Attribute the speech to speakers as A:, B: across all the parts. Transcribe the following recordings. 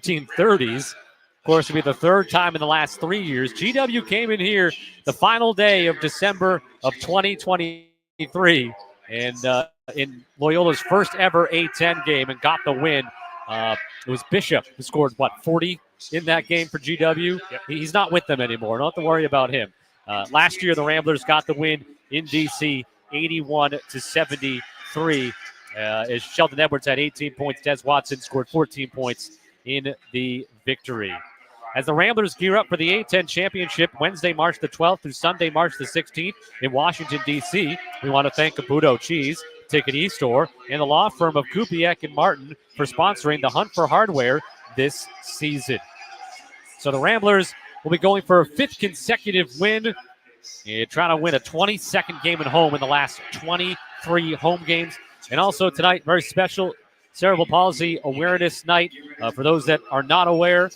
A: 1930s. Of course, it'll be the third time in the last 3 years. GW came in here the final day of December of 2023 and in Loyola's first ever A10 game and got the win. It was Bishop who scored, 40 in that game for GW? Yep. He's not with them anymore. Don't have to worry about him. Last year, the Ramblers got the win in D.C., 81-73. As Sheldon Edwards had 18 points, Des Watson scored 14 points in the victory. As the Ramblers gear up for the A10 Championship Wednesday, March the 12th through Sunday, March the 16th in Washington, D.C., we want to thank Caputo Cheese, Ticket E-Store, and the law firm of Kupiec and Martin for sponsoring the Hunt for Hardware this season. So the Ramblers will be going for a 5th consecutive win and trying to win a 22nd game at home in the last 23 home games. And also tonight, very special Cerebral Palsy Awareness Night. For those that are not aware,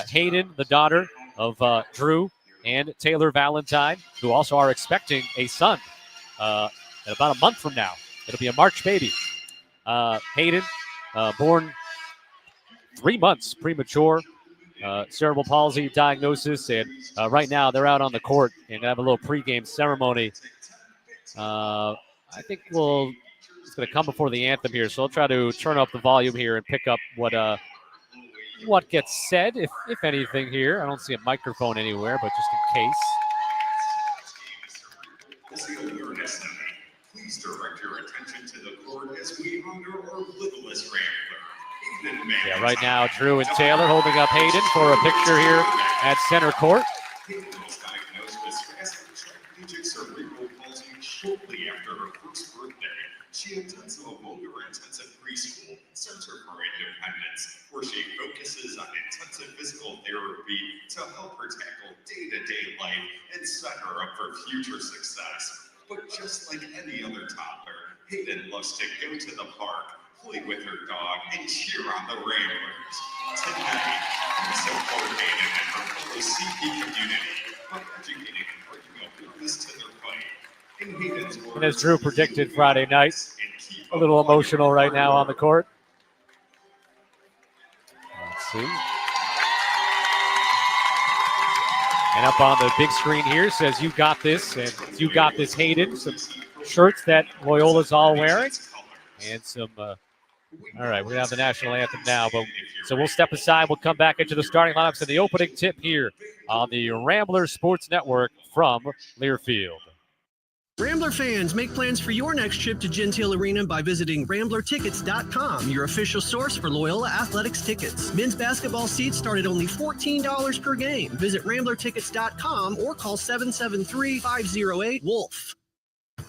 A: Hayden, the daughter of Drew and Taylor Valentine, who also are expecting a son in about a month from now. It'll be a March baby. Hayden, born 3 months premature, cerebral palsy diagnosis, and right now they're out on the court and have a little pregame ceremony. I think it's going to come before the anthem here, so I'll try to turn up the volume here and pick up what gets said, if anything here. I don't see a microphone anywhere, but just in case.
B: Please direct your attention to the court as we honor our littlest Rambler.
A: Yeah, right now, Drew and Taylor holding up Hayden for a picture here at center court.
B: Hayden was diagnosed with spastic quadriplegic cerebral palsy shortly after her first birthday. She attends Loyola Intensive Preschool, Center for Independence, where she focuses on intensive physical therapy to help her tackle day-to-day life and set her up for future success. But just like any other toddler, Hayden loves to go to the park, play with her dog, and cheer on the Ramblers. Tonight, we support Hayden and her fellow CP community by educating and bringing awareness to their fight.
A: And as Drew predicted Friday night, a little emotional right now on the court. Let's see. And up on the big screen here says, "You got this," and "You got this, Hayden." Some shirts that Loyola's all wearing. And some, all right, we're going to have the national anthem now. So we'll step aside. We'll come back into the starting lineups and the opening tip here on the Rambler Sports Network from Learfield.
C: Rambler fans, make plans for your next trip to Gentile Arena by visiting RamblerTickets.com, your official source for Loyola Athletics tickets. Men's basketball seats start at only $14 per game. Visit RamblerTickets.com or call 773-508-WOLF.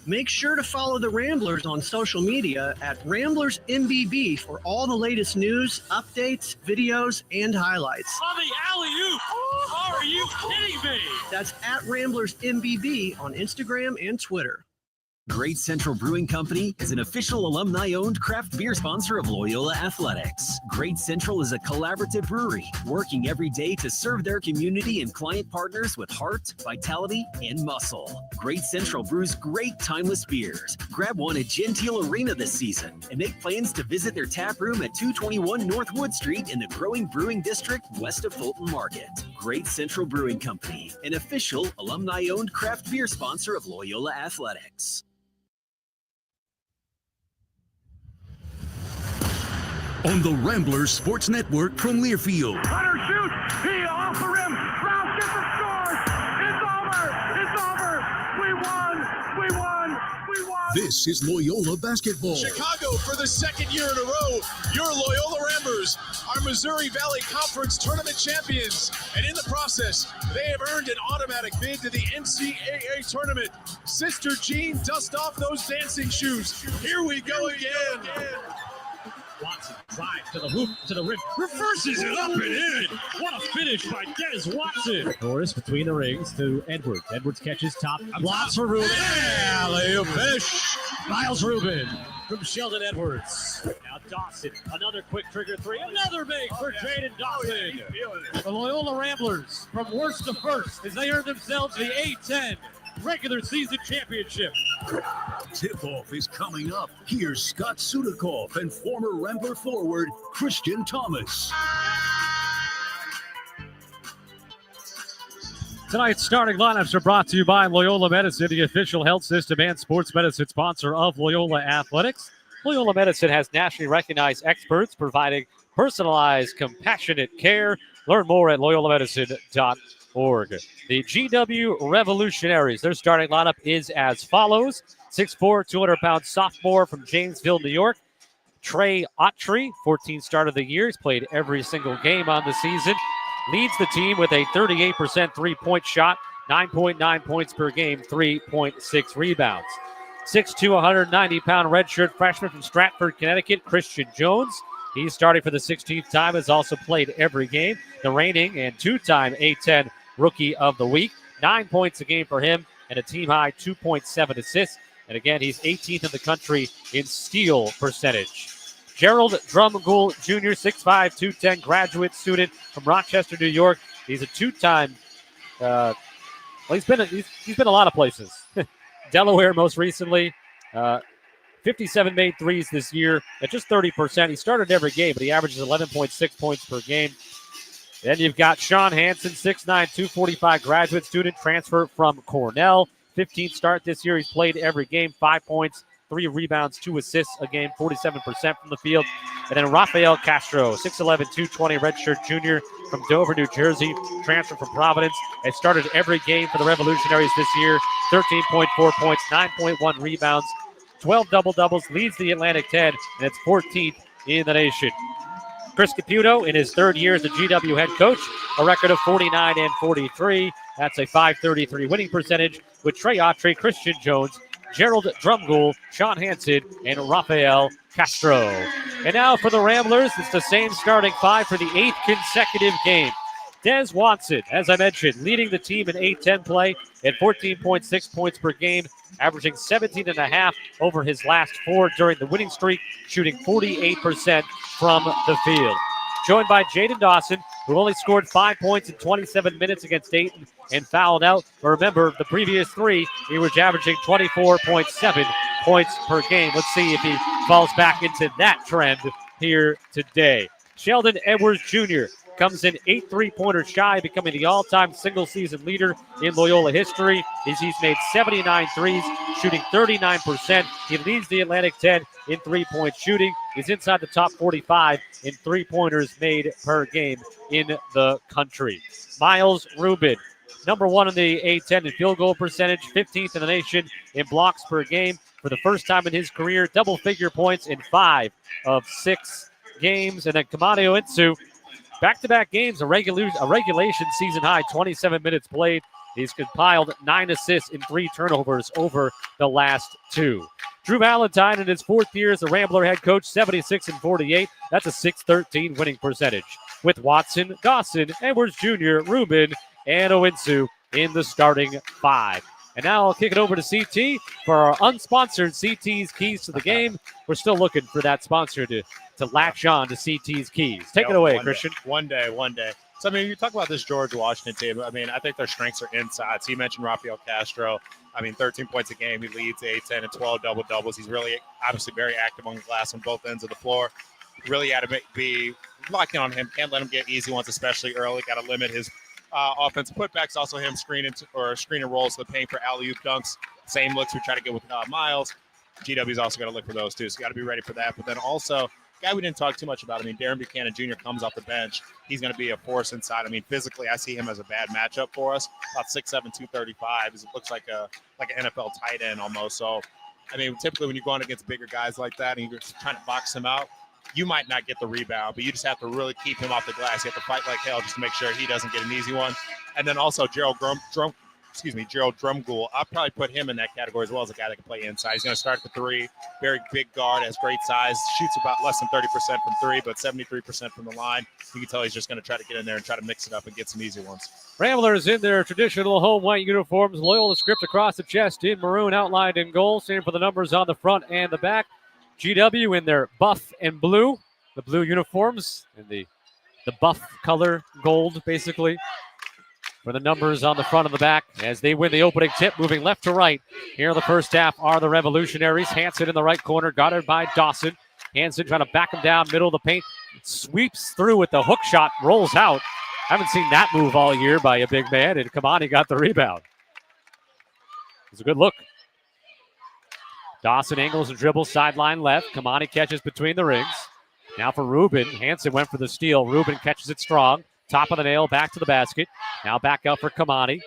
C: Make sure to follow the Ramblers on social media at RamblersMBB for all the latest news, updates, videos, and highlights.
D: On the alley-oop! Are you kidding me?
C: That's at RamblersMBB on Instagram and Twitter.
E: Great Central Brewing Company is an official alumni-owned craft beer sponsor of Loyola Athletics. Great Central is a collaborative brewery working every day to serve their community and client partners with heart, vitality, and muscle. Great Central brews great timeless beers. Grab one at Gentile Arena this season and make plans to visit their tap room at 221 North Wood Street in the growing brewing district west of Fulton Market. Great Central Brewing Company, an official alumni-owned craft beer sponsor of Loyola Athletics.
F: On the Rambler Sports Network from Learfield.
D: Hunter shoots. He off the rim. Rouse gets the score. It's over. It's over. We won. We won. We won.
F: This is Loyola basketball.
G: Chicago, for the second year in a row, your Loyola Ramblers are Missouri Valley Conference tournament champions. And in the process, they have earned an automatic bid to the NCAA tournament. Sister Jean, dust off those dancing shoes. Here we go again.
D: Watson drives to the hoop, to the rim, reverses it up and in. What a finish by Des Watson.
A: Norris between the rings to Edwards. Edwards catches top. Blocks for Rubin.
D: Yeah, layup finish.
A: Miles Rubin from Sheldon Edwards. Now Dawson, another quick trigger three. Another make for Jaden Dawson. The Loyola Ramblers from worst to first as they earn themselves the A10 regular season championship.
F: Tip-off is coming up. Here's Scott Sudikoff and former Rambler forward Christian Thomas.
A: Tonight's starting lineups are brought to you by Loyola Medicine, the official health system and sports medicine sponsor of Loyola Athletics. Loyola Medicine has nationally recognized experts providing personalized, compassionate care. Learn more at loyolamedicine.org. The GW Revolutionaries, their starting lineup is as follows. 6'4", 200-pound sophomore from Janesville, New York, Trey Autry, 14th start of the year. He's played every single game on the season. Leads the team with a 38% three-point shot, 9.9 points per game, 3.6 rebounds. 6'2", 190-pound redshirt freshman from Stratford, Connecticut, Christian Jones. He's starting for the 16th time, has also played every game. The reigning and two-time A10 Rookie of the Week. 9 points a game for him and a team-high 2.7 assists. And again, he's 18th in the country in steal percentage. Gerald Drumgoole Jr., 6'5", 210, graduate student from Rochester, New York. He's a two-time. He's been a lot of places. Delaware most recently. 57 made threes this year at just 30%. He started every game, but he averages 11.6 points per game. Then you've got Sean Hansen, 6'9", 245, graduate student, transfer from Cornell. 15th start this year. He's played every game, 5 points, 3 rebounds, 2 assists a game, 47% from the field. And then Rafael Castro, 6'11", 220, redshirt junior from Dover, New Jersey, transfer from Providence. Has started every game for the Revolutionaries this year, 13.4 points, 9.1 rebounds, 12 double-doubles, leads the Atlantic 10, and it's 14th in the nation. Chris Caputo in his third year as the GW head coach, a record of 49-43. That's a .533 winning percentage with Trey Autry, Christian Jones, Gerald Drumgoole, Sean Hansen, and Rafael Castro. And now for the Ramblers, it's the same starting five for the 8th consecutive game. Des Watson, as I mentioned, leading the team in A10 play at 14.6 points per game, averaging 17.5 over his last 4 during the winning streak, shooting 48% from the field. Joined by Jaden Dawson, who only scored 5 points in 27 minutes against Dayton and fouled out. But remember, the previous 3, he was averaging 24.7 points per game. Let's see if he falls back into that trend here today. Sheldon Edwards Jr. comes in 8 3-pointers shy, becoming the all-time single-season leader in Loyola history. He's made 79 threes, shooting 39%. He leads the Atlantic 10 in three-point shooting. He's inside the top 45 in three-pointers made per game in the country. Miles Rubin, number 1 in the A10 in field goal percentage, 15th in the nation in blocks per game. For the first time in his career, double-figure points in 5 of 6 games. And then Kamade Oinsu, back-to-back games, a regulation season high, 27 minutes played. He's compiled 9 assists and 3 turnovers over the last 2. Drew Valentine in his 4th year as the Rambler head coach, 76-48. That's a .613 winning percentage. With Watson, Dawson, Edwards Jr., Rubin, and Owinsu in the starting 5. And now I'll kick it over to CT for our unsponsored CT's Keys to the Game. We're still looking for that sponsor to latch on to CT's Keys. Take it away, Christian.
H: One day. So, I mean, you talk about this George Washington team. I mean, I think their strengths are inside. So you mentioned Rafael Castro. I mean, 13 points a game. He leads A10 and 12 double-doubles. He's really, obviously, very active on the glass on both ends of the floor. Really had to be locking on him. Can't let him get easy ones, especially early. Got to limit his offensive putbacks. Also him screen and rolls to the paint for alley-oop dunks. Same looks we try to get with Miles. GW's also got to look for those, too. So you got to be ready for that. But then also, guy we didn't talk too much about. I mean, Darren Buchanan Jr. comes off the bench. He's going to be a force inside. I mean, physically, I see him as a bad matchup for us. About 6'7", 235. It looks like an NFL tight end almost. So, I mean, typically when you're going against bigger guys like that and you're trying to box him out, you might not get the rebound, but you just have to really keep him off the glass. You have to fight like hell just to make sure he doesn't get an easy one. And then also Gerald Drumgoole. I'll probably put him in that category as well as a guy that can play inside. He's going to start at the 3. Very big guard, has great size, shoots about less than 30% from 3, but 73% from the line. You can tell he's just going to try to get in there and try to mix it up and get some easy ones.
A: Ramblers in their traditional home white uniforms. Loyola script across the chest in maroon, outlined in gold. Same for the numbers on the front and the back. GW in their buff and blue, the blue uniforms, and the buff color gold, basically, for the numbers on the front and the back as they win the opening tip, moving left to right. Here in the first half are the Revolutionaries. Hansen in the right corner, guarded by Dawson. Hansen trying to back him down, middle of the paint. Sweeps through with the hook shot, rolls out. Haven't seen that move all year by a big man, and Kamani got the rebound. It was a good look. Dawson angles and dribbles sideline left. Kamani catches between the rings. Now for Rubin. Hansen went for the steal. Rubin catches it strong. Top of the nail, back to the basket. Now back up for Kamani.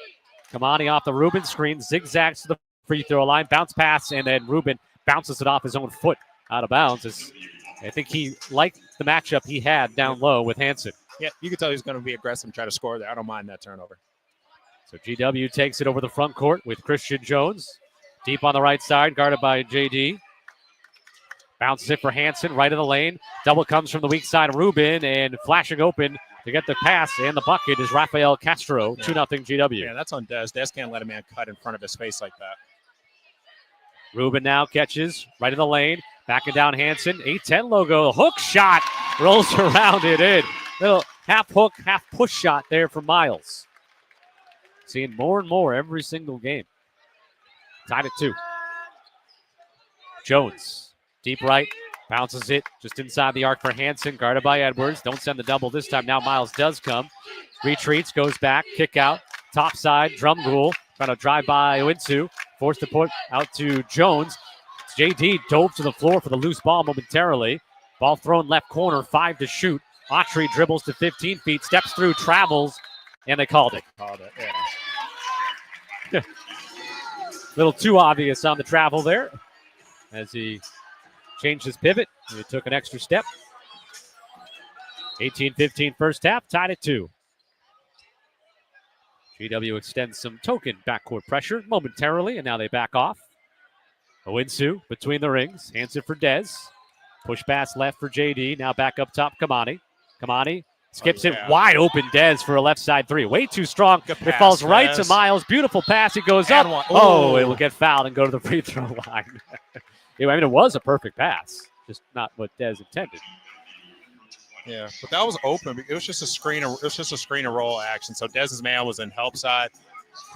A: Kamani off the Rubin screen, zigzags to the free throw line, bounce pass, and then Rubin bounces it off his own foot out of bounds. I think he liked the matchup he had down low with Hansen.
H: Yeah, you can tell he's going to be aggressive and try to score there. I don't mind that turnover.
A: So GW takes it over the front court with Christian Jones. Deep on the right side, guarded by JD. Bounces it for Hansen, right of the lane. Double comes from the weak side of Rubin, and flashing open to get the pass and the bucket is Rafael Castro, 2-0 GW.
H: Yeah, that's on Dez. Dez can't let a man cut in front of his face like that.
A: Rubin now catches right in the lane. Backing down Hansen. A10 logo. Hook shot. Rolls around it in. Little half hook, half push shot there for Miles. Seeing more and more every single game. Tied at 2. Jones. Deep right. Bounces it just inside the arc for Hansen. Guarded by Edwards. Don't send the double this time. Now Miles does come. Retreats. Goes back. Kick out. Top side. Drum rule. Trying to drive by Owinsu. Forced to put out to Jones. JD dove to the floor for the loose ball momentarily. Ball thrown left corner. 5 to shoot. Autry dribbles to 15 feet. Steps through. Travels. And they called it.
H: Yeah.
A: Little too obvious on the travel there. As he changed his pivot. He took an extra step. 18-15 first half. Tied at 2. GW extends some token backcourt pressure momentarily, and now they back off. Owinsu between the rings. Hands it for Dez. Push pass left for JD. Now back up top, Kamani. Kamani skips it wide open. Dez for a left side 3. Way too strong. It falls right to Miles. Beautiful pass. It goes up. Oh, it will get fouled and go to the free throw line. I mean, it was a perfect pass, just not what Dez intended.
H: Yeah, but that was open. It was just a screen. It was just a screen and roll action. So Dez's man was in help side.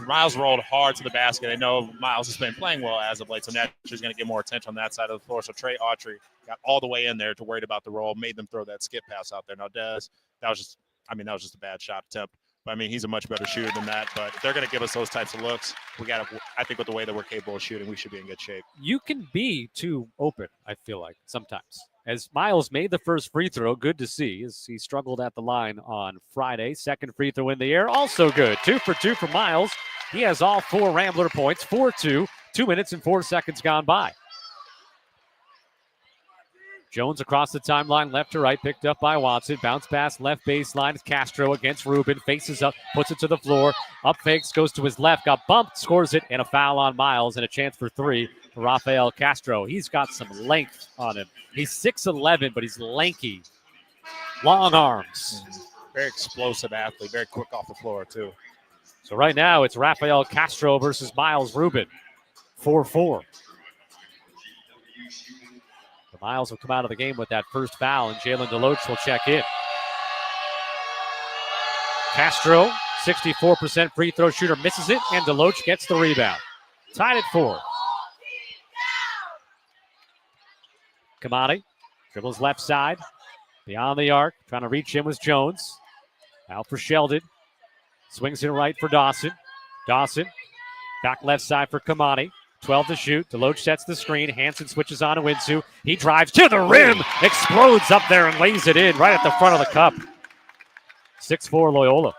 H: Miles rolled hard to the basket. I know Miles has been playing well as of late, so naturally he's going to get more attention on that side of the floor. So Trey Autry got all the way in there to worried about the roll, made them throw that skip pass out there. Now Dez, that was just a bad shot attempt. But I mean, he's a much better shooter than that. But if they're going to give us those types of looks, I think with the way that we're capable of shooting, we should be in good shape.
A: You can be too open, I feel like, sometimes. As Miles made the first free throw, good to see, as he struggled at the line on Friday. Second free throw in the air, also good. 2 for 2 for Miles. He has all 4 Rambler points, 4-2, 2 minutes and 4 seconds gone by. Jones across the timeline, left to right, picked up by Watson. Bounce pass, left baseline. Castro against Rubin, faces up, puts it to the floor. Up fakes, goes to his left, got bumped, scores it, and a foul on Miles, and a chance for 3 for Rafael Castro. He's got some length on him. He's 6'11", but he's lanky. Long arms.
H: Very explosive athlete, very quick off the floor, too.
A: So right now, it's Rafael Castro versus Miles Rubin. 4-4. Miles will come out of the game with that first foul, and Jalen Deloach will check in. Castro, 64% free throw shooter, misses it, and Deloach gets the rebound. Tied at 4. Kamani dribbles left side, beyond the arc, trying to reach in was Jones. Out for Sheldon. Swings it right for Dawson. Dawson, back left side for Kamani. 12 to shoot. Deloach sets the screen. Hansen switches on to Winsu. He drives to the rim. Explodes up there and lays it in right at the front of the cup. 6-4 Loyola.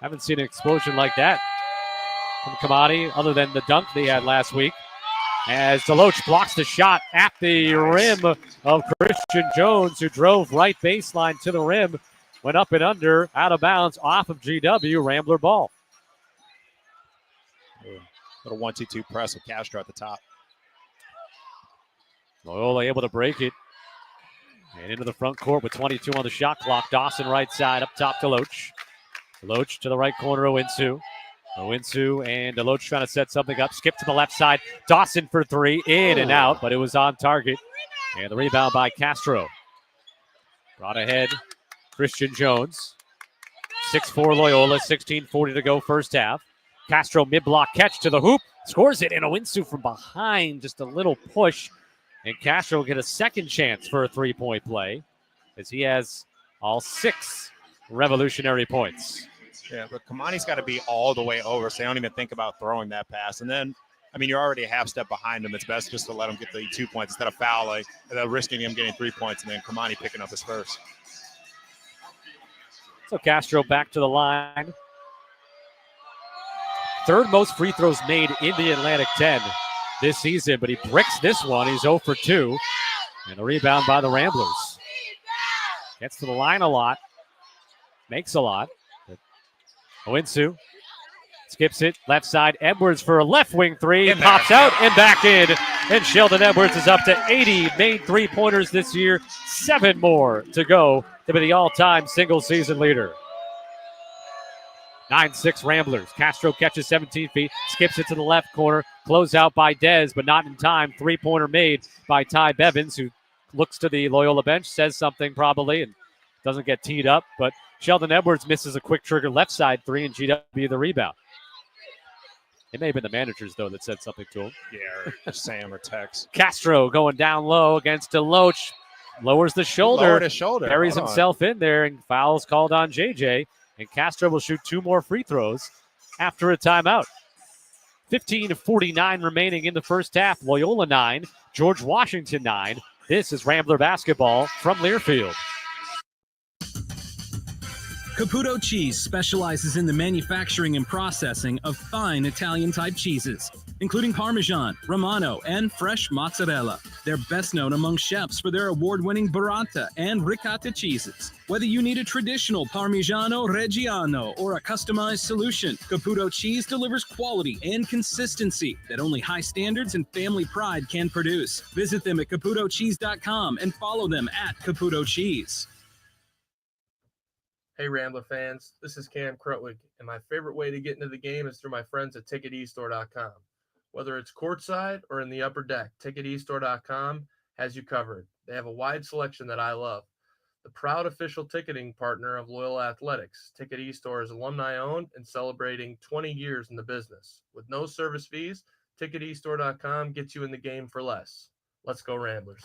A: Haven't seen an explosion like that from Kamani other than the dunk they had last week. As Deloach blocks the shot at the rim of Christian Jones, who drove right baseline to the rim. Went up and under, out of bounds, off of GW. Rambler ball.
H: Little 1-2 press with Castro at the top.
A: Loyola able to break it. And into the front court with 22 on the shot clock. Dawson right side, up top Deloach. Deloach to the right corner, Owinsu. Owinsu and Deloach trying to set something up. Skip to the left side. Dawson for 3, in and out, but it was on target. And the rebound by Castro. Brought ahead Christian Jones. 6-4 Loyola, 16:40 to go first half. Castro mid-block catch to the hoop, scores it, and Owinsu from behind, just a little push. And Castro will get a second chance for a three-point play as he has all 6 revolutionary points.
H: Yeah, but Kamani's got to be all the way over, so they don't even think about throwing that pass. And then, I mean, you're already a half step behind him. It's best just to let him get the 2 points instead of fouling, risking him getting 3 points, and then Kamani picking up his first.
A: So Castro back to the line. Third most free throws made in the Atlantic 10 this season, but he bricks this one. He's 0 for 2. And a rebound by the Ramblers. Gets to the line a lot. Makes a lot. Owinsu skips it. Left side. Edwards for a left wing three. Pops out and back in. And Sheldon Edwards is up to 80 made three-pointers this year. 7 more to go to be the all-time single-season leader. 9-6 Ramblers. Castro catches 17 feet. Skips it to the left corner. Close out by Dez, but not in time. Three-pointer made by Ty Bevins, who looks to the Loyola bench, says something probably, and doesn't get teed up. But Sheldon Edwards misses a quick trigger left side three, and GW the rebound. It may have been the managers, though, that said something to him.
H: Yeah, or Sam or Tex.
A: Castro going down low against Deloach. Lowers the shoulder.
H: Lowered his shoulder.
A: Buries himself in there, and fouls called on JJ. And Castro will shoot 2 more free throws after a timeout. 15:49 remaining in the first half. Loyola 9, George Washington 9. This is Rambler basketball from Learfield.
I: Caputo Cheese specializes in the manufacturing and processing of fine Italian-type cheeses, including Parmesan, Romano, and fresh mozzarella. They're best known among chefs for their award-winning burrata and ricotta cheeses. Whether you need a traditional Parmigiano Reggiano or a customized solution, Caputo Cheese delivers quality and consistency that only high standards and family pride can produce. Visit them at CaputoCheese.com and follow them at Caputo Cheese.
J: Hey Rambler fans, this is Cam Krutwig, and my favorite way to get into the game is through my friends at TicketEstore.com. Whether it's courtside or in the upper deck, TicketEstore.com has you covered. They have a wide selection that I love. The proud official ticketing partner of Loyola Athletics, Ticket eStore is alumni-owned and celebrating 20 years in the business. With no service fees, TicketEstore.com gets you in the game for less. Let's go Ramblers.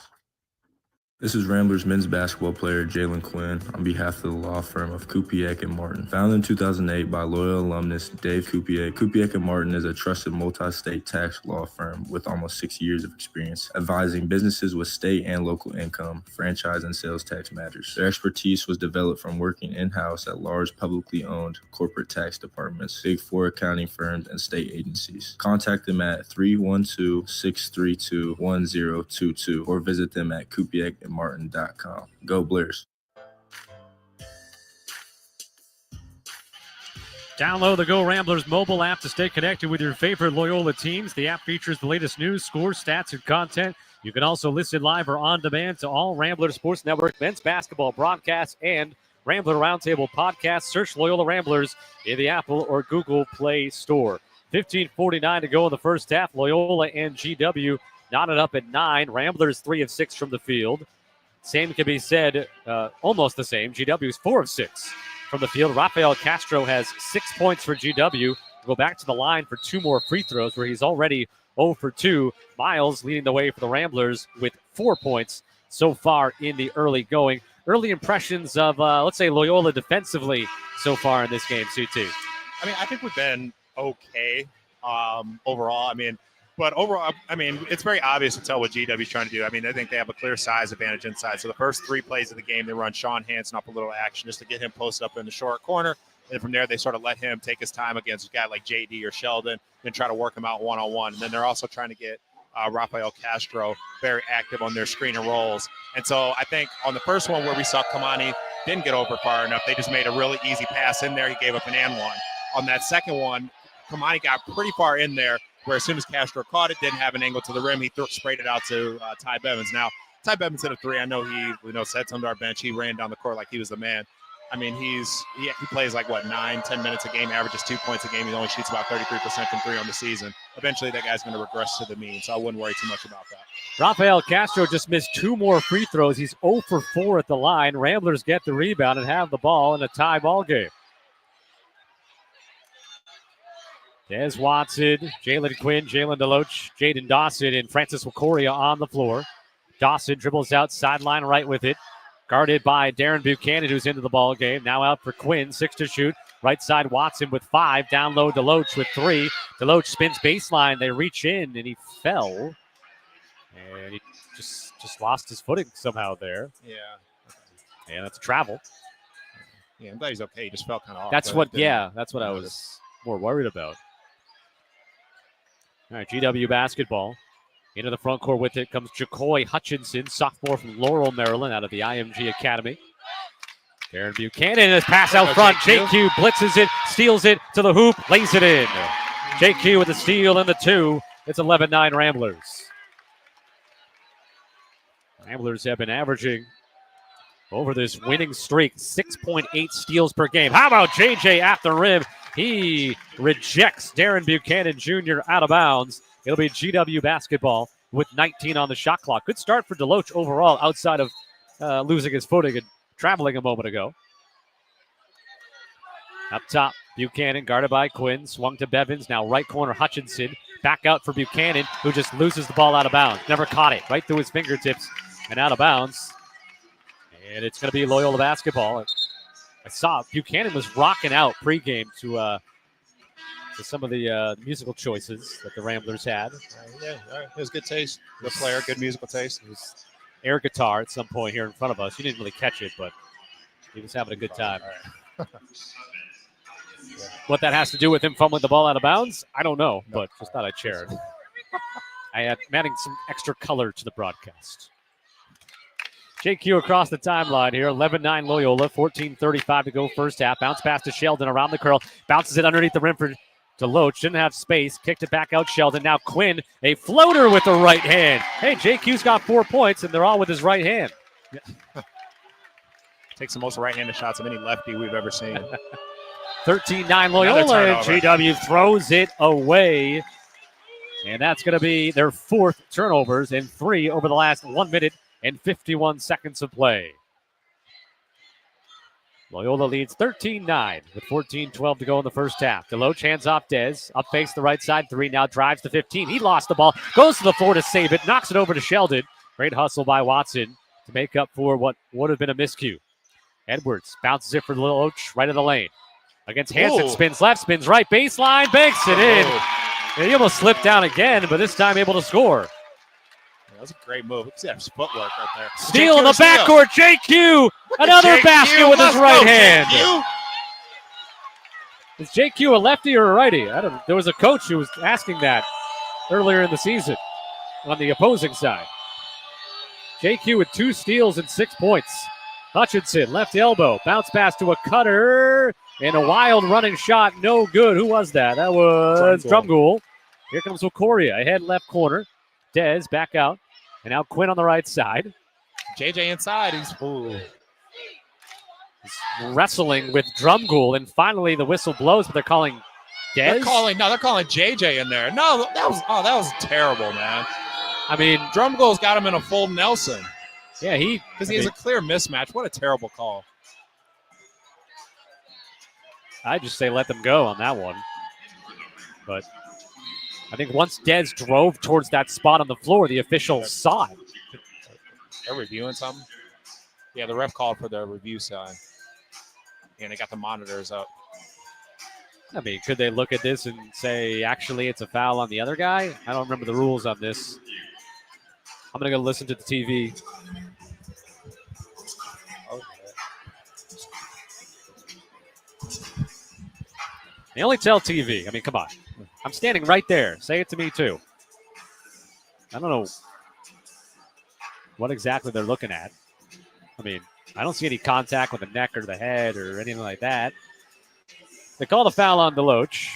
K: This is Ramblers men's basketball player Jalen Quinn on behalf of the law firm of Kupiec & Martin. Founded in 2008 by Loyola alumnus Dave Kupiec, Kupiec & Martin is a trusted multi-state tax law firm with almost 6 years of experience advising businesses with state and local income, franchise, and sales tax matters. Their expertise was developed from working in-house at large publicly owned corporate tax departments, Big Four accounting firms, and state agencies. Contact them at 312-632-1022 or visit them at kupiecandmartin.com. Go Blurs.
A: Download the Go Ramblers mobile app to stay connected with your favorite Loyola teams. The app features the latest news, scores, stats, and content. You can also listen live or on demand to all Rambler Sports Network men's basketball broadcasts and Rambler Roundtable podcasts. Search Loyola Ramblers in the Apple or Google Play Store. 15:49 to go in the first half. Loyola and GW knotted up at 9. Ramblers 3 of 6 from the field. Same can be said, almost the same. GW's 4 of 6 from the field. Rafael Castro has 6 points for GW. Go back to the line for 2 more free throws where he's already 0 for 2. Miles leading the way for the Ramblers with 4 points so far in the early going. Early impressions of, let's say, Loyola defensively so far in this game, CT.
H: I mean, I think we've been okay overall. But overall, it's very obvious to tell what GW is trying to do. I think they have a clear size advantage inside. So the first 3 plays of the game, they run Sean Hansen up a little action just to get him posted up in the short corner. And from there, they sort of let him take his time against a guy like JD or Sheldon and try to work him out one-on-one. And then they're also trying to get Rafael Castro very active on their screen and rolls. And so I think on the first one where we saw Kamani didn't get over far enough, they just made a really easy pass in there. He gave up an and one. On that second one, Kamani got pretty far in there, where as soon as Castro caught it, didn't have an angle to the rim, he sprayed it out to Ty Bevins. Now, Ty Bevins hit a 3. I know he said something to our bench. He ran down the court like he was the man. He plays like, 9-10 minutes a game, averages 2 points a game. He only shoots about 33% from 3 on the season. Eventually, that guy's going to regress to the mean, so I wouldn't worry too much about that.
A: Rafael Castro just missed 2 more free throws. He's 0 for 4 at the line. Ramblers get the rebound and have the ball in a tie ball game. Des Watson, Jalen Quinn, Jalen Deloach, Jaden Dawson, and Francis Wakoria on the floor. Dawson dribbles out sideline right with it. Guarded by Darren Buchanan, who's into the ball game. Now out for Quinn, 6 to shoot. Right side, Watson with 5. Down low, Deloach with 3. Deloach spins baseline. They reach in, and he fell. And he just lost his footing somehow there.
H: Yeah.
A: And that's a travel.
H: Yeah, I'm glad he's okay. He just felt kind of off.
A: That's what I was more worried about. All right, GW basketball. Into the front court with it comes Jacoy Hutchinson, sophomore from Laurel, Maryland, out of the IMG Academy. Darren Buchanan, his pass out front. JQ blitzes it, steals it to the hoop, lays it in. JQ with the steal and the 2. It's 11-9 Ramblers. Ramblers have been averaging over this winning streak 6.8 steals per game. How about JJ at the rim? He rejects Darren Buchanan Jr. out of bounds. It'll be GW basketball with 19 on the shot clock. Good start for Deloach overall outside of losing his footing and traveling a moment ago. Up top, Buchanan guarded by Quinn. Swung to Bevins. Now right corner, Hutchinson. Back out for Buchanan, who just loses the ball out of bounds. Never caught it. Right through his fingertips and out of bounds. And it's going to be Loyola basketball. I saw Buchanan was rocking out pregame to some of the musical choices that the Ramblers had.
H: Yeah, it was good taste. Good player, good musical taste.
A: It was air guitar at some point here in front of us. You didn't really catch it, but he was having a good time. What that has to do with him fumbling the ball out of bounds, I don't know, but just thought I'd share it. I am adding some extra color to the broadcast. JQ across the timeline here. 11-9 Loyola. 14:35 to go first half. Bounce pass to Sheldon around the curl. Bounces it underneath the rim for Deloach. Didn't have space. Kicked it back out Sheldon. Now Quinn, a floater with the right hand. Hey, JQ's got 4 points, and they're all with his right hand.
H: Takes the most right-handed shots of any lefty we've ever seen.
A: 13-9 Loyola, and GW throws it away. And that's going to be their 4th turnovers and 3 over the last 1 minute and 51 seconds of play. Loyola leads 13-9 with 14:12 to go in the first half. Deloach hands off Dez. Up face the right side 3, now drives to 15. He lost the ball, goes to the floor to save it, knocks it over to Sheldon. Great hustle by Watson to make up for what would have been a miscue. Edwards bounces it for Deloach right in the lane. Against Hansen, spins left, spins right, baseline, banks it in. And he almost slipped down again, but this time able to score.
H: That was a great move. See that footwork right there.
A: Steal in the backcourt, JQ. Another basket with his right hand. Is JQ a lefty or a righty? I don't know. There was a coach who was asking that earlier in the season on the opposing side. JQ with 2 steals and 6 points. Hutchinson, left elbow, bounce pass to a cutter, and a wild running shot, no good. Who was that? That was Drumgoole. Here comes Wakoria, ahead left corner. Dez back out, and now Quinn on the right side.
H: JJ inside. He's
A: wrestling with Drumgoole, and finally the whistle blows, but they're calling Dez?
H: They're calling JJ in there. No, that was terrible, man.
A: I mean,
H: Drumgoole's got him in a full Nelson.
A: Yeah,
H: because he has a clear mismatch. What a terrible call.
A: I just say let them go on that one. But I think once Dez drove towards that spot on the floor, the officials saw it.
H: They're reviewing something? Yeah, the ref called for the review side. And they got the monitors up.
A: I mean, could they look at this and say, actually, it's a foul on the other guy? I don't remember the rules on this. I'm going to go listen to the TV. They only tell TV. I mean, come on. I'm standing right there. Say it to me, too. I don't know what exactly they're looking at. I mean, I don't see any contact with the neck or the head or anything like that. They call the foul on Deloach.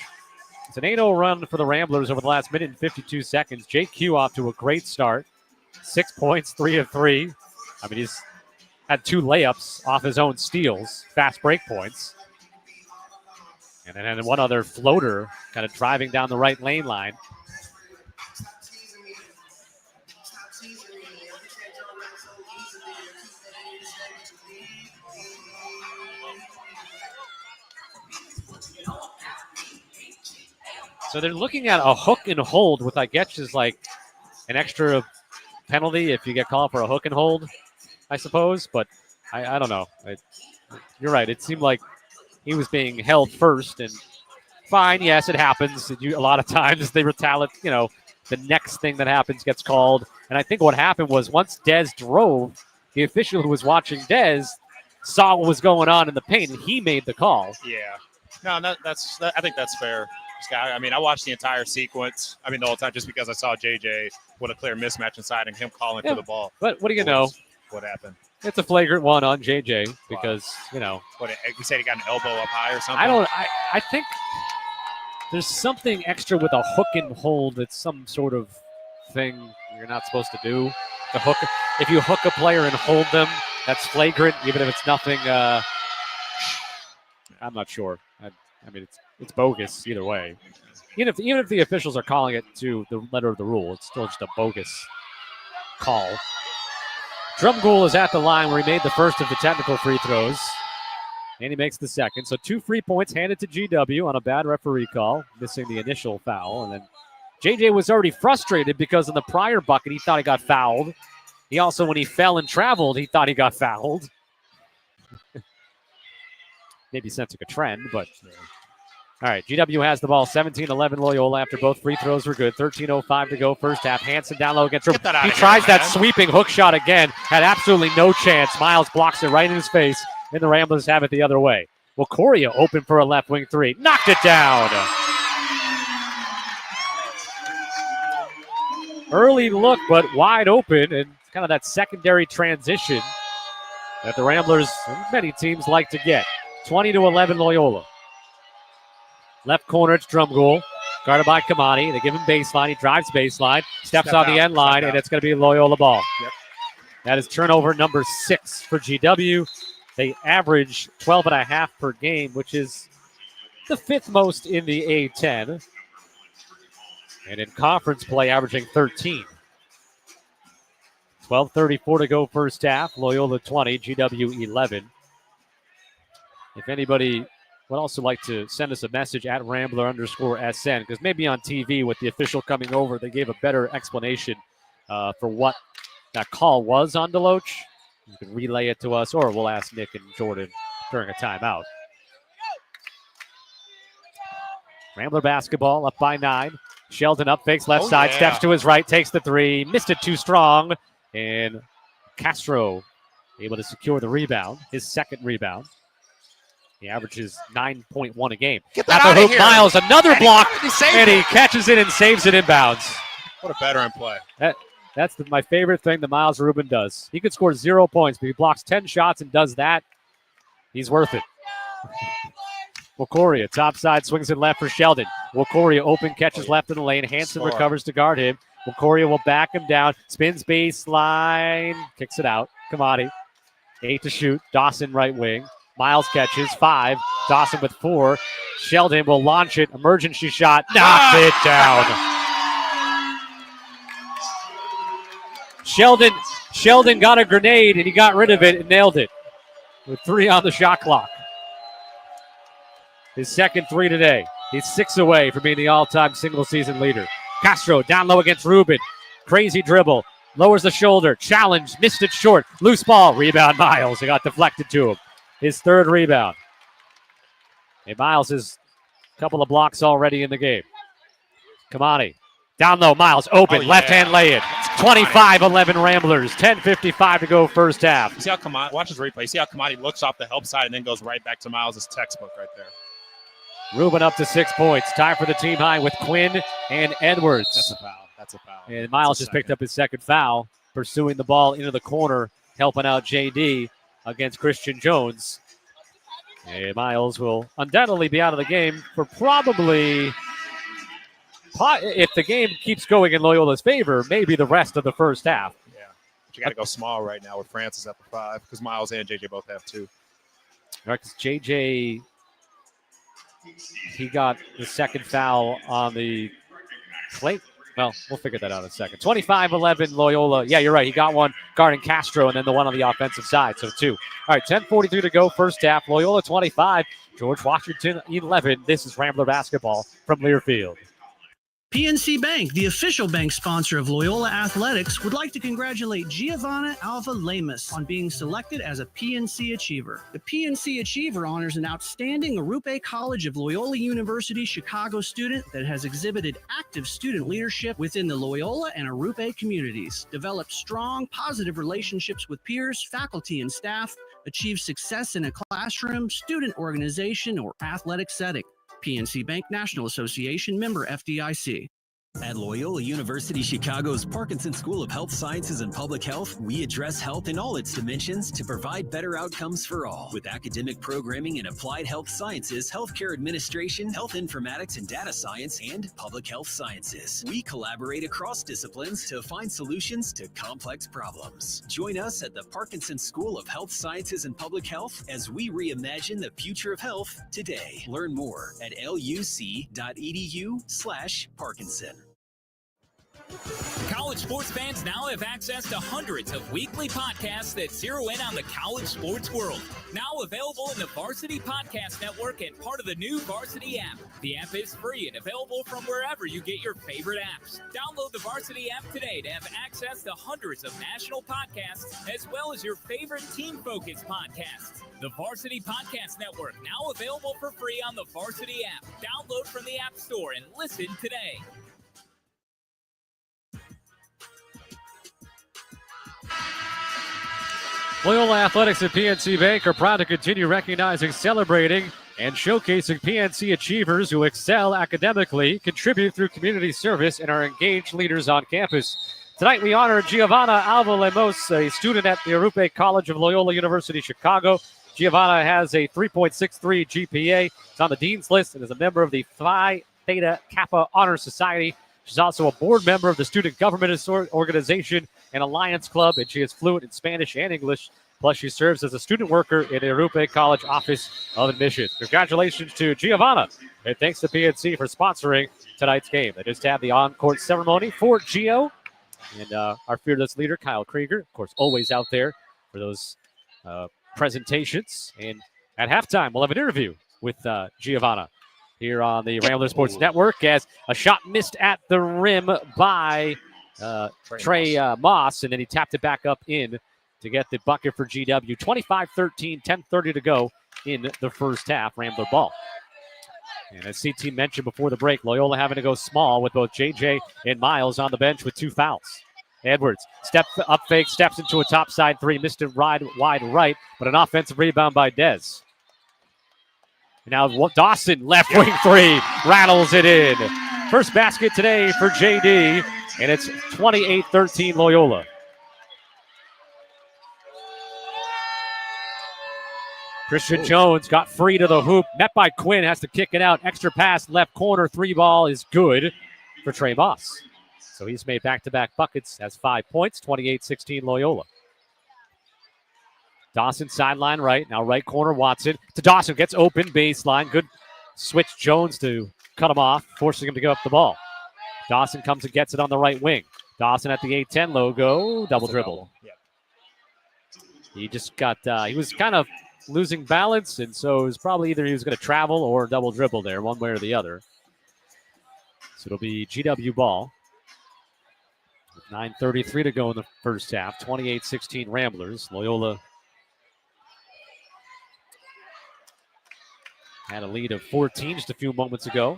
A: It's an 8-0 run for the Ramblers over the last minute and 52 seconds. JQ off to a great start. 6 points, 3 of 3. I mean, he's had 2 layups off his own steals, fast break points. And then had one other floater kind of driving down the right lane line. So they're looking at a hook and hold, which I guess is like an extra penalty if you get called for a hook and hold, I suppose. But I don't know. You're right. It seemed like he was being held first, and fine. Yes, it happens. A lot of times they retaliate. The next thing that happens gets called. And I think what happened was once Dez drove, the official who was watching Dez saw what was going on in the paint, and he made the call.
H: Yeah. No, I think that's fair, Scott. I mean, I watched the entire sequence. I mean, the whole time just because I saw JJ with a clear mismatch inside and him calling for the ball.
A: But what do you know?
H: What happened?
A: It's a flagrant one on JJ because,
H: What, you said he got an elbow up high or something?
A: I think there's something extra with a hook and hold. It's some sort of thing you're not supposed to do. If you hook a player and hold them, that's flagrant, even if it's nothing. I'm not sure. I mean, it's bogus either way. Even if the officials are calling it to the letter of the rule, it's still just a bogus call. Drumgoole is at the line where he made the first of the technical free throws, and he makes the second. So 2 free points handed to GW on a bad referee call, missing the initial foul. And then JJ was already frustrated because in the prior bucket, he thought he got fouled. He also, when he fell and traveled, he thought he got fouled. Maybe sensing a trend, but all right. GW has the ball, 17-11 Loyola after both free throws were good. 13:05 to go first half. Hansen down low against Rubin. He tries that sweeping hook shot again. Had absolutely no chance. Miles blocks it right in his face, and the Ramblers have it the other way. Well, Coria open for a left wing three. Knocked it down. Early look, but wide open, and kind of that secondary transition that the Ramblers and many teams like to get. 20-11 Loyola. Left corner, it's Drumgoole. Guarded by Kamani. They give him baseline. He drives baseline. Steps on the end line, and it's going to be Loyola ball.
H: Yep.
A: That is turnover number 6 for GW. They average 12.5 per game, which is the 5th most in the A10. And in conference play, averaging 13. 12:34 to go first half. Loyola 20, GW 11. If anybody would also like to send us a message at Rambler_SN, because maybe on TV with the official coming over, they gave a better explanation for what that call was on Deloach. You can relay it to us, or we'll ask Nick and Jordan during a timeout. Rambler basketball up by 9. Sheldon up, fakes left side, steps to his right, takes the three, missed it too strong, and Castro able to secure the rebound, his second rebound. He averages 9.1 a game.
H: Get that out of here.
A: Miles, another block, and he catches it and saves it inbounds.
H: What a veteran play.
A: That's my favorite thing that Miles Rubin does. He could score 0 points, but he blocks 10 shots and does that. He's worth it. Wokoria, top side, swings it left for Sheldon. Wokoria open, catches left in the lane. Hansen recovers to guard him. Wokoria will back him down. Spins baseline, kicks it out. Kamadi, 8 to shoot. Dawson right wing. Miles catches 5. Dawson with 4. Sheldon will launch it. Emergency shot. Knocks it down. Sheldon got a grenade and he got rid of it and nailed it with 3 on the shot clock. His second 3 today. He's 6 away from being the all-time single-season leader. Castro down low against Rubin. Crazy dribble. Lowers the shoulder. Challenge. Missed it short. Loose ball. Rebound Miles. It got deflected to him. His 3rd rebound. And Miles has a couple of blocks already in the game. Kamani. Down low. Miles open. Left-hand lay-in. 25-11 Ramblers. 10:55 to go first half.
H: You see how Kamani, watch his replay. You see how Kamani looks off the help side and then goes right back to Miles' textbook right there.
A: Rubin up to 6 points. Time for the team high with Quinn and Edwards.
H: That's a foul. That's a foul.
A: And Miles just picked up his second foul, pursuing the ball into the corner, helping out JD against Christian Jones. And Miles will undoubtedly be out of the game for probably, if the game keeps going in Loyola's favor, maybe the rest of the first half.
H: Yeah. But you got to go small right now with Francis at the 5 because Miles and JJ both have 2.
A: All right, because JJ, he got the second foul on the plate. Well, we'll figure that out in a second. 25-11 Loyola. Yeah, you're right. He got one guarding Castro and then the one on the offensive side. So 2. All right, 10:43 to go first half. Loyola 25, George Washington 11. This is Rambler basketball from Learfield.
C: PNC Bank, the official bank sponsor of Loyola Athletics, would like to congratulate Giovanna Alva Lemus on being selected as a PNC Achiever. The PNC Achiever honors an outstanding Arupe College of Loyola University Chicago student that has exhibited active student leadership within the Loyola and Arupe communities, developed strong, positive relationships with peers, faculty, and staff, achieved success in a classroom, student organization, or athletic setting. PNC Bank National Association, member FDIC.
E: At Loyola University Chicago's Parkinson School of Health Sciences and Public Health, we address health in all its dimensions to provide better outcomes for all. With academic programming in applied health sciences, healthcare administration, health informatics and data science, and public health sciences. We collaborate across disciplines to find solutions to complex problems. Join us at the Parkinson School of Health Sciences and Public Health as we reimagine the future of health today. Learn more at luc.edu/Parkinson.
L: College sports fans now have access to hundreds of weekly podcasts that zero in on the college sports world. Now available in the Varsity Podcast Network and part of the new Varsity app. The app is free and available from wherever you get your favorite apps. Download the Varsity app today to have access to hundreds of national podcasts as well as your favorite team-focused podcasts. The Varsity Podcast Network, now available for free on the Varsity app. Download from the App Store and listen today.
A: Loyola Athletics and PNC Bank are proud to continue recognizing, celebrating, and showcasing PNC achievers who excel academically, contribute through community service, and are engaged leaders on campus. Tonight we honor Giovanna Alva Lemos, a student at the Arupe College of Loyola University Chicago. Giovanna has a 3.63 GPA. It's on the Dean's List and is a member of the Phi Theta Kappa Honor Society. She's also a board member of the Student Government Organization and Alliance Club, and she is fluent in Spanish and English. Plus, she serves as a student worker in the Arupe College Office of Admissions. Congratulations to Giovanna, and thanks to PNC for sponsoring tonight's game. They just had the on-court ceremony for Gio, and our fearless leader, Kyle Krieger, of course, always out there for those presentations. And at halftime, we'll have an interview with Giovanna here on the Rambler Sports Network as a shot missed at the rim by Trey Moss, and then he tapped it back up in to get the bucket for GW. 25-13, 10:30 to go in the first half. Rambler ball. And as CT mentioned before the break, Loyola having to go small with both JJ and Miles on the bench with 2 fouls. Edwards, step up fake, steps into a topside three, missed it wide right, but an offensive rebound by Dez. Now Dawson, left wing three, rattles it in. First basket today for JD, and it's 28-13 Loyola. Christian Jones got free to the hoop, met by Quinn, has to kick it out. Extra pass, left corner, 3 ball is good for Trey Moss. So he's made back-to-back buckets, has 5 points, 28-16 Loyola. Dawson sideline right. Now right corner, Watson to Dawson. Gets open, baseline. Good switch, Jones to cut him off, forcing him to give up the ball. Dawson comes and gets it on the right wing. Dawson at the A10 logo, double dribble. Yeah. He just got, he was kind of losing balance, and so it was probably either he was going to travel or double dribble there, one way or the other. So it'll be GW ball. With 9:33 to go in the first half, 28-16 Ramblers. Loyola had a lead of 14 just a few moments ago.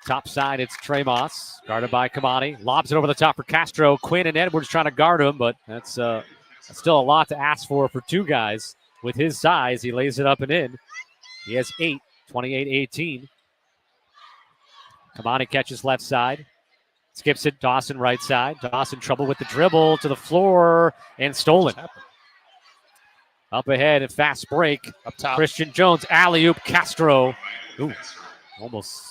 A: Top side, it's Trey Moss, guarded by Kamani. Lobs it over the top for Castro. Quinn and Edwards trying to guard him, but that's still a lot to ask for 2 guys. With his size, he lays it up and in. He has 8, 28-18. Kamani catches left side. Skips it, Dawson right side. Dawson trouble with the dribble to the floor and stolen. Up ahead and fast break. Up top. Christian Jones, alley-oop, Castro. Ooh, almost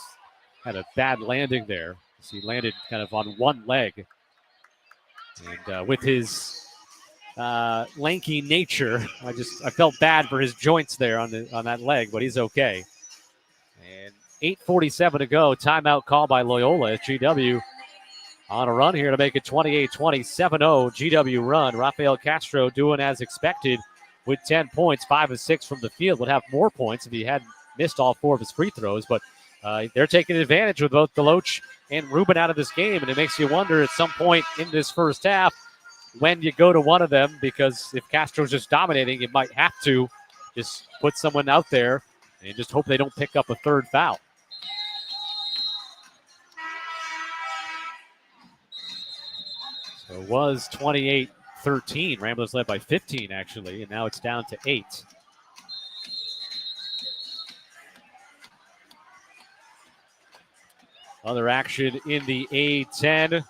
A: had a bad landing there. So he landed kind of on one leg. And with his lanky nature, I felt bad for his joints there on that leg, but he's okay. And 8:47 to go. Timeout call by Loyola. GW on a run here to make it 28-20, 7-0 GW run. Rafael Castro doing as expected with 10 points, 5 of 6 from the field. Would have more points if he hadn't missed all 4 of his free throws, but they're taking advantage with both Deloach and Rubin out of this game, and it makes you wonder at some point in this first half when you go to one of them, because if Castro's just dominating, you might have to just put someone out there and just hope they don't pick up a third foul. So it was 28-13. Ramblers led by 15, actually, and now it's down to 8. Other action in the A10.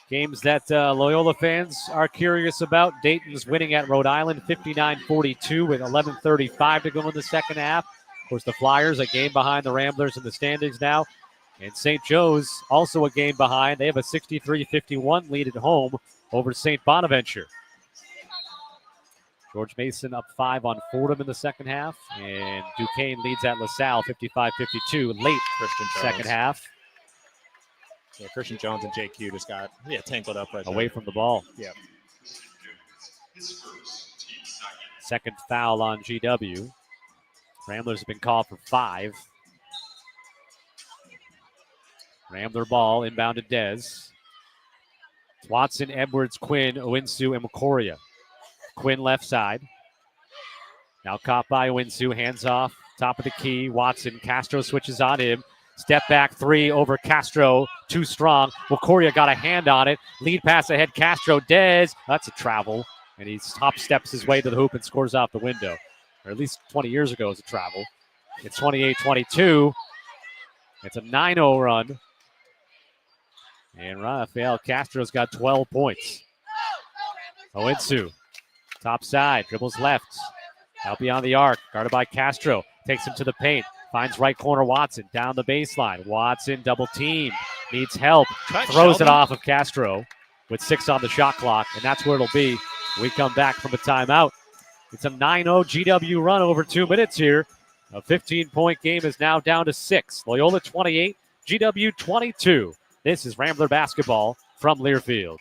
A: Games that Loyola fans are curious about. Dayton's winning at Rhode Island 59-42 with 11:35 to go in the second half. Of course, the Flyers a game behind the Ramblers in the standings now. And St. Joe's also a game behind. They have a 63-51 lead at home over St. Bonaventure. George Mason up 5 on Fordham in the second half. And Duquesne leads at LaSalle 55-52 late second half.
H: Yeah, Christian Jones and JQ just got tangled up right
A: away
H: there.
A: from the ball.
H: Yeah.
A: Second foul on GW. Ramblers have been called for 5. Rambler ball inbound to Dez. Watson, Edwards, Quinn, Owinsu, and McCoria. Quinn left side. Now caught by Owinsu. Hands off. Top of the key. Watson. Castro switches on him. Step back 3 over Castro. Too strong. McCoria got a hand on it. Lead pass ahead. Castro. Dez. That's a travel. And he top steps his way to the hoop and scores out the window. Or at least 20 years ago it was a travel. It's 28-22. It's a 9-0 run. And Rafael Castro's got 12 points. Owinsu. Top side. Dribbles left. Out beyond the arc. Guarded by Castro. Takes him to the paint. Finds right corner Watson. Down the baseline. Watson double team. Needs help. Throws it off of Castro with 6 on the shot clock. And that's where it'll be when we come back from a timeout. It's a 9-0 GW run over 2 minutes here. A 15-point game is now down to 6. Loyola 28, GW 22. This is Rambler basketball from Learfield.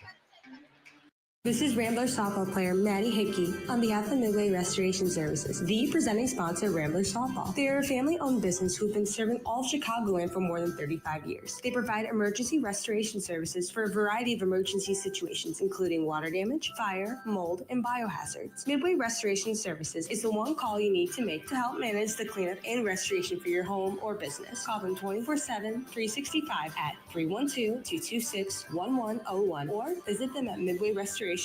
M: This is Rambler softball player Maddie Hickey on behalf of Midway Restoration Services, the presenting sponsor of Rambler Softball. They are a family-owned business who have been serving all of Chicagoland for more than 35 years. They provide emergency restoration services for a variety of emergency situations, including water damage, fire, mold, and biohazards. Midway Restoration Services is the one call you need to make to help manage the cleanup and restoration for your home or business. Call them 24/7, 365 at 312-226-1101 or visit them at midwayrestoration.com.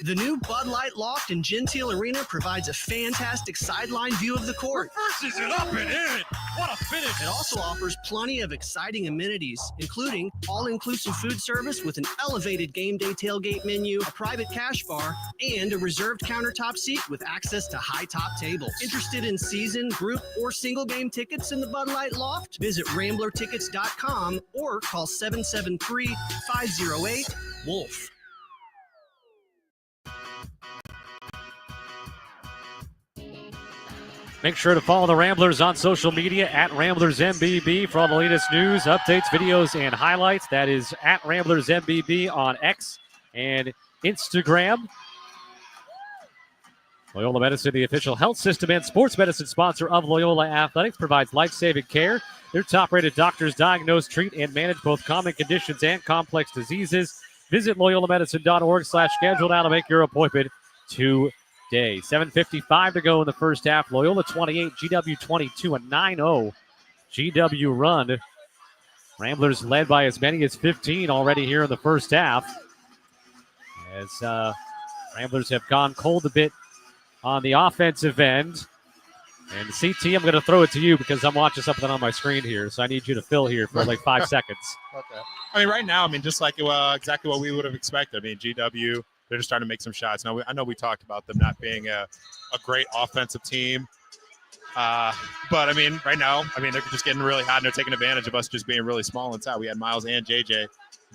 C: The new Bud Light Loft in Gentile Arena provides a fantastic sideline view of the court.
D: Reverses it up and in. What a finish.
C: It also offers plenty of exciting amenities, including all-inclusive food service with an elevated game day tailgate menu, a private cash bar, and a reserved countertop seat with access to high-top tables. Interested in season, group, or single game tickets in the Bud Light Loft? Visit RamblerTickets.com or call 773-508-WOLF.
A: Make sure to follow the Ramblers on social media at RamblersMBB for all the latest news, updates, videos, and highlights. That is at RamblersMBB on X and Instagram. Loyola Medicine, the official health system and sports medicine sponsor of Loyola Athletics, provides life-saving care. Their top-rated doctors diagnose, treat, and manage both common conditions and complex diseases. Visit loyolamedicine.org/schedule now to make your appointment today. 7:55 to go in the first half. Loyola 28, GW 22, a 9-0 GW run. Ramblers led by as many as 15 already here in the first half. As Ramblers have gone cold a bit on the offensive end. And CT, I'm going to throw it to you because I'm watching something on my screen here. So I need you to fill here for like 5 seconds.
H: Okay. I mean, right now, just like exactly what we would have expected. GW, they're just starting to make some shots. Now, I know we talked about them not being a great offensive team. But, right now, they're just getting really hot, and they're taking advantage of us just being really small inside. We had Miles and JJ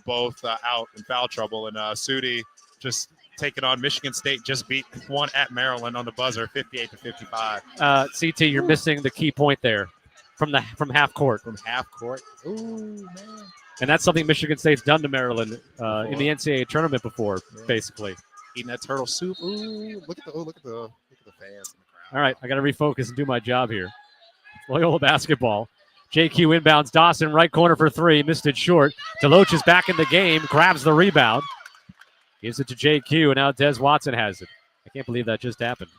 H: both out in foul trouble, and Sudi just taking on Michigan State, just beat one at Maryland on the buzzer, 58-55.
A: CT, you're missing the key point there from half court.
H: From half court? Ooh, man.
A: And that's something Michigan State's done to Maryland in the NCAA tournament before, basically.
H: Eating that turtle soup. Ooh, look at the fans in the crowd.
A: All right, I got to refocus and do my job here. Loyola basketball. JQ inbounds. Dawson right corner for three. Missed it short. Deloach is back in the game. Grabs the rebound. Gives it to JQ, and now Des Watson has it. I can't believe that just happened.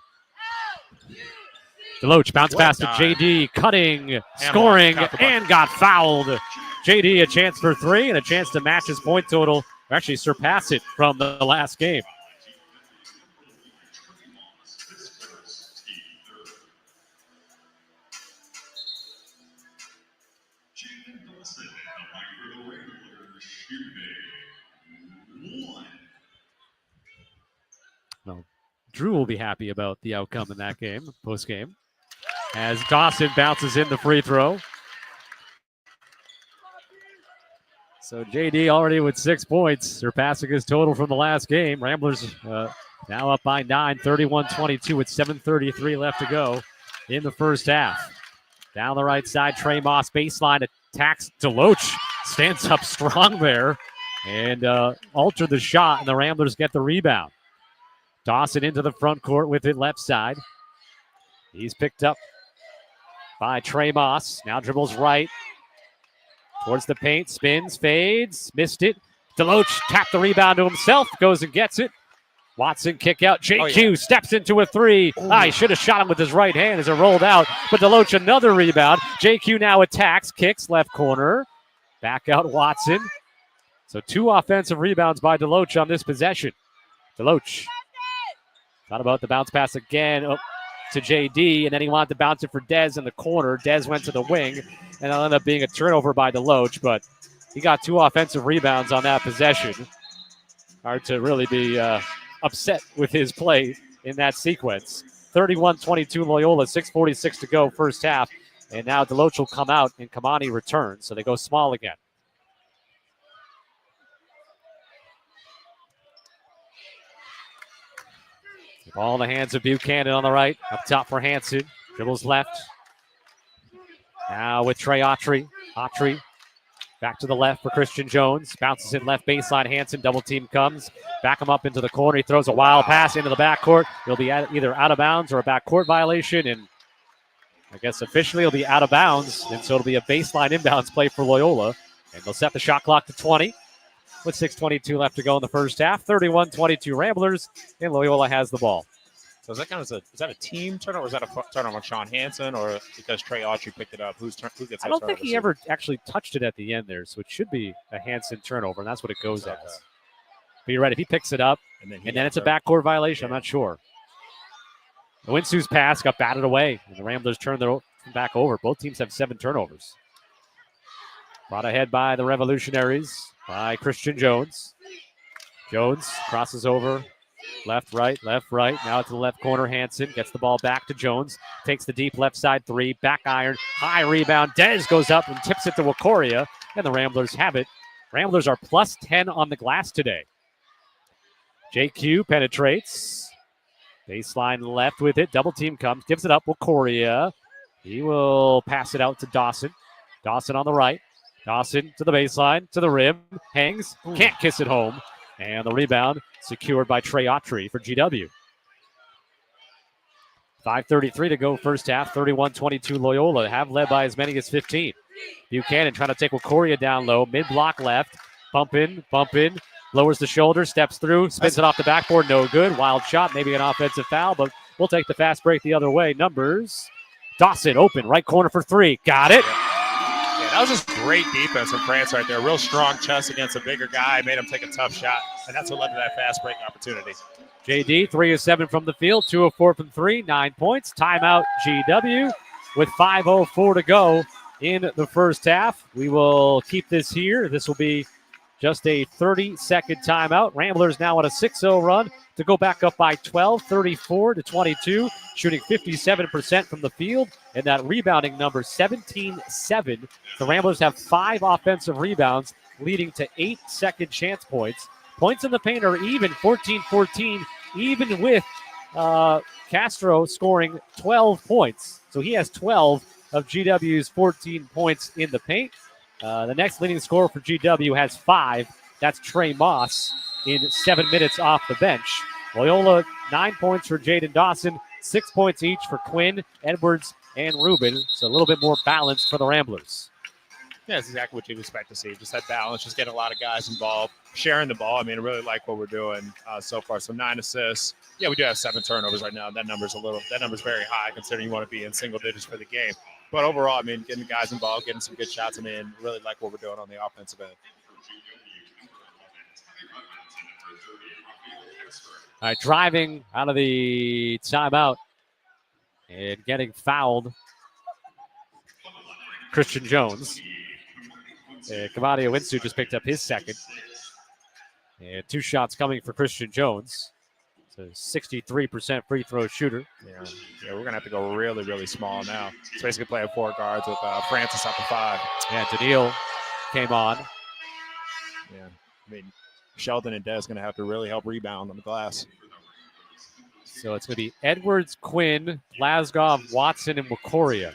A: Deloach bounce pass to JD. Cutting, scoring, and got fouled. JD a chance for three and a chance to match his point total, or actually surpass it from the last game. Well, Drew will be happy about the outcome in that game, post-game, as Dawson bounces in the free throw. So JD already with 6 points, surpassing his total from the last game. Ramblers now up by 9, 31-22 with 7:33 left to go in the first half. Down the right side, Trey Moss baseline attacks Deloach. Stands up strong there and altered the shot, and the Ramblers get the rebound. Dawson into the front court with it left side. He's picked up by Trey Moss. Now dribbles right towards the paint. Spins, fades, missed it. Deloach tapped the rebound to himself. Goes and gets it. Watson kick out. JQ steps into a three. He should have shot him with his right hand as it rolled out. But Deloach another rebound. JQ now attacks, kicks left corner. Back out Watson. So 2 offensive rebounds by Deloach on this possession. Deloach thought about the bounce pass again to JD, and then he wanted to bounce it for Dez in the corner. Dez went to the wing, and it'll end up being a turnover by Deloach, but he got 2 offensive rebounds on that possession. Hard to really be upset with his play in that sequence. 31-22 Loyola, 6:46 to go first half, and now Deloach will come out and Kamani returns, so they go small again. Ball in the hands of Buchanan on the right. Up top for Hansen. Dribbles left. Now with Trey Autry. Autry back to the left for Christian Jones. Bounces in left baseline. Hansen double team comes. Back him up into the corner. He throws a wild pass into the backcourt. He'll be either out of bounds or a backcourt violation. And I guess officially he'll be out of bounds. And so it'll be a baseline inbounds play for Loyola. And they'll set the shot clock to 20. With 6:22 left to go in the first half. 31-22 Ramblers, and Loyola has the ball.
H: So is that kind of is that a team turnover, or is that a turnover on Sean Hansen, or because Trey Autry picked it up? Who gets?
A: I don't think he ever actually touched it at the end there, so it should be a Hansen turnover, and that's what it goes as. But you're right, if he picks it up, and then it's a backcourt violation, I'm not sure. Winsu's pass got batted away, and the Ramblers turned their back over. Both teams have 7 turnovers. Brought ahead by the Revolutionaries. By Christian Jones. Jones crosses over. Left, right. Now to the left corner. Hansen gets the ball back to Jones. Takes the deep left side 3. Back iron. High rebound. Dez goes up and tips it to Wakoria. And the Ramblers have it. Ramblers are plus 10 on the glass today. JQ penetrates. Baseline left with it. Double team comes. Gives it up. Wakoria. He will pass it out to Dawson. Dawson on the right. Dawson to the baseline, to the rim, hangs, can't kiss it home. And the rebound secured by Trey Autry for GW. 5:33 to go first half, 31-22 Loyola. Have led by as many as 15. Buchanan trying to take Wakoria down low, mid-block left, bump in, lowers the shoulder, steps through, spins it off the backboard, no good. Wild shot, maybe an offensive foul, but we'll take the fast break the other way. Numbers, Dawson open, right corner for 3, got it.
H: That was just great defense from France right there. Real strong chest against a bigger guy. Made him take a tough shot, and that's what led to that fast break opportunity.
A: JD, 3 of 7 from the field, 2 of 4 from 3, 9 points. Timeout GW with 5:04 to go in the first half. We will keep this here. This will be just a 30-second timeout. Ramblers now on a 6-0 run to go back up by 12, 34-22, shooting 57% from the field. And that rebounding number, 17-7. The Ramblers have 5 offensive rebounds, leading to 8 second chance points. Points in the paint are even, 14-14, even with Castro scoring 12 points. So he has 12 of GW's 14 points in the paint. The next leading scorer for GW has 5. That's Trey Moss in 7 minutes off the bench. Loyola, 9 points for Jaden Dawson, 6 points each for Quinn, Edwards, and Rubin. So a little bit more balanced for the Ramblers.
H: Yeah, that's exactly what you'd expect to see. Just that balance, just getting a lot of guys involved, sharing the ball. I mean, I really like what we're doing so far. So 9 assists. Yeah, we do have 7 turnovers right now. That number's very high considering you want to be in single digits for the game. But overall, I mean, getting the guys involved, getting some good shots. I mean, really like what we're doing on the offensive end.
A: All right, driving out of the timeout and getting fouled, Christian Jones. Kamadia Winsu just picked up his second. And 2 shots coming for Christian Jones. So 63% free throw shooter.
H: Yeah, we're going to have to go really, really small now. It's basically playing 4 guards with Francis up to 5.
A: Yeah, Daniil came on.
H: Yeah, I mean, Sheldon and Des going to have to really help rebound on the glass.
A: So it's going to be Edwards, Quinn, Glasgow, Watson, and Wakoria.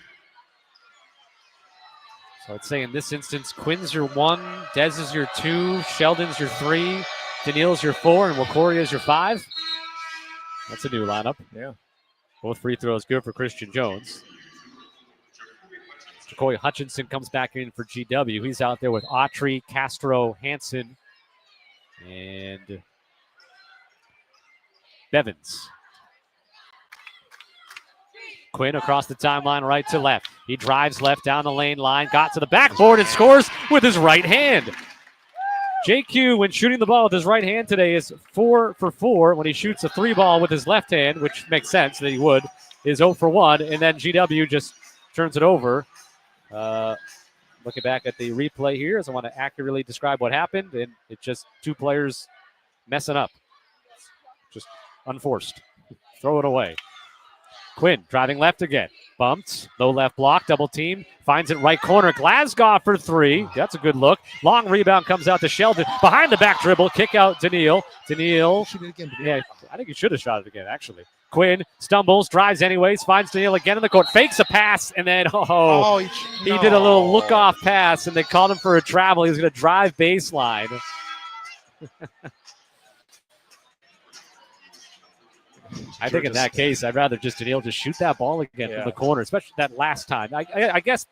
A: So I'd say in this instance, Quinn's your 1, Des is your 2, Sheldon's your 3, Daniil's your 4, and Wakoria's your 5. That's a new lineup.
H: Yeah.
A: Both free throws good for Christian Jones. Jacoy Hutchinson comes back in for GW. He's out there with Autry, Castro, Hansen, and Bevins. Quinn across the timeline, right to left. He drives left down the lane line, got to the backboard and scores with his right hand. JQ, when shooting the ball with his right hand today, is 4 for 4. When he shoots a 3 ball with his left hand, which makes sense that he would, is 0 for 1. And then GW just turns it over. Looking back at the replay here, as I want to accurately describe what happened, and it's just 2 players messing up. Just unforced. Throw it away. Quinn driving left again. Bumped. Low left block. Double team. Finds it right corner. Glasgow for 3. That's a good look. Long rebound comes out to Sheldon. Behind the back dribble. Kick out Daniil. Daniil. Yeah, I think he should have shot it again, actually. Quinn stumbles. Drives anyways. Finds Daniil again in the court. Fakes a pass. And then, he did a little look-off pass. And they called him for a travel. He was going to drive baseline. I think in that case, I'd rather just Daniil just shoot that ball again from the corner, especially that last time. I guess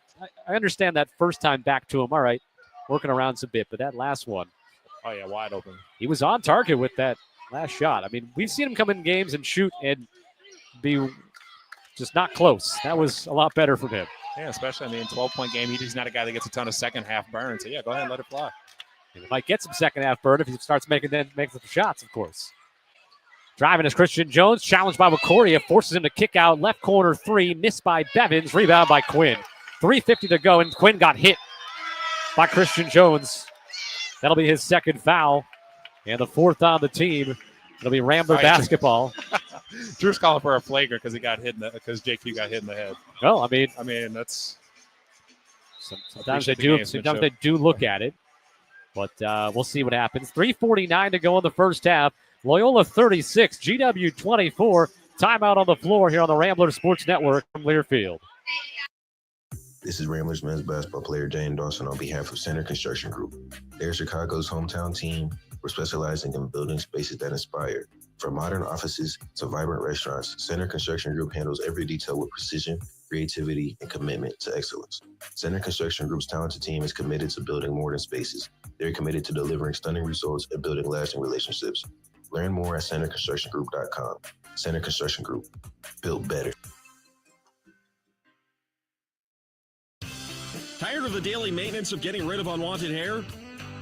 A: I understand that first time back to him. All right, working around some bit, but that last one.
H: Oh, yeah, wide open.
A: He was on target with that last shot. I mean, we've seen him come in games and shoot and be just not close. That was a lot better from him.
H: Yeah, especially, 12-point game. He's not a guy that gets a ton of second-half burn. So, go ahead and let it fly.
A: And he might get some second-half burn if he starts making some shots, of course. Driving is Christian Jones, challenged by Wakoria, forces him to kick out, left corner 3, missed by Bevins, rebound by Quinn. 3:50 to go, and Quinn got hit by Christian Jones. That'll be his second foul, and the 4th on the team. It'll be Rambler basketball.
H: Drew's calling for a flagrant because JQ got hit in the head.
A: Well, I mean that's sometimes they do look at it, but we'll see what happens. 3:49 to go in the first half. Loyola 36, GW 24. Timeout on the floor here on the Rambler Sports Network from Learfield.
N: This is Ramblers men's basketball player Jane Dawson on behalf of Center Construction Group. They're Chicago's hometown team. We're specializing in building spaces that inspire. From modern offices to vibrant restaurants, Center Construction Group handles every detail with precision, creativity, and commitment to excellence. Center Construction Group's talented team is committed to building more than spaces. They're committed to delivering stunning results and building lasting relationships. Learn more at centerconstructiongroup.com. Center Construction Group. Built better.
O: Tired of the daily maintenance of getting rid of unwanted hair?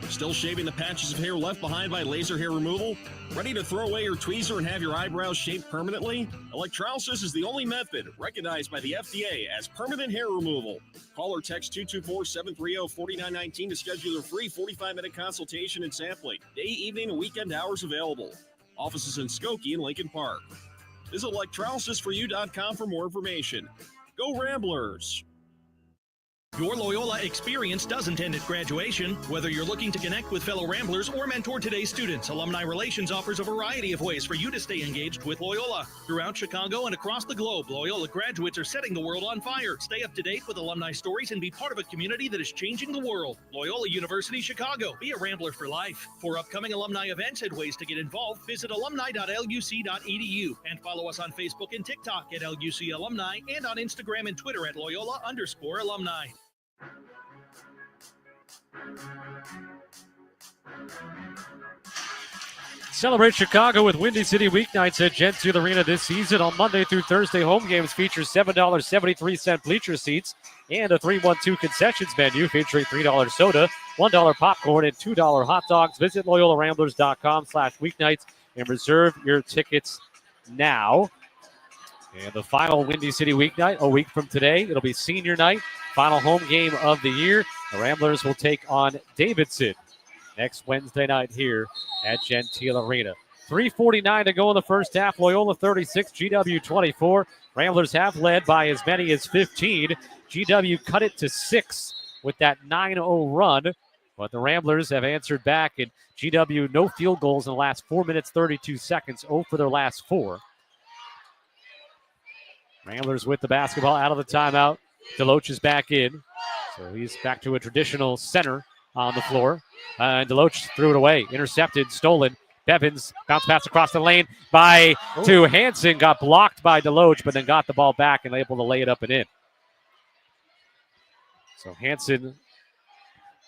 O: Still shaving the patches of hair left behind by laser hair removal? Ready to throw away your tweezer and have your eyebrows shaped permanently? Electrolysis is the only method recognized by the FDA as permanent hair removal. Call or text 224-730-4919 to schedule your free 45-minute consultation and sampling. Day, evening, and weekend hours available. Offices in Skokie and Lincoln Park. Visit electrolysisforyou.com for more information. Go Ramblers!
C: Your Loyola experience doesn't end at graduation. Whether you're looking to connect with fellow Ramblers or mentor today's students, Alumni Relations offers a variety of ways for you to stay engaged with Loyola. Throughout Chicago and across the globe, Loyola graduates are setting the world on fire. Stay up to date with alumni stories and be part of a community that is changing the world. Loyola University Chicago. Be a Rambler for life. For upcoming alumni events and ways to get involved, visit alumni.luc.edu and follow us on Facebook and TikTok at LUC Alumni and on Instagram and Twitter at Loyola_alumni.
A: Celebrate Chicago with Windy City weeknights at Gentile Arena this season. On Monday through Thursday, home games feature $7.73 bleacher seats and a 3-1-2 concessions menu featuring $3 soda, $1 popcorn, and $2 hot dogs. Visit LoyolaRamblers.com/weeknights and reserve your tickets now. And the final Windy City weeknight, a week from today, it'll be senior night, final home game of the year. The Ramblers will take on Davidson next Wednesday night here at Gentile Arena. 3:49 to go in the first half. Loyola 36, GW 24. Ramblers have led by as many as 15. GW cut it to 6 with that 9-0 run, but the Ramblers have answered back, and GW no field goals in the last 4 minutes, 32 seconds, 0 for their last 4. Ramblers with the basketball out of the timeout. Deloach is back in, so he's back to a traditional center on the floor. And Deloach threw it away. Intercepted, stolen. Bevins bounce pass across the lane to Hansen. Got blocked by Deloach, but then got the ball back and able to lay it up and in. So Hansen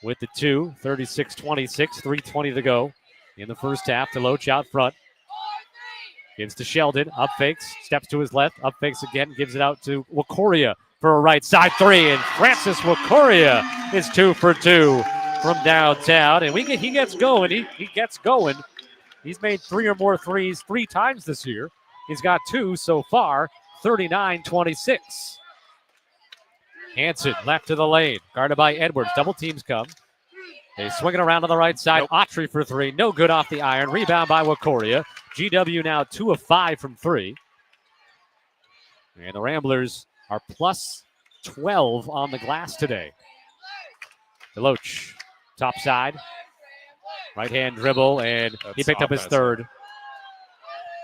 A: with the 2, 36-26, 3:20 to go in the first half. Deloach out front. Gives to Sheldon, up fakes, steps to his left, up fakes again, gives it out to Wakoria for a right side 3, and Francis Wakoria is 2 for 2 from downtown, and he gets going. He gets going. He's made 3 or more threes 3 times this year. He's got 2 so far, 39-26. Hansen left to the lane, guarded by Edwards. Double teams come. They swing it around to the right side. Autry for 3. No good off the iron. Rebound by Wakoria. GW now 2 of 5 from 3. And the Ramblers are plus 12 on the glass today. Deloach, top side. Right hand dribble, and he picked up his third.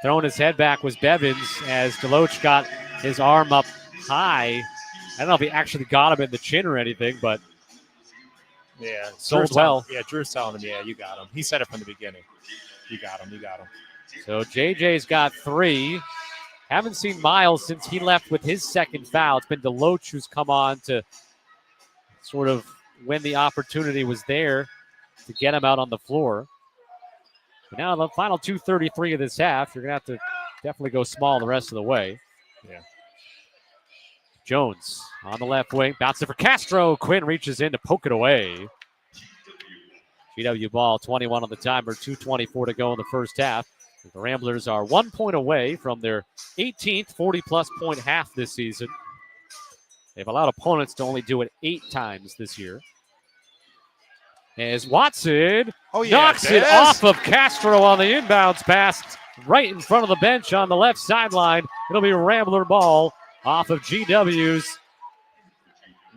A: Throwing his head back was Bevins as Deloach got his arm up high. I don't know if he actually got him in the chin or anything, but
H: yeah,
A: sold well.
H: Drew's telling him, yeah, you got him. He said it from the beginning. You got him.
A: So JJ's got 3. Haven't seen Miles since he left with his second foul. It's been Deloach who's come on to sort of when the opportunity was there to get him out on the floor. But now the final 2:33 of this half, you're going to have to definitely go small the rest of the way.
H: Yeah.
A: Jones on the left wing, bounces it for Castro. Quinn reaches in to poke it away. GW ball, 21 on the timer, 2:24 to go in the first half. The Ramblers are 1 point away from their 18th 40-plus point half this season. They've allowed opponents to only do it 8 times this year. As Watson knocks it off of Castro on the inbounds pass right in front of the bench on the left sideline. It'll be Rambler ball off of GW's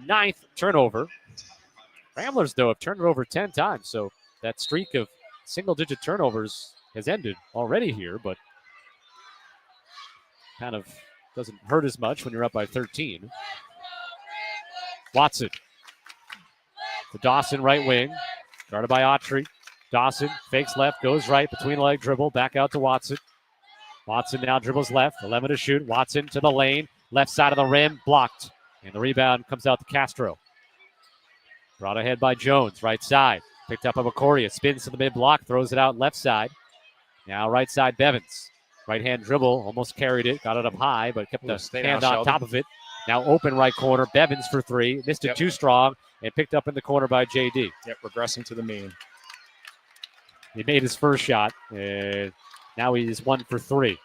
A: 9th turnover. Ramblers, though, have turned it over 10 times, so that streak of single-digit turnovers has ended already here, but kind of doesn't hurt as much when you're up by 13. Watson to Dawson, right wing, guarded by Autry. Dawson fakes left, goes right, between leg dribble, back out to Watson. Watson now dribbles left, 11 to shoot. Watson to the lane, left side of the rim, blocked. And the rebound comes out to Castro. Brought ahead by Jones, right side. Picked up by Wakoria, spins to the mid-block, throws it out left side. Now right side, Bevins. Right-hand dribble, almost carried it, got it up high, but kept the hand on top of it. Now open right corner, Bevins for 3. Missed it too strong, and picked up in the corner by JD.
H: Yep, regressing to the mean.
A: He made his first shot, and now he's 1 for 3.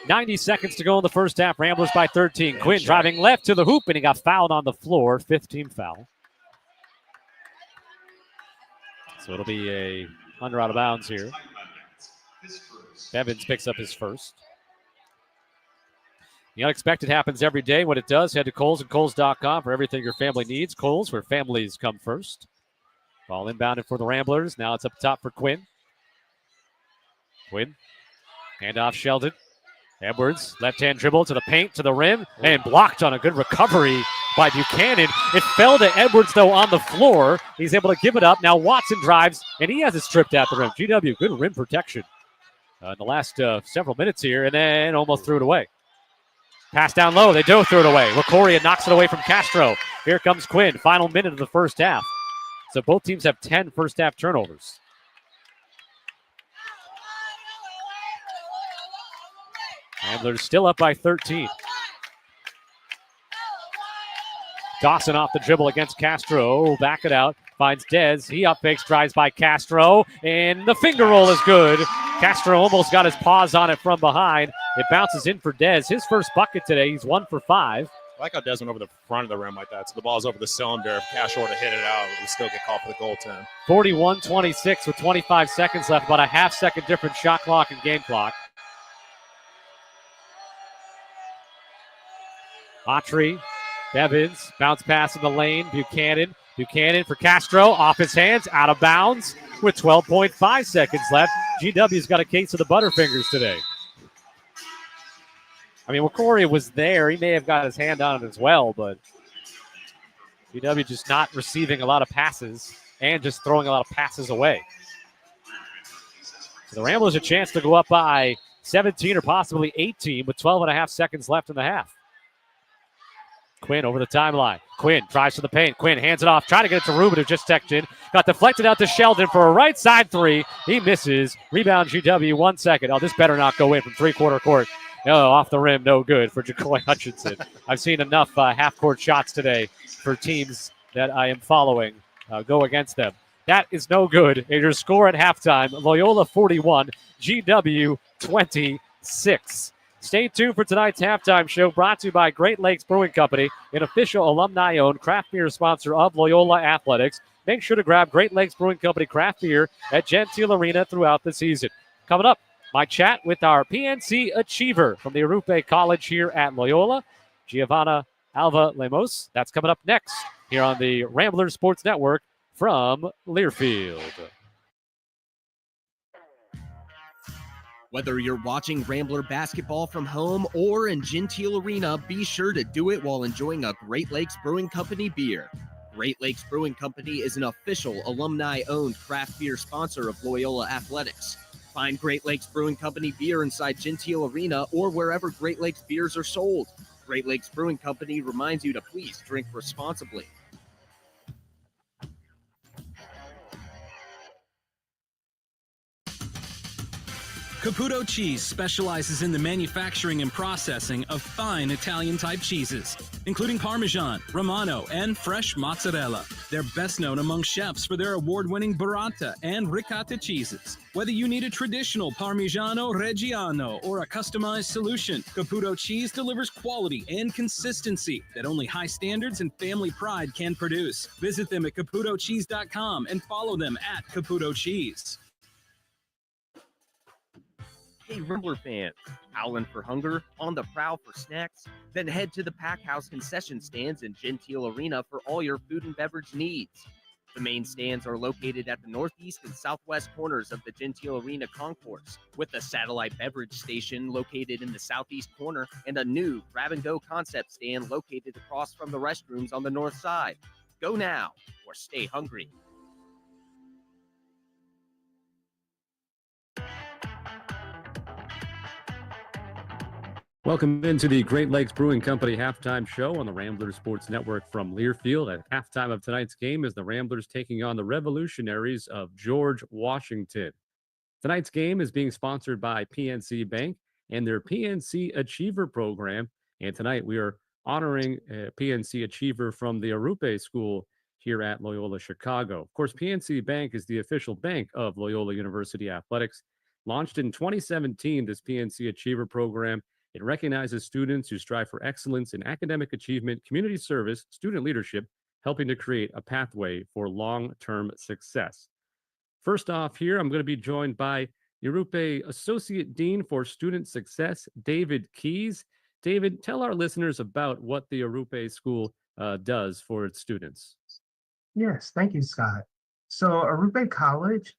A: 90 seconds to go in the first half. Ramblers by 13. Quinn driving left to the hoop, and he got fouled on the floor. 15 foul. So it'll be a under out of bounds here. Bevins picks up his first. The unexpected happens every day. When it does, head to Kohl's and Kohl's.com for everything your family needs. Kohl's, where families come first. Ball inbounded for the Ramblers. Now it's up top for Quinn. Quinn, handoff Sheldon. Edwards, left-hand dribble to the paint, to the rim, and blocked on a good recovery by Buchanan. It fell to Edwards, though, on the floor. He's able to give it up. Now Watson drives, and he has it stripped at the rim. GW, good rim protection in the last several minutes here, and then almost threw it away. Pass down low. They do throw it away. Lacoria knocks it away from Castro. Here comes Quinn. Final minute of the first half. So both teams have 10 first-half turnovers. Ramblers still up by 13. Dawson off the dribble against Castro. Back it out. Finds Dez. He up fakes, drives by Castro. And the finger roll is good. Castro almost got his paws on it from behind. It bounces in for Dez. His first bucket today. He's 1 for 5.
H: I like how Des went over the front of the rim like that. So the ball's over the cylinder. If Castro were to hit it out, it would still get called for the goaltend.
A: 41-26 with 25 seconds left. About a half-second difference shot clock and game clock. Autry, Bevins, bounce pass in the lane. Buchanan for Castro, off his hands, out of bounds with 12.5 seconds left. GW's got a case of the Butterfingers today. I mean, Wakoria was there. He may have got his hand on it as well, but GW just not receiving a lot of passes and just throwing a lot of passes away. So the Ramblers a chance to go up by 17 or possibly 18 with 12 and a half seconds left in the half. Quinn over the timeline. Quinn drives to the paint. Quinn hands it off. Trying to get it to Rubin, who just checked in. Got deflected out to Sheldon for a right side three. He misses. Rebound GW, 1 second. Oh, this better not go in from three-quarter court. No, off the rim, no good for Jacoy Hutchinson. I've seen enough half-court shots today for teams that I am following go against them. That is no good. And your score at halftime, Loyola 41, GW 26. Stay tuned for tonight's halftime show, brought to you by Great Lakes Brewing Company, an official alumni-owned craft beer sponsor of Loyola Athletics. Make sure to grab Great Lakes Brewing Company craft beer at Gentile Arena throughout the season. Coming up, my chat with our PNC achiever from the Arupe College here at Loyola, Giovanna Alva Lemos. That's coming up next here on the Ramblers Sports Network from Learfield.
P: Whether you're watching Rambler basketball from home or in Gentile Arena, be sure to do it while enjoying a Great Lakes Brewing Company beer. Great Lakes Brewing Company is an official alumni-owned craft beer sponsor of Loyola Athletics. Find Great Lakes Brewing Company beer inside Gentile Arena or wherever Great Lakes beers are sold. Great Lakes Brewing Company reminds you to please drink responsibly.
I: Caputo Cheese specializes in the manufacturing and processing of fine Italian-type cheeses, including Parmesan, Romano, and fresh mozzarella. They're best known among chefs for their award-winning burrata and ricotta cheeses. Whether you need a traditional Parmigiano Reggiano or a customized solution, Caputo Cheese delivers quality and consistency that only high standards and family pride can produce. Visit them at caputocheese.com and follow them at Caputo Cheese.
P: Hey, Rambler fans, howling for hunger, on the prowl for snacks? Then head to the Pack House concession stands in Gentile Arena for all your food and beverage needs. The main stands are located at the northeast and southwest corners of the Gentile Arena concourse, with a satellite beverage station located in the southeast corner and a new grab-and-go concept stand located across from the restrooms on the north side. Go now, or stay hungry.
A: Welcome into the Great Lakes Brewing Company halftime show on the Ramblers Sports Network from Learfield. At halftime of tonight's game is the Ramblers taking on the Revolutionaries of George Washington. Tonight's game is being sponsored by PNC Bank and their PNC Achiever program. And tonight we are honoring a PNC Achiever from the Arupe School here at Loyola Chicago. Of course, PNC Bank is the official bank of Loyola University Athletics. Launched in 2017, this PNC Achiever program, it recognizes students who strive for excellence in academic achievement, community service, student leadership, helping to create a pathway for long-term success. First off here, I'm going to be joined by Arupe Associate Dean for Student Success, David Keys. David, tell our listeners about what the Arupe School does for its students.
Q: Yes, thank you, Scott. So Arupe College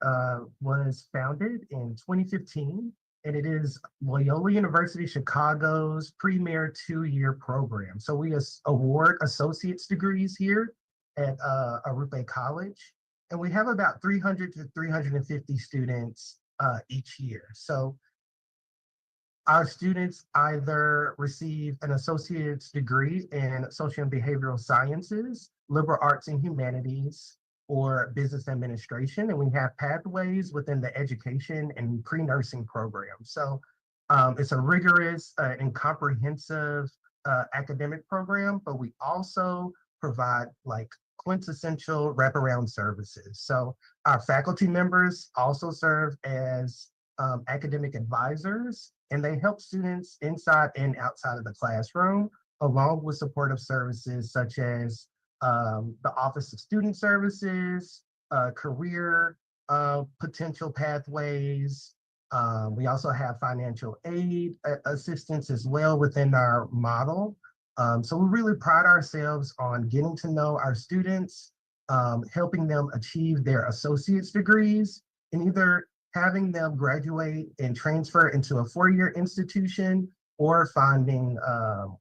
Q: was founded in 2015, and it is Loyola University Chicago's premier 2-year program. So we award associate's degrees here at Arupe College, and we have about 300 to 350 students each year. So our students either receive an associate's degree in social and behavioral sciences, liberal arts and humanities, or business administration. And we have pathways within the education and pre-nursing program. So it's a rigorous and comprehensive academic program, but we also provide like quintessential wraparound services. So our faculty members also serve as academic advisors, and they help students inside and outside of the classroom, along with supportive services such as the Office of Student Services, career potential pathways. We also have financial aid assistance as well within our model. So we really pride ourselves on getting to know our students, helping them achieve their associate's degrees, and either having them graduate and transfer into a 4-year institution or finding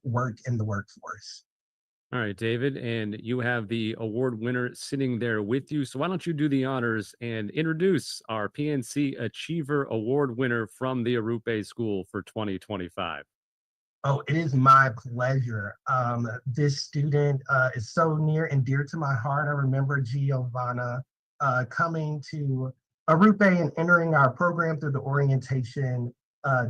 Q: work in the workforce.
A: All right, David, and you have the award winner sitting there with you. So why don't you do the honors and introduce our PNC Achiever Award winner from the Arupe School for 2025?
Q: Oh, it is my pleasure. This student is so near and dear to my heart. I remember Giovanna coming to Arupe and entering our program through the orientation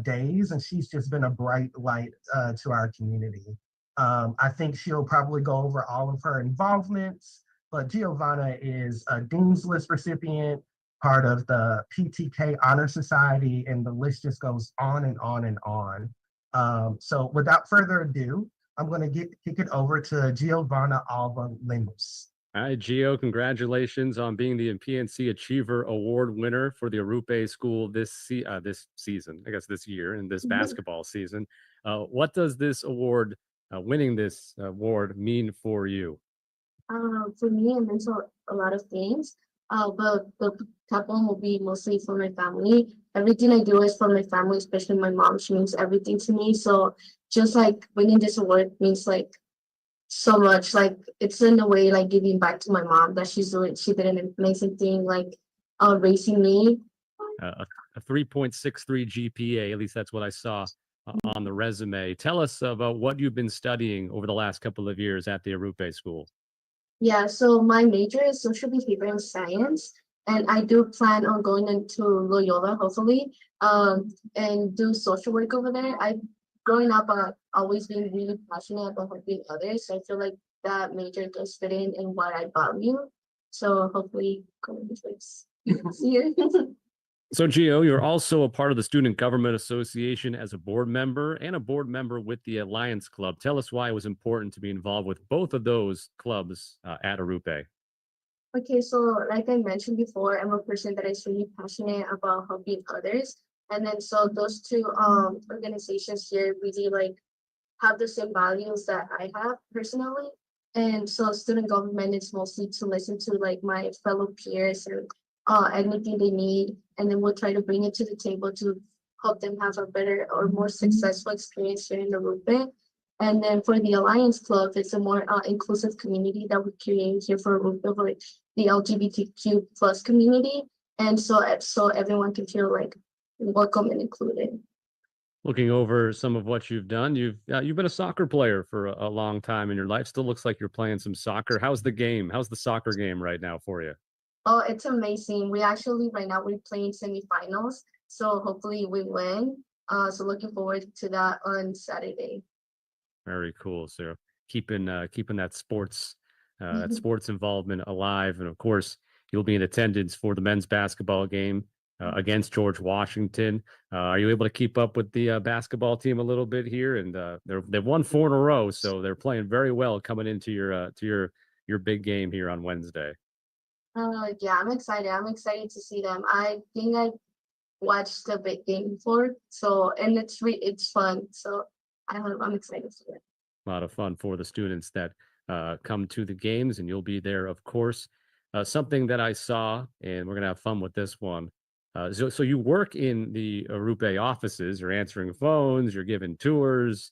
Q: days, and she's just been a bright light to our community. I think she'll probably go over all of her involvements, but Giovanna is a Dean's List recipient, part of the PTK Honor Society, and the list just goes on and on and on. So without further ado, I'm going to kick it over to Giovanna Alba Lemos.
A: All right, Gio, congratulations on being the PNC Achiever Award winner for the Arupe School this season, I guess this year, and this basketball season. What does this award, winning this award, mean for you?
R: For me, it means a lot of things, but the top one will be mostly for my family. Everything I do is for my family, especially my mom. She means everything to me. So just like winning this award means like so much. Like it's in a way like giving back to my mom that she did an amazing thing, like raising me.
A: A 3.63 GPA, at least that's what I saw on the resume. Tell us about what you've been studying over the last couple of years at the Arupe School.
R: Yeah, so my major is social behavioral science, and I do plan on going into Loyola, hopefully, and do social work over there. Growing up, always been really passionate about helping others. So I feel like that major does fit in what I value. So hopefully, going to place here.
A: So, Gio, you're also a part of the Student Government Association as a board member and a board member with the Alliance Club. Tell us why it was important to be involved with both of those clubs at Arupe.
R: Okay, so like I mentioned before, I'm a person that is really passionate about helping others. And then so those two organizations here really like have the same values that I have personally. And so student government is mostly to listen to like my fellow peers and anything they need, and then we'll try to bring it to the table to help them have a better or more successful experience here in Arupe. And then for the Alliance Club, it's a more inclusive community that we create here for Arupe, for the LGBTQ plus community, and so everyone can feel like welcome and included.
A: Looking over some of what you've done, you've been a soccer player for a long time in your life. Still looks like you're playing some soccer. How's the game? How's the soccer game right now for you?
R: Oh, it's amazing. We actually right now we're playing semifinals, so hopefully we win. So looking forward to that on Saturday.
A: Very cool. So keeping that sports involvement alive, and of course you'll be in attendance for the men's basketball game against George Washington. Are you able to keep up with the basketball team a little bit here? And they've won 4 in a row, so they're playing very well coming into your big game here on Wednesday.
R: Yeah, I'm excited. I'm excited to see them. I think I watched the big game before, so and it's fun. So I'm excited for it.
A: A lot of fun for the students that come to the games, and you'll be there, of course. Something that I saw, and we're going to have fun with this one. So you work in the Arupe offices, you're answering phones, you're giving tours,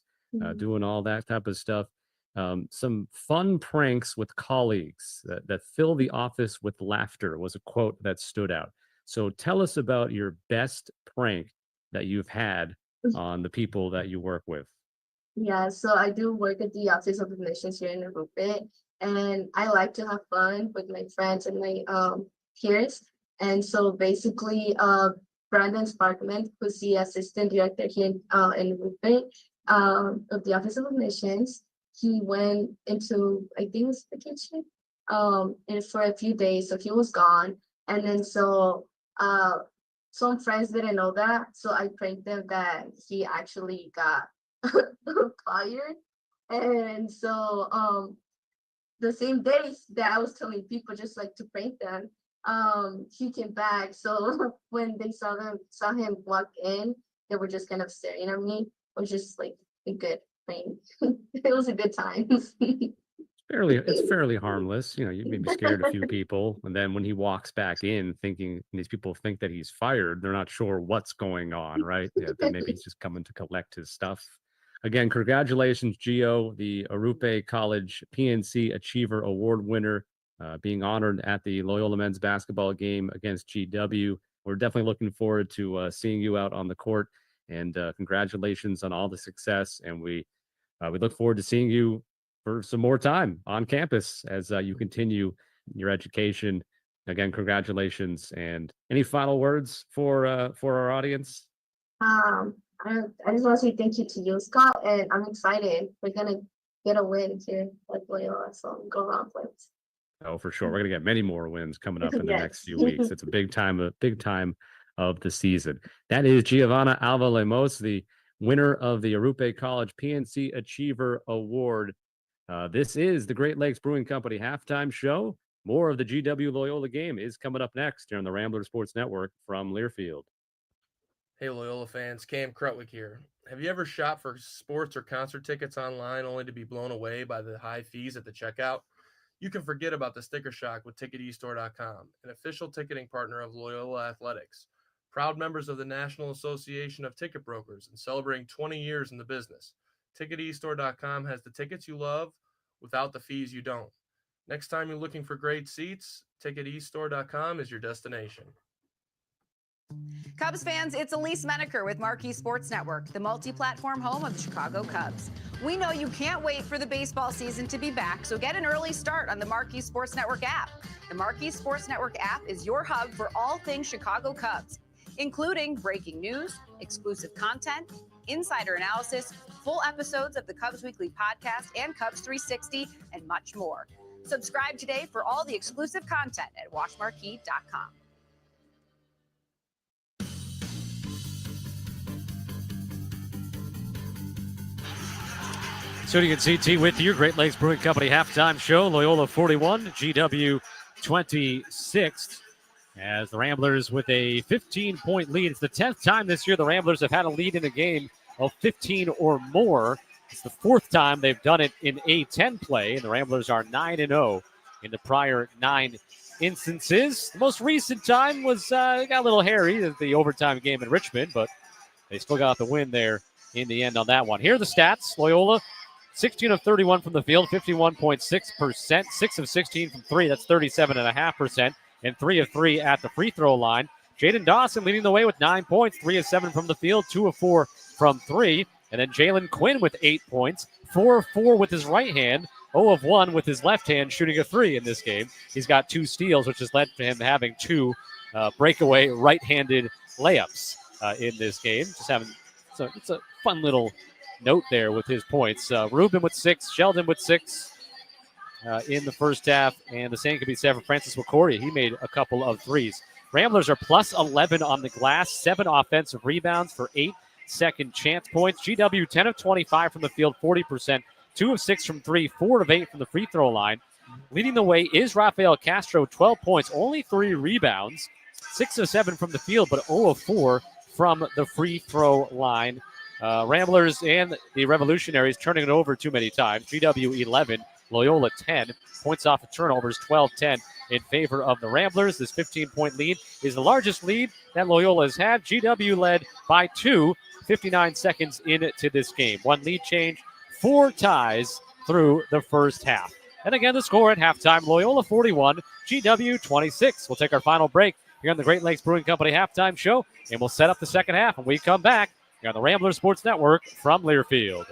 A: doing all that type of stuff. Some fun pranks with colleagues that fill the office with laughter was a quote that stood out. So tell us about your best prank that you've had on the people that you work with.
R: Yeah, so I do work at the Office of Admissions here in Arupe, and I like to have fun with my friends and my peers. And so basically, Brandon Sparkman, who's the assistant director here in Arupe, of the Office of Admissions, he went into, I think it was vacation, and for a few days, so he was gone. And then so some friends didn't know that, so I pranked them that he actually got fired. And so the same day that I was telling people just like to prank them, he came back. So when they saw him walk in, they were just kind of staring at me. It was just like a good prank. It was a good time.
A: It's fairly harmless. You know, you maybe scared a few people, and then when he walks back in, thinking these people think that he's fired, they're not sure what's going on, right? Yeah, then maybe he's just coming to collect his stuff. Again, congratulations, Gio, the Arupe College PNC Achiever Award winner, being honored at the Loyola men's basketball game against GW. We're definitely looking forward to seeing you out on the court, and congratulations on all the success. And we look forward to seeing you for some more time on campus as you continue your education. Again, congratulations. And any final words for our audience?
R: I just want to say thank you to you, Scott, and I'm excited. We're gonna get a win here at Loyola, so go Rocklands.
A: Oh, for sure. We're going to get many more wins coming up in the next few weeks. It's a big time of the season. That is Giovanna Alva Lemos, the winner of the Arupe College PNC Achiever Award. This is the Great Lakes Brewing Company halftime show. More of the GW Loyola game is coming up next here on the Rambler Sports Network from Learfield.
J: Hey, Loyola fans, Cam Krutwick here. Have you ever shopped for sports or concert tickets online only to be blown away by the high fees at the checkout? You can forget about the sticker shock with TicketEstore.com, an official ticketing partner of Loyola Athletics. Proud members of the National Association of Ticket Brokers and celebrating 20 years in the business. TicketEstore.com has the tickets you love without the fees you don't. Next time you're looking for great seats, TicketEstore.com is your destination.
S: Cubs fans, it's Elise Menaker with Marquee Sports Network, the multi-platform home of the Chicago Cubs. We know you can't wait for the baseball season to be back, so get an early start on the Marquee Sports Network app. The Marquee Sports Network app is your hub for all things Chicago Cubs, including breaking news, exclusive content, insider analysis, full episodes of the Cubs Weekly podcast and Cubs 360, and much more. Subscribe today for all the exclusive content at watchmarquee.com.
A: Tuning in CT with you, Great Lakes Brewing Company halftime show. Loyola 41, GW 26. As the Ramblers with a 15-point lead. It's the 10th time this year the Ramblers have had a lead in a game of 15 or more. It's the 4th time they've done it in A10 play, and the Ramblers are 9-0 in the prior 9 instances. The most recent time was got a little hairy, the overtime game in Richmond, but they still got the win there in the end on that one. Here are the stats. Loyola, 16 of 31 from the field, 51.6%, 6 of 16 from 3, that's 37.5%, and 3 of 3 at the free throw line. Jaden Dawson leading the way with 9 points, 3 of 7 from the field, 2 of 4 from 3, and then Jalen Quinn with 8 points, 4 of 4 with his right hand, 0 of 1 with his left hand shooting a 3 in this game. He's got 2 steals, which has led to him having 2 breakaway right-handed layups in this game. So it's a fun little note there with his points. Ruben with 6, Sheldon with 6 in the first half, and the same could be said for Francis Wakoria. He made a couple of threes. Ramblers are plus 11 on the glass, 7 offensive rebounds for 8 second chance points. GW 10 of 25 from the field, 40%, 2 of 6 from 3, 4 of 8 from the free throw line. Leading the way is Rafael Castro, 12 points, only 3 rebounds, 6 of 7 from the field, but 0 of 4 from the free throw line. Ramblers and the Revolutionaries turning it over too many times. GW 11, Loyola 10. Points off of turnovers, 12-10 in favor of the Ramblers. This 15-point lead is the largest lead that Loyola has had. GW led by 2, 59 seconds into this game. 1 lead change, 4 ties through the first half. And again, the score at halftime, Loyola 41, GW 26. We'll take our final break here on the Great Lakes Brewing Company halftime show, and we'll set up the second half when we come back here on the Rambler Sports Network from Learfield.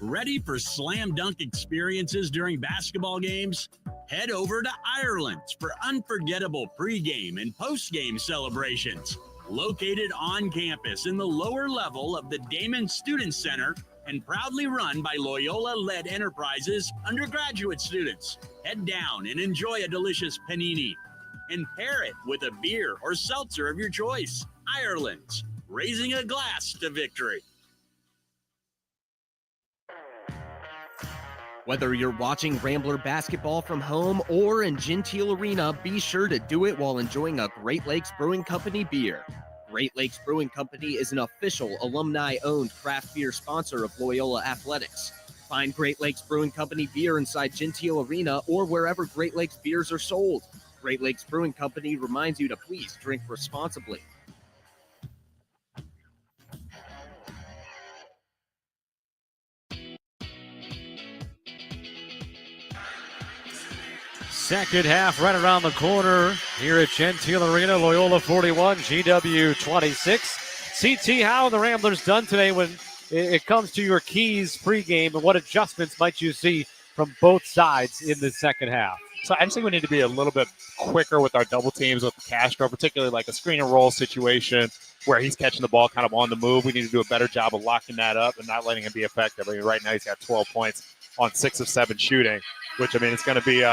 T: Ready for slam dunk experiences during basketball games? Head over to Ireland's for unforgettable pregame and postgame celebrations. Located on campus in the lower level of the Damon Student Center and proudly run by Loyola-led Enterprises undergraduate students. Head down and enjoy a delicious panini and pair it with a beer or seltzer of your choice. Ireland's, raising a glass to victory.
P: Whether you're watching Rambler basketball from home or in Gentile Arena, be sure to do it while enjoying a Great Lakes Brewing Company beer. Great Lakes Brewing Company is an official alumni-owned craft beer sponsor of Loyola Athletics. Find Great Lakes Brewing Company beer inside Gentile Arena or wherever Great Lakes beers are sold. Great Lakes Brewing Company reminds you to please drink responsibly.
A: Second half right around the corner here at Gentile Arena. Loyola 41, GW 26. CT, how have the Ramblers done today when it comes to your keys pregame, and what adjustments might you see from both sides in the second half?
H: So I just think we need to be a little bit quicker with our double teams with Castro, particularly like a screen and roll situation where he's catching the ball kind of on the move. We need to do a better job of locking that up and not letting him be effective. I mean, right now he's got 12 points on 6 of 7 shooting, which, I mean, it's going to be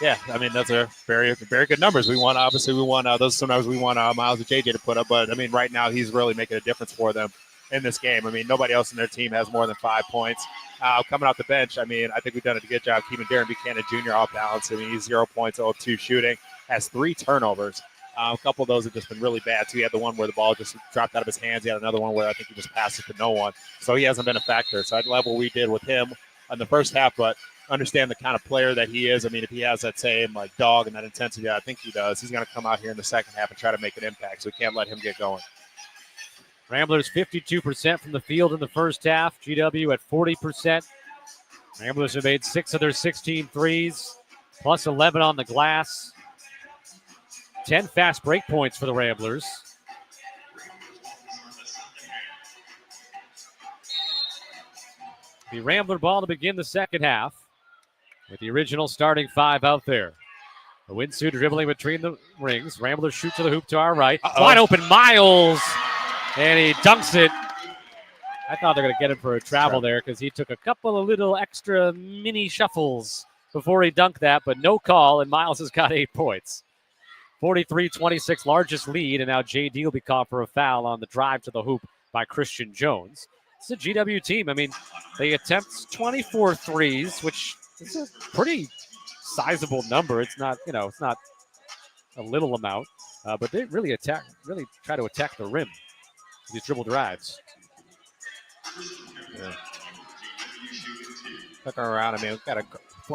H: yeah, I mean, those are very, very good numbers. We want those. Sometimes we want Miles and JJ to put up, but I mean, right now he's really making a difference for them in this game. I mean, nobody else in their team has more than 5 points. Coming off the bench, I mean, I think we've done a good job keeping Darren Buchanan Jr. off balance. I mean, he's 0 points, 0 of 2 shooting, has 3 turnovers. A couple of those have just been really bad. So he had the one where the ball just dropped out of his hands. He had another one where I think he just passed it to no one. So he hasn't been a factor. So I'd love what we did with him in the first half, but understand the kind of player that he is. I mean, if he has that same like dog and that intensity that I think he does, he's going to come out here in the second half and try to make an impact. So we can't let him get going.
A: Ramblers 52% from the field in the first half. GW at 40%. Ramblers have made 6 of their 16 threes, plus 11 on the glass. 10 fast break points for the Ramblers. The Rambler ball to begin the second half with the original starting 5 out there. The Winsu dribbling between the rings. Ramblers shoot to the hoop to our right. Wide open Miles, and he dunks it. I thought they were going to get him for a travel there because he took a couple of little extra mini shuffles before he dunked that, but no call, and Miles has got 8 points. 43-26, largest lead, and now JD will be called for a foul on the drive to the hoop by Christian Jones. It's a GW team. I mean, they attempt 24 threes, which is a pretty sizable number. It's not, it's not a little amount, but they really try to attack the rim with these dribble drives.
H: Yeah. Looking around, I mean, we've got a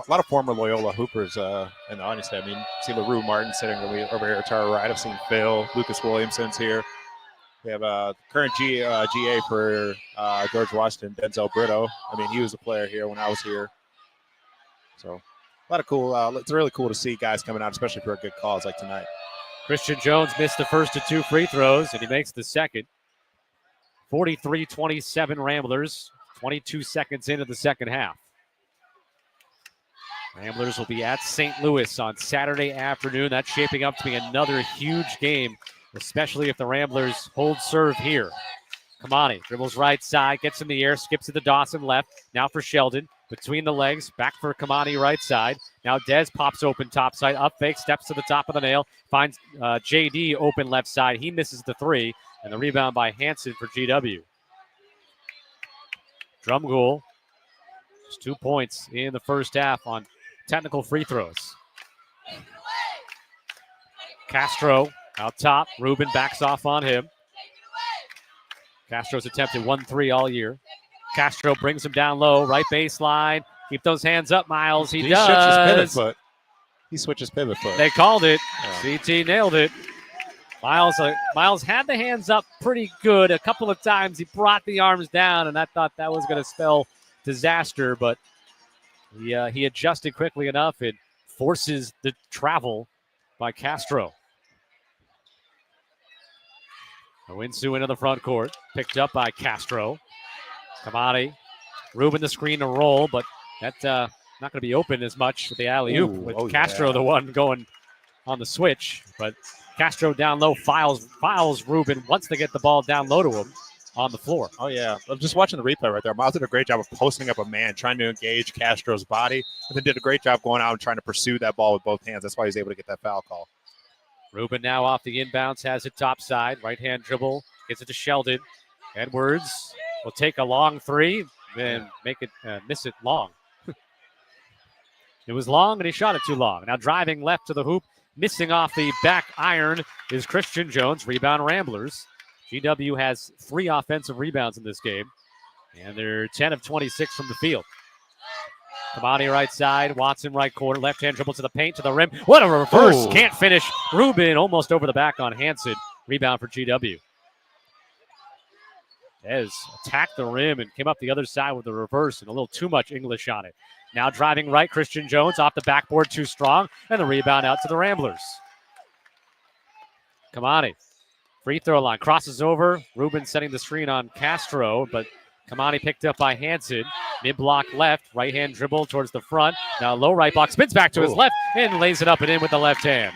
H: lot of former Loyola Hoopers in the audience. I mean, see LaRue Martin sitting over here to our right. I've seen Phil, Lucas Williamson's here. We have current GA for George Washington, Denzel Brito. I mean, he was a player here when I was here. So a lot of cool. It's really cool to see guys coming out, especially for good calls like tonight.
A: Christian Jones missed the first of 2 free throws, and he makes the second. 43-27 Ramblers, 22 seconds into the second half. Ramblers will be at St. Louis on Saturday afternoon. That's shaping up to be another huge game, especially if the Ramblers hold serve here. Kamani dribbles right side, gets in the air, skips to the Dawson left. Now for Sheldon, between the legs, back for Kamani right side. Now Dez pops open top side, up fake, steps to the top of the nail, finds JD open left side. He misses the 3, and the rebound by Hansen for GW. Drumgoole, just 2 points in the first half on technical free throws. Castro out top. Rubin backs off on him. Castro's attempted 1-3 all year. Castro brings him down low, right baseline. Keep those hands up, Miles. He does.
H: Switches pivot foot. He switches pivot foot.
A: They called it.
H: Yeah.
A: CT nailed it. Miles had the hands up pretty good. A couple of times he brought the arms down, and I thought that was going to spell disaster, but he adjusted quickly enough. It forces the travel by Castro. Owinsu into the front court, picked up by Castro. Kamani, Ruben the screen to roll, but that's not going to be open as much with the alley-oop. With Castro the one going on the switch, but Castro down low files Ruben once they get the ball down low to him on the floor.
H: Oh, yeah. I'm just watching the replay right there. Miles did a great job of posting up a man, trying to engage Castro's body, and then did a great job going out and trying to pursue that ball with both hands. That's why he's able to get that foul call.
A: Ruben now off the inbounds, has it top side. Right-hand dribble, gets it to Sheldon. Edwards will take a long three, then make it miss it long. It was long, and he shot it too long. Now driving left to the hoop, missing off the back iron is Christian Jones. Rebound Ramblers. GW has 3 offensive rebounds in this game, and they're 10 of 26 from the field. Kamani right side, Watson right corner, left-hand dribble to the paint, to the rim. What a reverse! Can't finish. Ruben almost over the back on Hansen. Rebound for GW. Dez attacked the rim and came up the other side with the reverse and a little too much English on it. Now driving right, Christian Jones off the backboard, too strong, and the rebound out to the Ramblers. Kamani, free throw line, crosses over. Ruben setting the screen on Castro, but Kamani picked up by Hansen. Mid-block left, right-hand dribble towards the front. Now low right block, spins back to his left, and lays it up and in with the left hand.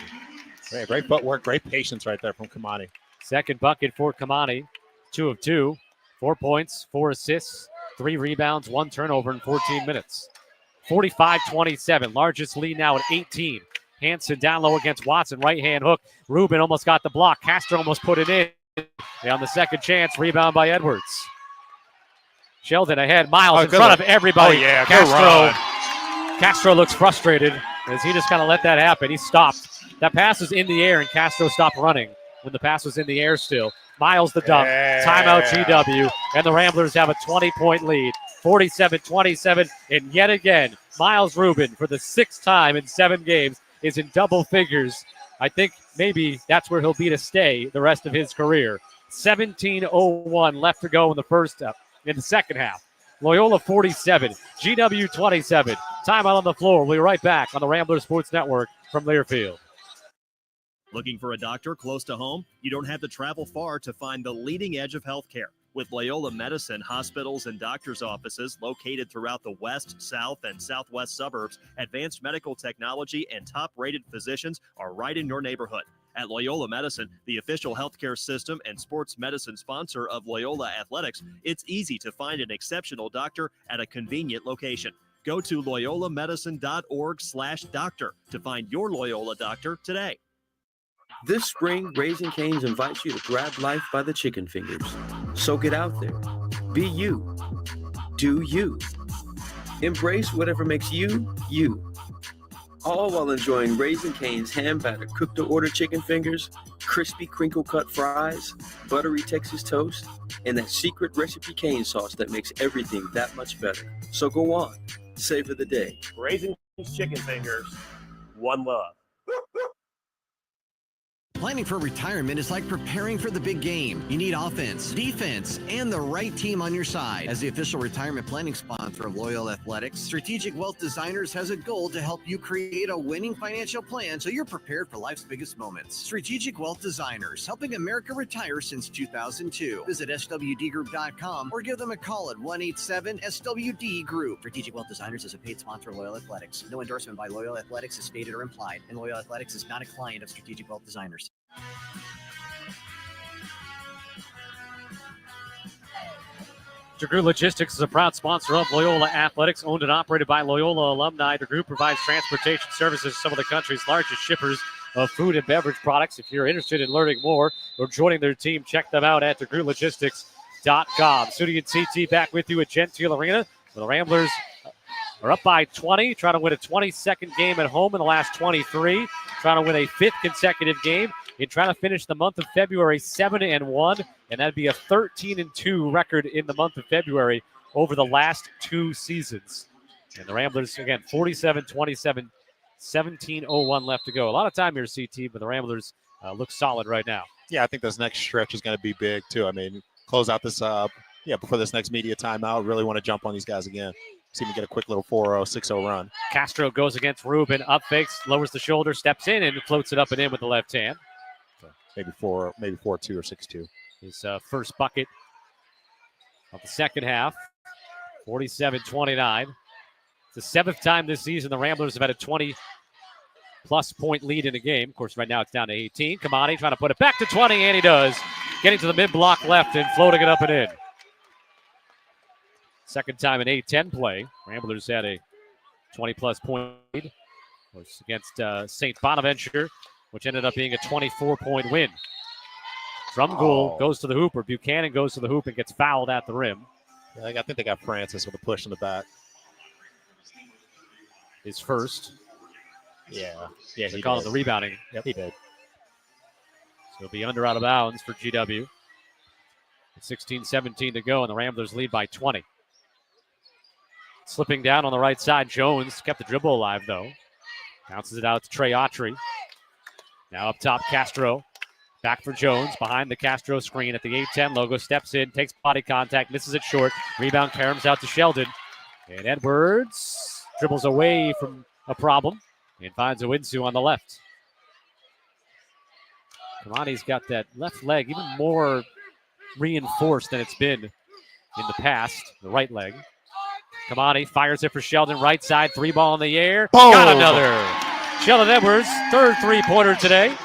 H: Great footwork, great patience right there from Kamani.
A: Second bucket for Kamani, 2 of 2. 4 points, 4 assists, 3 rebounds, 1 turnover in 14 minutes. 45-27, largest lead now at 18. Hansen down low against Watson, right-hand hook. Ruben almost got the block. Castro almost put it in. And on the second chance, rebound by Edwards. Sheldon ahead, Miles in front of everybody.
H: Oh, yeah,
A: Castro looks frustrated as he just kind of let that happen. He stopped. That pass was in the air, and Castro stopped running when the pass was in the air still. Miles the dunk, timeout GW, and the Ramblers have a 20-point lead, 47-27, and yet again, Miles Ruben, for the 6th time in 7 games, is in double figures. I think maybe that's where he'll be to stay the rest of his career. 17:01 left to go in the second half. Loyola 47, GW 27. Timeout on the floor. We'll be right back on the Rambler Sports Network from Learfield.
U: Looking for a doctor close to home? You don't have to travel far to find the leading edge of healthcare. With Loyola Medicine, hospitals and doctors' offices located throughout the west, south, and southwest suburbs, advanced medical technology and top-rated physicians are right in your neighborhood. At Loyola Medicine, the official healthcare system and sports medicine sponsor of Loyola Athletics, it's easy to find an exceptional doctor at a convenient location. Go to loyolamedicine.org/doctor to find your Loyola doctor today.
V: This spring, Raising Cane's invites you to grab life by the chicken fingers. So get out there. Be you. Do you. Embrace whatever makes you, you. All while enjoying Raising Cane's hand-battered cooked-to-order chicken fingers, crispy crinkle-cut fries, buttery Texas toast, and that secret recipe cane sauce that makes everything that much better. So go on. Savor the day.
W: Raising Cane's chicken fingers. One love.
C: Planning for retirement is like preparing for the big game. You need offense, defense, and the right team on your side. As the official retirement planning sponsor of Loyola Athletics, Strategic Wealth Designers has a goal to help you create a winning financial plan so you're prepared for life's biggest moments. Strategic Wealth Designers, helping America retire since 2002. Visit swdgroup.com or give them a call at 1-877-SWD-GROUP. Strategic Wealth Designers is a paid sponsor of Loyola Athletics. No endorsement by Loyola Athletics is stated or implied, and Loyola Athletics is not a client of Strategic Wealth Designers.
A: DeGroote Logistics is a proud sponsor of Loyola Athletics, owned and operated by Loyola alumni. DeGroote provides transportation services to some of the country's largest shippers of food and beverage products. If you're interested in learning more or joining their team, check them out at DeGrooteLogistics.com. Sudi and CT back with you at Gentile Arena, where the Ramblers are up by 20, trying to win a 22nd game at home in the last 23, trying to win a 5th consecutive game, and trying to finish the month of February 7-1, and that'd be a 13-2 record in the month of February over the last 2 seasons. And the Ramblers, again, 47-27, 17:01 left to go. A lot of time here, CT, but the Ramblers look solid right now.
H: Yeah, I think this next stretch is going to be big, too. I mean, close out this, before this next media timeout, really want to jump on these guys again. See if we get a quick little 4-0, 6-0 run.
A: Castro goes against Rubin, up fakes, lowers the shoulder, steps in, and floats it up and in with the left hand.
H: So maybe 4-2 or 6-2.
A: His first bucket of the second half, 47-29. It's the 7th time this season the Ramblers have had a 20-plus point lead in a game. Of course, right now it's down to 18. Kamani trying to put it back to 20, and he does. Getting to the mid-block left and floating it up and in. Second time in A10 play. Ramblers had a 20-plus point lead. Of course, against St. Bonaventure, which ended up being a 24-point win. Drumgoole goes to the hoop, or Buchanan goes to the hoop and gets fouled at the rim.
H: Yeah, I think they got Francis with a push in the back.
A: His first.
H: Yeah,
A: he called it the rebounding.
H: Yep, he did.
A: So he'll be under out of bounds for GW. 16-17 to go, and the Ramblers lead by 20. Slipping down on the right side, Jones kept the dribble alive, though. Bounces it out to Trey Autry. Now up top, Castro. Back for Jones, behind the Castro screen at the A10 logo. Steps in, takes body contact, misses it short. Rebound caroms out to Sheldon. And Edwards dribbles away from a problem and finds Owinsu on the left. Kamani's got that left leg even more reinforced than it's been in the past, the right leg. Kamani fires it for Sheldon, right side, 3-ball in the air.
H: Boom.
A: Got another. Sheldon Edwards, third 3-pointer today.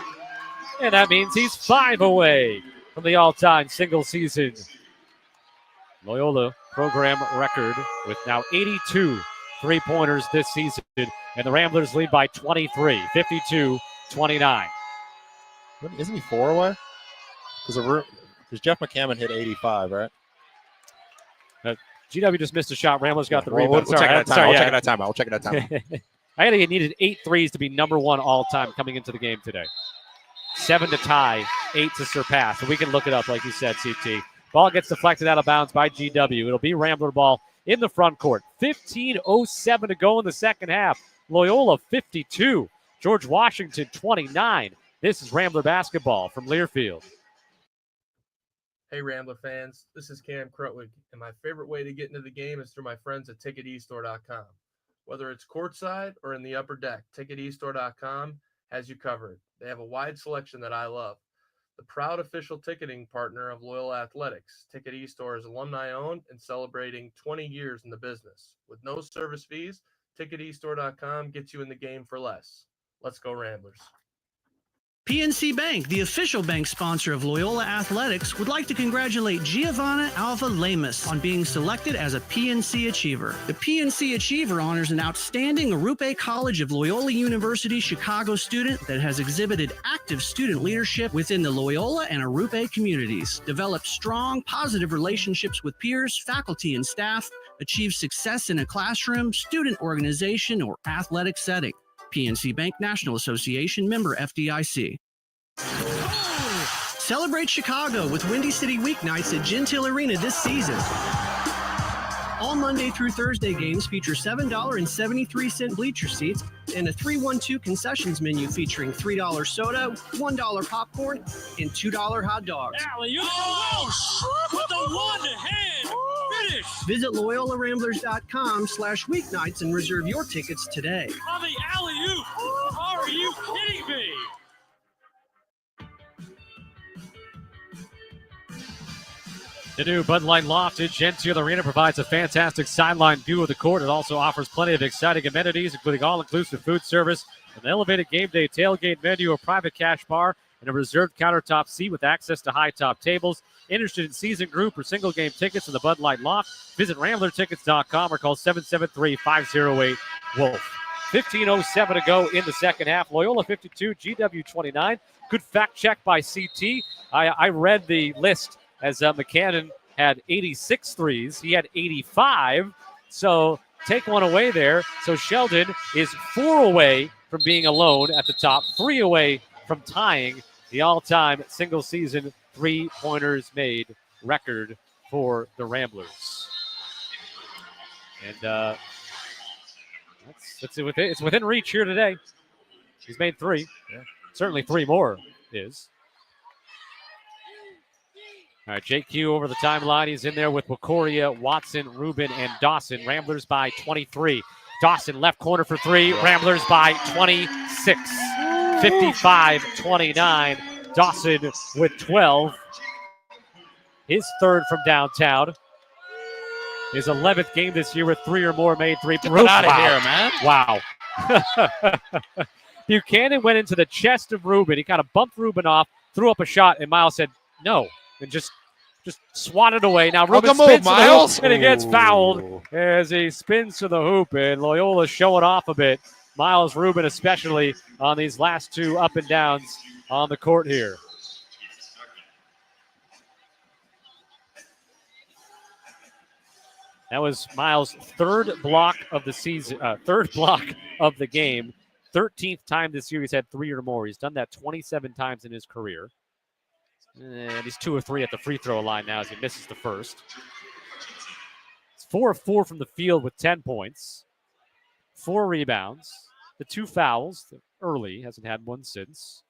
A: And that means he's 5 away from the all-time single season Loyola program record with now 82 3-pointers this season. And the Ramblers lead by 23, 52-29.
H: Isn't he 4 away? Because Jeff McCammon hit 85, right?
A: GW just missed a shot. Ramblers got the rebound.
H: We'll check it at timeout.
A: I think he needed 8 threes to be number 1 all-time coming into the game today. 7 to tie, 8 to surpass. And we can look it up, like you said, CT. Ball gets deflected out of bounds by GW. It'll be Rambler ball in the front court. 15:07 to go in the second half. Loyola 52. George Washington 29. This is Rambler basketball from Learfield.
J: Hey, Rambler fans. This is Cam Krutwig, and my favorite way to get into the game is through my friends at TicketEstore.com. Whether it's courtside or in the upper deck, TicketEstore.com has you covered. They have a wide selection that I love. The proud official ticketing partner of Loyola Athletics, Ticket eStore is alumni-owned and celebrating 20 years in the business. With no service fees, TicketEstore.com gets you in the game for less. Let's go Ramblers.
C: PNC Bank, the official bank sponsor of Loyola Athletics, would like to congratulate Giovanna Alva Lamus on being selected as a PNC Achiever. The PNC Achiever honors an outstanding Arupe College of Loyola University Chicago student that has exhibited active student leadership within the Loyola and Arupe communities, developed strong, positive relationships with peers, faculty, and staff, achieved success in a classroom, student organization, or athletic setting. PNC Bank National Association, member FDIC. Celebrate Chicago with Windy City weeknights at Gentile Arena this season. All Monday through Thursday games feature $7.73 bleacher seats and a 3-1-2 concessions menu featuring $3 soda, $1 popcorn, and $2 hot dogs.
D: With the one-hand finish.
C: Visit LoyolaRamblers.com/weeknights and reserve your tickets today.
D: On the alley-oop. Are you kidding me?
A: The new Bud Light Loft at Gentile Arena provides a fantastic sideline view of the court. It also offers plenty of exciting amenities, including all-inclusive food service, an elevated game day tailgate menu, a private cash bar, and a reserved countertop seat with access to high-top tables. Interested in season group or single game tickets in the Bud Light Loft? Visit RamblerTickets.com or call 773-508-WOLF. 15:07 to go in the second half. Loyola 52, GW 29. Good fact check by CT. I read the list as McCannon had 86 threes. He had 85. So take one away there. So Sheldon is 4 away from being alone at the top, 3 away from tying the all-time single-season three-pointers made record for the Ramblers. And it's within reach here today. He's made 3.
H: Yeah.
A: Certainly 3 more is. All right, JQ over the timeline. He's in there with Wakoria, Watson, Rubin, and Dawson. Ramblers by 23. Dawson left corner for 3. Ramblers by 26. 55-29. Dawson with 12. His third from downtown. His 11th game this year with 3 or more made 3.
B: Get out of here, man.
A: Wow. Buchanan went into the chest of Rubin. He kind of bumped Rubin off, threw up a shot, and Miles said no, and just swatted away. Now Rubin spins to the hoop, and he gets fouled as he spins to the hoop, and Loyola showing off a bit. Miles Rubin especially on these last 2 up and downs on the court here. That was Miles' third block of the season, third block of the game. 13th time this year he's had 3 or more. He's done that 27 times in his career. And he's 2 of 3 at the free throw line now as he misses the first. It's 4 of 4 from the field with 10 points. 4 rebounds. The 2 fouls early, hasn't had one since.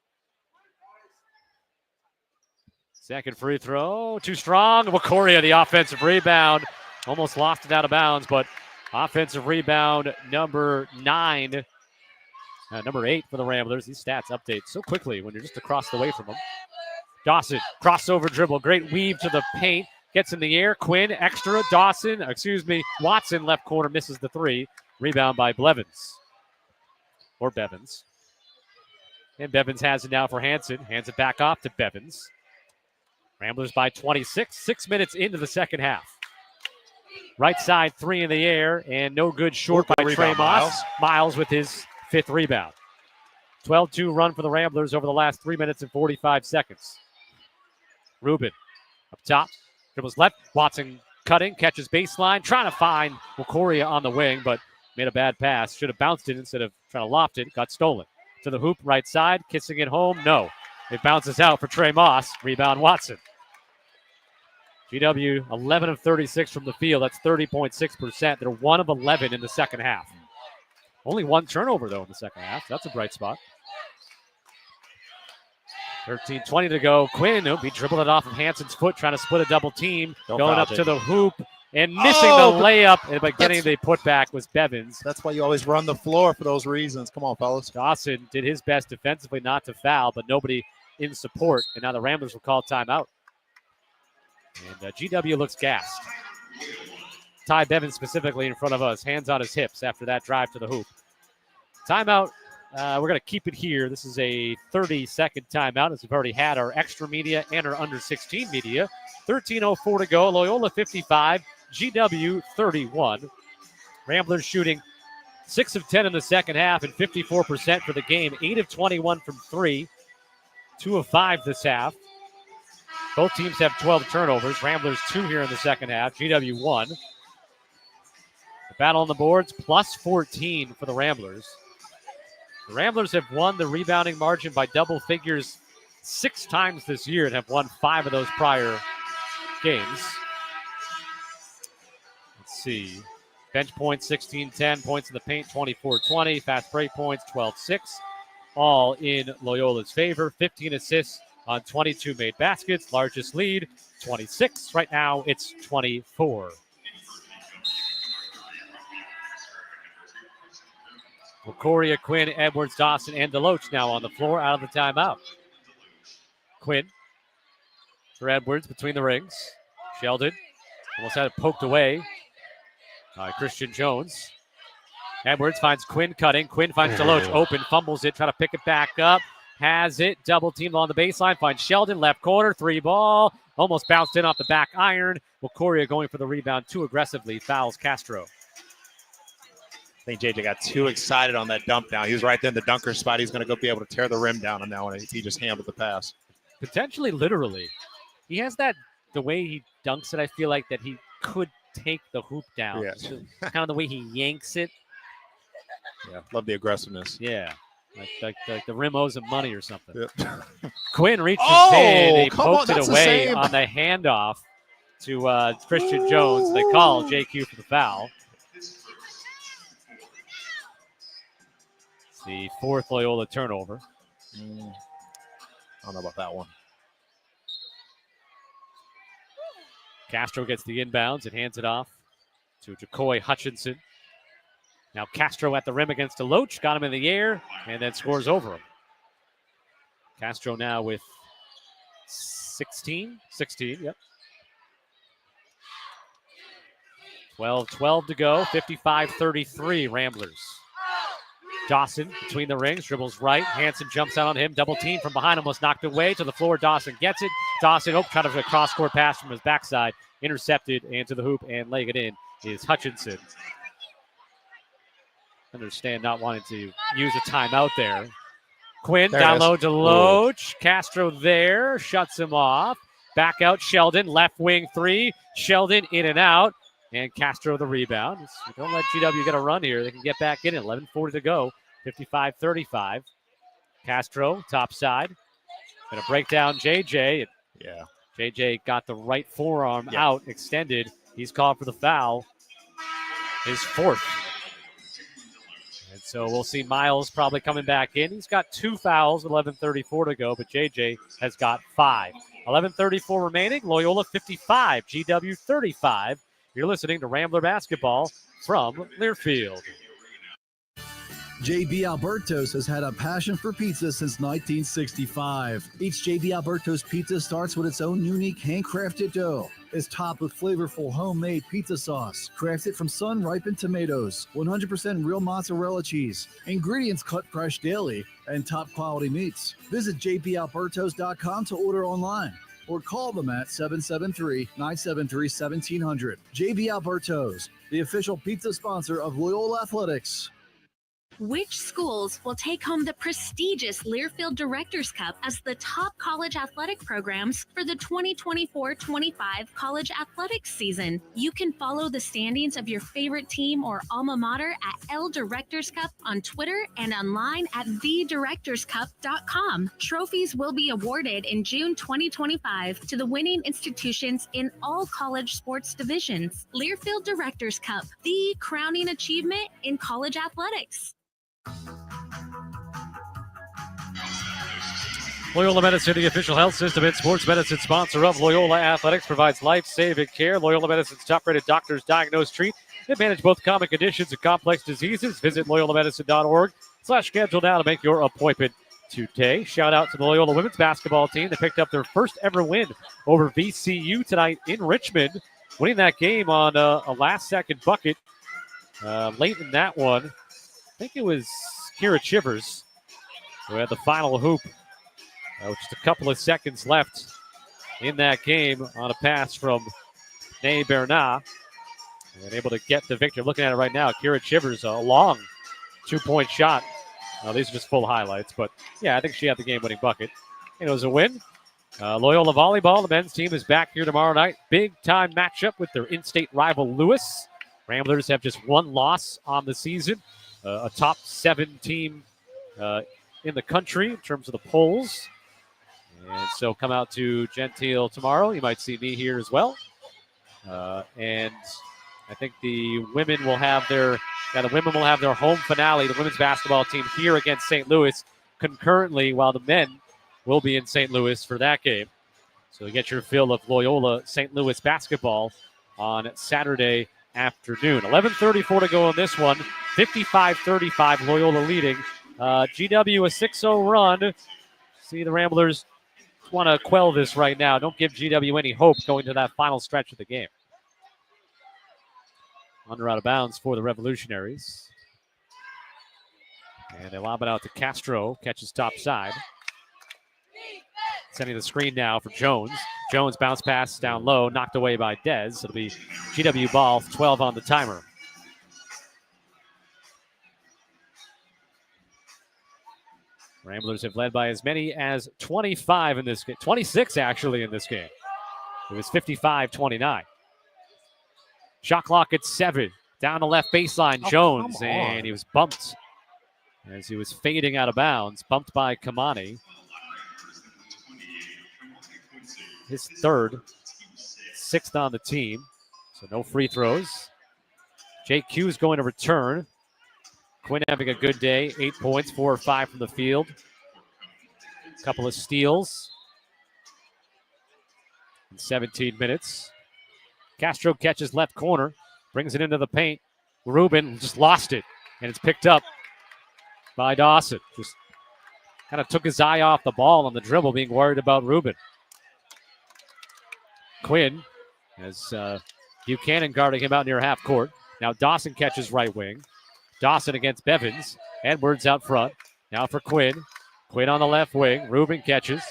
A: Second free throw, too strong. Wakoria, the offensive rebound. Almost lost it out of bounds, but offensive rebound number 8 for the Ramblers. These stats update so quickly when you're just across the way from them. Dawson, crossover dribble, great weave to the paint, gets in the air. Quinn, extra. Watson, left corner, misses the 3. Rebound by Bevins. And Bevins has it now for Hansen. Hands it back off to Bevins. Ramblers by 26, 6 minutes into the second half. Right side 3 in the air, and no good short by Trey Moss. Miles with his 5th rebound. 12-2 run for the Ramblers over the last 3 minutes and 45 seconds. Rubin up top, dribbles left. Watson cutting, catches baseline, trying to find Wakoria on the wing, but made a bad pass. Should have bounced it instead of trying to loft it. Got stolen. To the hoop, right side, kissing it home. No. It bounces out for Trey Moss. Rebound Watson. GW 11 of 36 from the field. That's 30.6%. They're 1 of 11 in the second half. Only 1 turnover, though, in the second half. That's a bright spot. 13-20 to go. Quinn, he dribbled it off of Hansen's foot, trying to split a double team. Going up to the hoop and missing the layup, but getting the putback was Bevins.
H: That's why you always run the floor for those reasons. Come on, fellas.
A: Dawson did his best defensively not to foul, but nobody in support. And now the Ramblers will call timeout. And GW looks gassed. Ty Bevins specifically in front of us, hands on his hips after that drive to the hoop. Timeout. We're going to keep it here. This is a 30-second timeout as we've already had our extra media and our under 16 media. 13:04 to go. Loyola 55, GW 31. Ramblers shooting 6 of 10 in the second half and 54% for the game. 8 of 21 from 3, 2 of 5 this half. Both teams have 12 turnovers. Ramblers 2 here in the second half. GW 1. The battle on the boards, plus 14 for the Ramblers. The Ramblers have won the rebounding margin by double figures 6 times this year and have won 5 of those prior games. Let's see. Bench points, 16-10. Points in the paint, 24-20. Fast break points, 12-6. All in Loyola's favor. 15 assists on 22 made baskets. Largest lead, 26. Right now, it's 24. Wakoria, Quinn, Edwards, Dawson, and Deloach now on the floor out of the timeout. Quinn for Edwards between the rings. Sheldon almost had it poked away by Christian Jones. Edwards finds Quinn cutting. Quinn finds Deloach open, fumbles it, trying to pick it back up. Has it, double team on the baseline, finds Sheldon, left corner, 3 ball. Almost bounced in off the back iron. Wakoria going for the rebound too aggressively, fouls Castro.
H: I think JJ got too excited on that dump down. He was right there in the dunker spot. He's going to go be able to tear the rim down on that one. He just handled the pass.
A: Potentially, literally. He has that, the way he dunks it, I feel like that he could take the hoop down.
H: Yeah.
A: Kind of the way he yanks it.
H: Yeah, love the aggressiveness.
A: Yeah. Like the rim owes him money or something.
H: Yep.
A: Quinn reaches
H: Oh,
A: in. He
H: come on,
A: pokes it
H: that's the
A: away
H: same.
A: on the handoff to Christian Jones. They call JQ for the foul. It's the fourth Loyola turnover.
H: I don't know about that one.
A: Castro gets the inbounds and hands it off to Jacoy Hutchinson. Now Castro at the rim against Deloach. Got him in the air and then scores over him. Castro now with 16. 16, yep. 12 to go. 55-33 Ramblers. Dawson between the rings, dribbles right. Hanson jumps out on him. Double team from behind, almost knocked away to the floor. Dawson gets it. Dawson, trying to a cross-court pass from his backside. Intercepted and to the hoop and laying it in is Hutchinson. Understand not wanting to use a timeout there. Quinn down low to Loach. Castro there, shuts him off. Back out Sheldon, left wing three. Sheldon in and out. And Castro the rebound. Don't let GW get a run here. They can get back in it. 11:40 to go. 55-35. Castro, top side. Going to break down JJ.
H: Yeah.
A: JJ got the right forearm out, extended. He's called for the foul. His fourth. And so we'll see Miles probably coming back in. He's got 2 fouls, 11:34 to go, but JJ has got 5. 11:34 remaining. Loyola 55, GW 35. You're listening to Rambler Basketball from Learfield.
B: JB Alberto's has had a passion for pizza since 1965. Each JB Alberto's pizza starts with its own unique handcrafted dough. It's topped with flavorful homemade pizza sauce, crafted from sun-ripened tomatoes, 100% real mozzarella cheese, ingredients cut fresh daily, and top-quality meats. Visit jbalbertos.com to order online or call them at 773-973-1700. JB Alberto's, the official pizza sponsor of Loyola Athletics.
F: Which schools will take home the prestigious Learfield Directors Cup as the top college athletic programs for the 2024-25 college athletics season? You can follow the standings of your favorite team or alma mater at L Directors Cup on Twitter and online at thedirectorscup.com. Trophies will be awarded in June 2025 to the winning institutions in all college sports divisions. Learfield Directors Cup, the crowning achievement in college athletics.
A: Loyola Medicine, the official health system and sports medicine sponsor of Loyola Athletics, provides life-saving care. Loyola Medicine's top-rated doctors diagnose, treat, and manage both common conditions and complex diseases. Visit loyolamedicine.org/schedule now to make your appointment today. Shout out to the Loyola women's basketball team. They picked up their first ever win over VCU tonight in Richmond, winning that game on a last-second bucket late in that one. I think it was Kira Chivers who had the final hoop with just a couple of seconds left in that game on a pass from Nay Bernat. And able to get the victory. Looking at it right now, Kira Chivers, a long 2-point shot. These are just full highlights, but yeah, I think she had the game-winning bucket. And it was a win. Loyola Volleyball, the men's team, is back here tomorrow night. Big-time matchup with their in-state rival Lewis. Ramblers have just one loss on the season. A top 7 team in the country in terms of the polls. And so come out to Gentile tomorrow. You might see me here as well. And I think the women will have their home finale, the women's basketball team here against St. Louis concurrently, while the men will be in St. Louis for that game. So you get your fill of Loyola St. Louis basketball on Saturday afternoon. 11:34 to go on this one. 55-35, Loyola leading. GW a 6-0 run. See the Ramblers want to quell this right now. Don't give GW any hope going to that final stretch of the game. Under out of bounds for the Revolutionaries. And they lob it out to Castro. Catches top side. Sending the screen now for Jones. Jones bounce pass down low. Knocked away by Dez. It'll be GW ball. 12 on the timer. Ramblers have led by as many as 25 in this game. 26 actually in this game. It was 55-29. Shot clock at 7. Down the left baseline, Jones, and he was bumped as he was fading out of bounds. Bumped by Kamani. His third, 6th on the team, so no free throws. JQ is going to return. Quinn having a good day, 8 points, 4 or 5 from the field. A couple of steals in 17 minutes. Castro catches left corner, brings it into the paint. Rubin just lost it, and it's picked up by Dawson. Just kind of took his eye off the ball on the dribble, being worried about Rubin. Quinn, as Buchanan guarding him out near half court. Now Dawson catches right wing. Dawson against Bevins. Edwards out front. Now for Quinn. Quinn on the left wing. Rubin catches.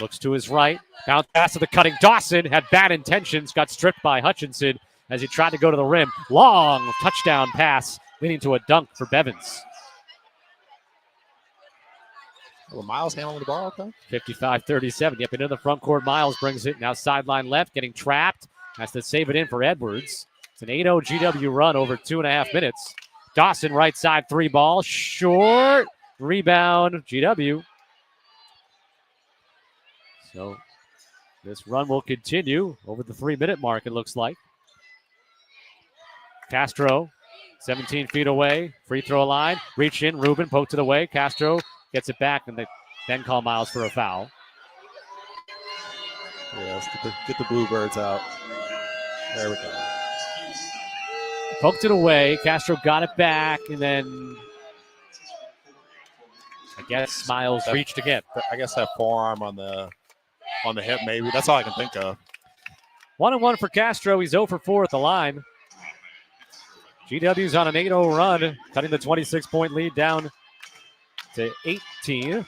A: Looks to his right. Bounce pass to the cutting. Dawson had bad intentions. Got stripped by Hutchinson as he tried to go to the rim. Long touchdown pass leading to a dunk for Bevins.
H: Well, Miles handling the ball, though.
A: 55-37. Yep, into the front court. Miles brings it. Now sideline left, getting trapped. Has to save it in for Edwards. It's an 8-0 GW run over 2.5 minutes. Dawson right side 3 ball. Short. Rebound. GW. So this run will continue over the 3-minute mark, it looks like. Castro, 17 feet away. Free throw line. Reach in. Rubin poked it away. Castro gets it back, and they then call Miles for a foul.
H: Yeah, let's get the Bluebirds out. There we go.
A: Poked it away. Castro got it back, and then I guess Miles reached again.
H: I guess that forearm on the hip, maybe. That's all I can think of.
A: 1-1 for Castro. He's 0 for 4 at the line. GW's on an 8-0 run, cutting the 26-point lead down to 18.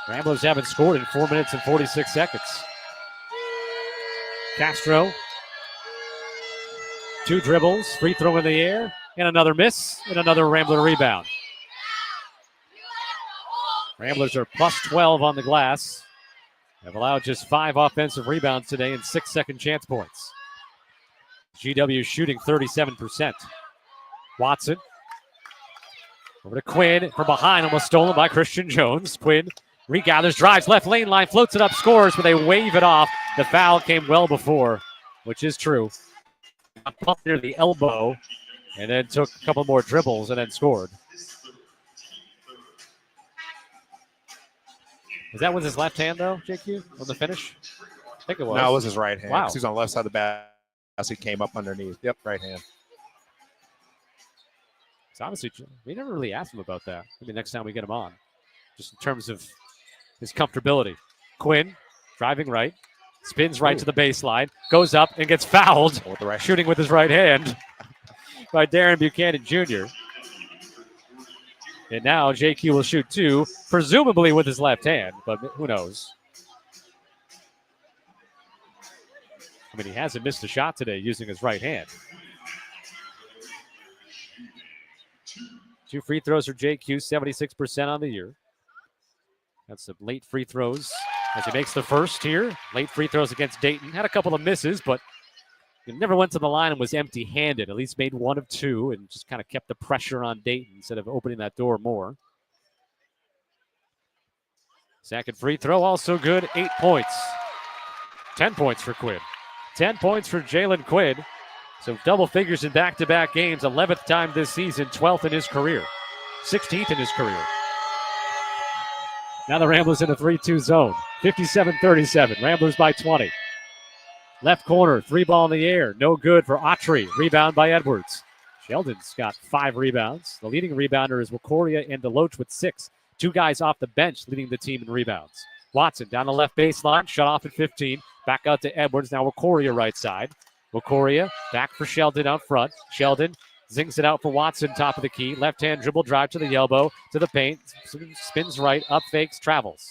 A: Ramblers haven't scored in 4 minutes and 46 seconds. Castro, 2 dribbles, free throw in the air, and another miss, and another Rambler rebound. Ramblers are plus 12 on the glass. Have allowed just 5 offensive rebounds today and 6 second chance points. GW shooting 37%. Watson over to Quinn from behind, almost stolen by Christian Jones. Quinn regathers, drives left lane line, floats it up, scores, but they wave it off. The foul came well before, which is true. Up near the elbow, and then took a couple more dribbles and then scored. Was that with his left hand, though, JQ, on the finish? I think it was.
H: No, it was his right hand.
A: Wow.
H: He's on the left side of the bat. As he came up underneath. Yep, right hand.
A: So honestly, we never really asked him about that. Maybe next time we get him on, just in terms of his comfortability. Quinn driving right, spins right to the baseline, goes up and gets fouled, shooting with his right hand by Darren Buchanan Jr. And now JQ will shoot 2, presumably with his left hand, but who knows? I mean, he hasn't missed a shot today using his right hand. 2 free throws for JQ, 76% on the year. Got some late free throws as he makes the first here. Late free throws against Dayton. Had a couple of misses, but he never went to the line and was empty-handed. At least made 1 of 2 and just kind of kept the pressure on Dayton instead of opening that door more. Second free throw, also good. 8 points. 10 points for Quinn. 10 points for Jalen Quinn. So double figures in back-to-back games. 11th time this season, 12th in his career. 16th in his career. Now the Ramblers in a 3-2 zone. 57-37. Ramblers by 20. Left corner, 3 ball in the air. No good for Autry. Rebound by Edwards. Sheldon's got 5 rebounds. The leading rebounder is Wakoria and Deloach with 6. 2 guys off the bench leading the team in rebounds. Watson down the left baseline, shut off at 15. Back out to Edwards. Now Wakoria right side. Wakoria back for Sheldon out front. Sheldon zings it out for Watson, top of the key. Left-hand dribble drive to the elbow, to the paint. Spins right, up fakes, travels.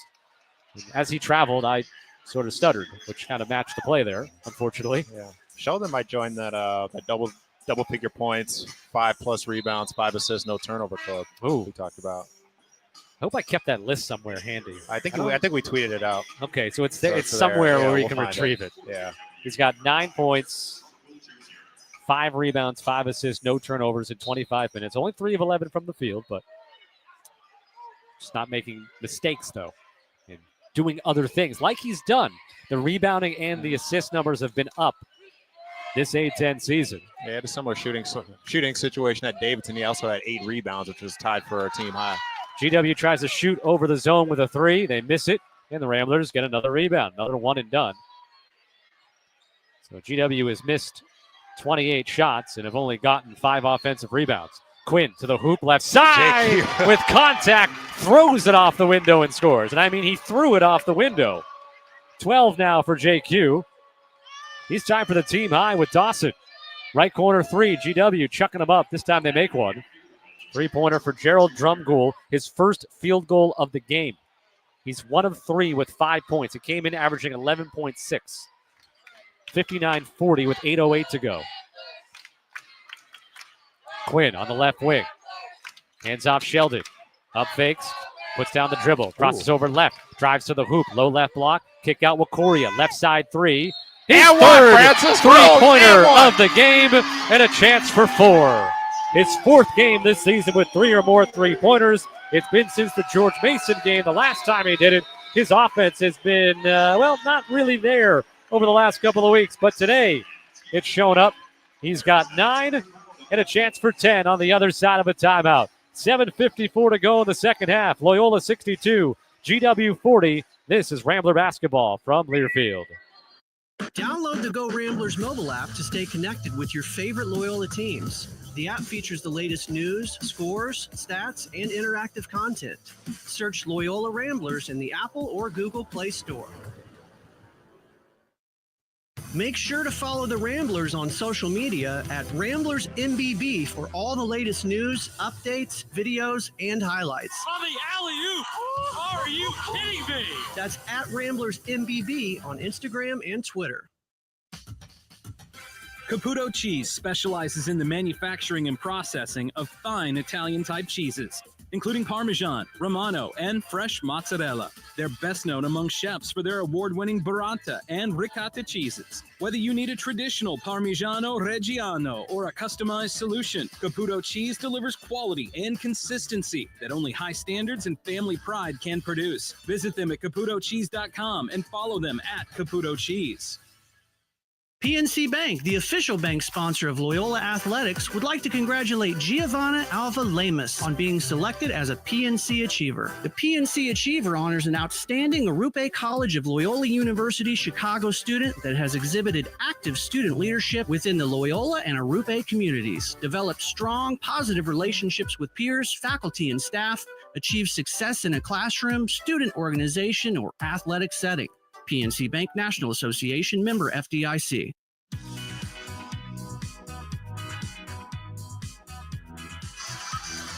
A: And as he traveled, I sort of stuttered, which kind of matched the play there, unfortunately.
H: Yeah. Sheldon might join that that double figure points, 5+ rebounds, 5 assists, no turnover club.
A: Ooh.
H: We talked about.
A: I hope I kept that list somewhere handy.
H: I think we tweeted it out.
A: Okay, so it's there. It's somewhere where we can retrieve it.
H: Yeah.
A: He's got 9 points, 5 rebounds, 5 assists, no turnovers in 25 minutes. Only 3 of 11 from the field, but just not making mistakes, though, and doing other things like he's done. The rebounding and the assist numbers have been up this A10 season.
H: Yeah, he had a similar shooting situation at Davidson. He also had 8 rebounds, which was tied for a team high.
A: GW tries to shoot over the zone with a 3. They miss it, and the Ramblers get another rebound, another one and done. So GW has missed 28 shots and have only gotten 5 offensive rebounds. Quinn to the hoop, left side with contact, throws it off the window and scores. And I mean, he threw it off the window. 12 now for JQ. He's tied for the team high with Dawson. Right corner 3, GW chucking them up. This time they make one. 3-pointer for Gerald Drumgoole, his first field goal of the game. He's 1 of 3 with 5 points. It came in averaging 11.6. 59-40 with 8:08 to go. Quinn on the left wing. Hands off Sheldon. Up fakes. Puts down the dribble. Crosses over left. Drives to the hoop. Low left block. Kick out Wakoria. Left side 3. His third three-pointer of the game and a chance for 4. His 4th game this season with 3 or more three-pointers. It's been since the George Mason game. The last time he did it, his offense has been, not really there over the last couple of weeks. But today, it's shown up. He's got 9 and a chance for 10 on the other side of a timeout. 7:54 to go in the second half. Loyola 62, GW 40. This is Rambler basketball from Learfield.
C: Download the Go Ramblers mobile app to stay connected with your favorite Loyola teams. The app features the latest news, scores, stats, and interactive content. Search Loyola Ramblers in the Apple or Google Play Store. Make sure to follow the Ramblers on social media at Ramblers MBB for all the latest news, updates, videos, and highlights.
D: On the alley-oop! Are you kidding me?
C: That's at Ramblers MBB on Instagram and Twitter.
I: Caputo Cheese specializes in the manufacturing and processing of fine Italian-type cheeses, including Parmesan, Romano, and fresh mozzarella. They're best known among chefs for their award-winning burrata and ricotta cheeses. Whether you need a traditional Parmigiano Reggiano or a customized solution, Caputo Cheese delivers quality and consistency that only high standards and family pride can produce. Visit them at caputocheese.com and follow them at Caputo Cheese.
C: PNC Bank, the official bank sponsor of Loyola Athletics, would like to congratulate Giovanna Alva Lemus on being selected as a PNC Achiever. The PNC Achiever honors an outstanding Arupe College of Loyola University Chicago student that has exhibited active student leadership within the Loyola and Arupe communities, developed strong, positive relationships with peers, faculty, and staff, achieved success in a classroom, student organization, or athletic setting. PNC Bank National Association, member FDIC.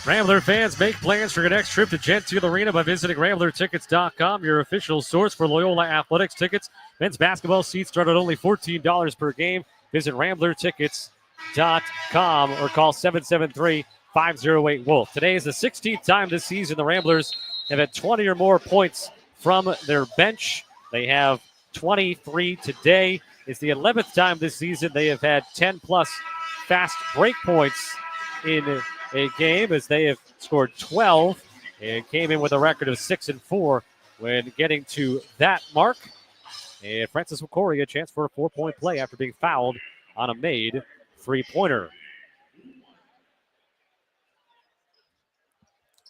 A: Rambler fans, make plans for your next trip to Gentile Arena by visiting RamblerTickets.com, your official source for Loyola Athletics tickets. Men's basketball seats start at only $14 per game. Visit RamblerTickets.com or call 773-508-WOLF. Today is the 16th time this season the Ramblers have had 20 or more points from their bench. They have 23 today. It's the 11th time this season they have had 10-plus fast break points in a game, as they have scored 12 and came in with a record of 6-4 when getting to that mark. And Francis McCory a chance for a 4-point play after being fouled on a made three-pointer.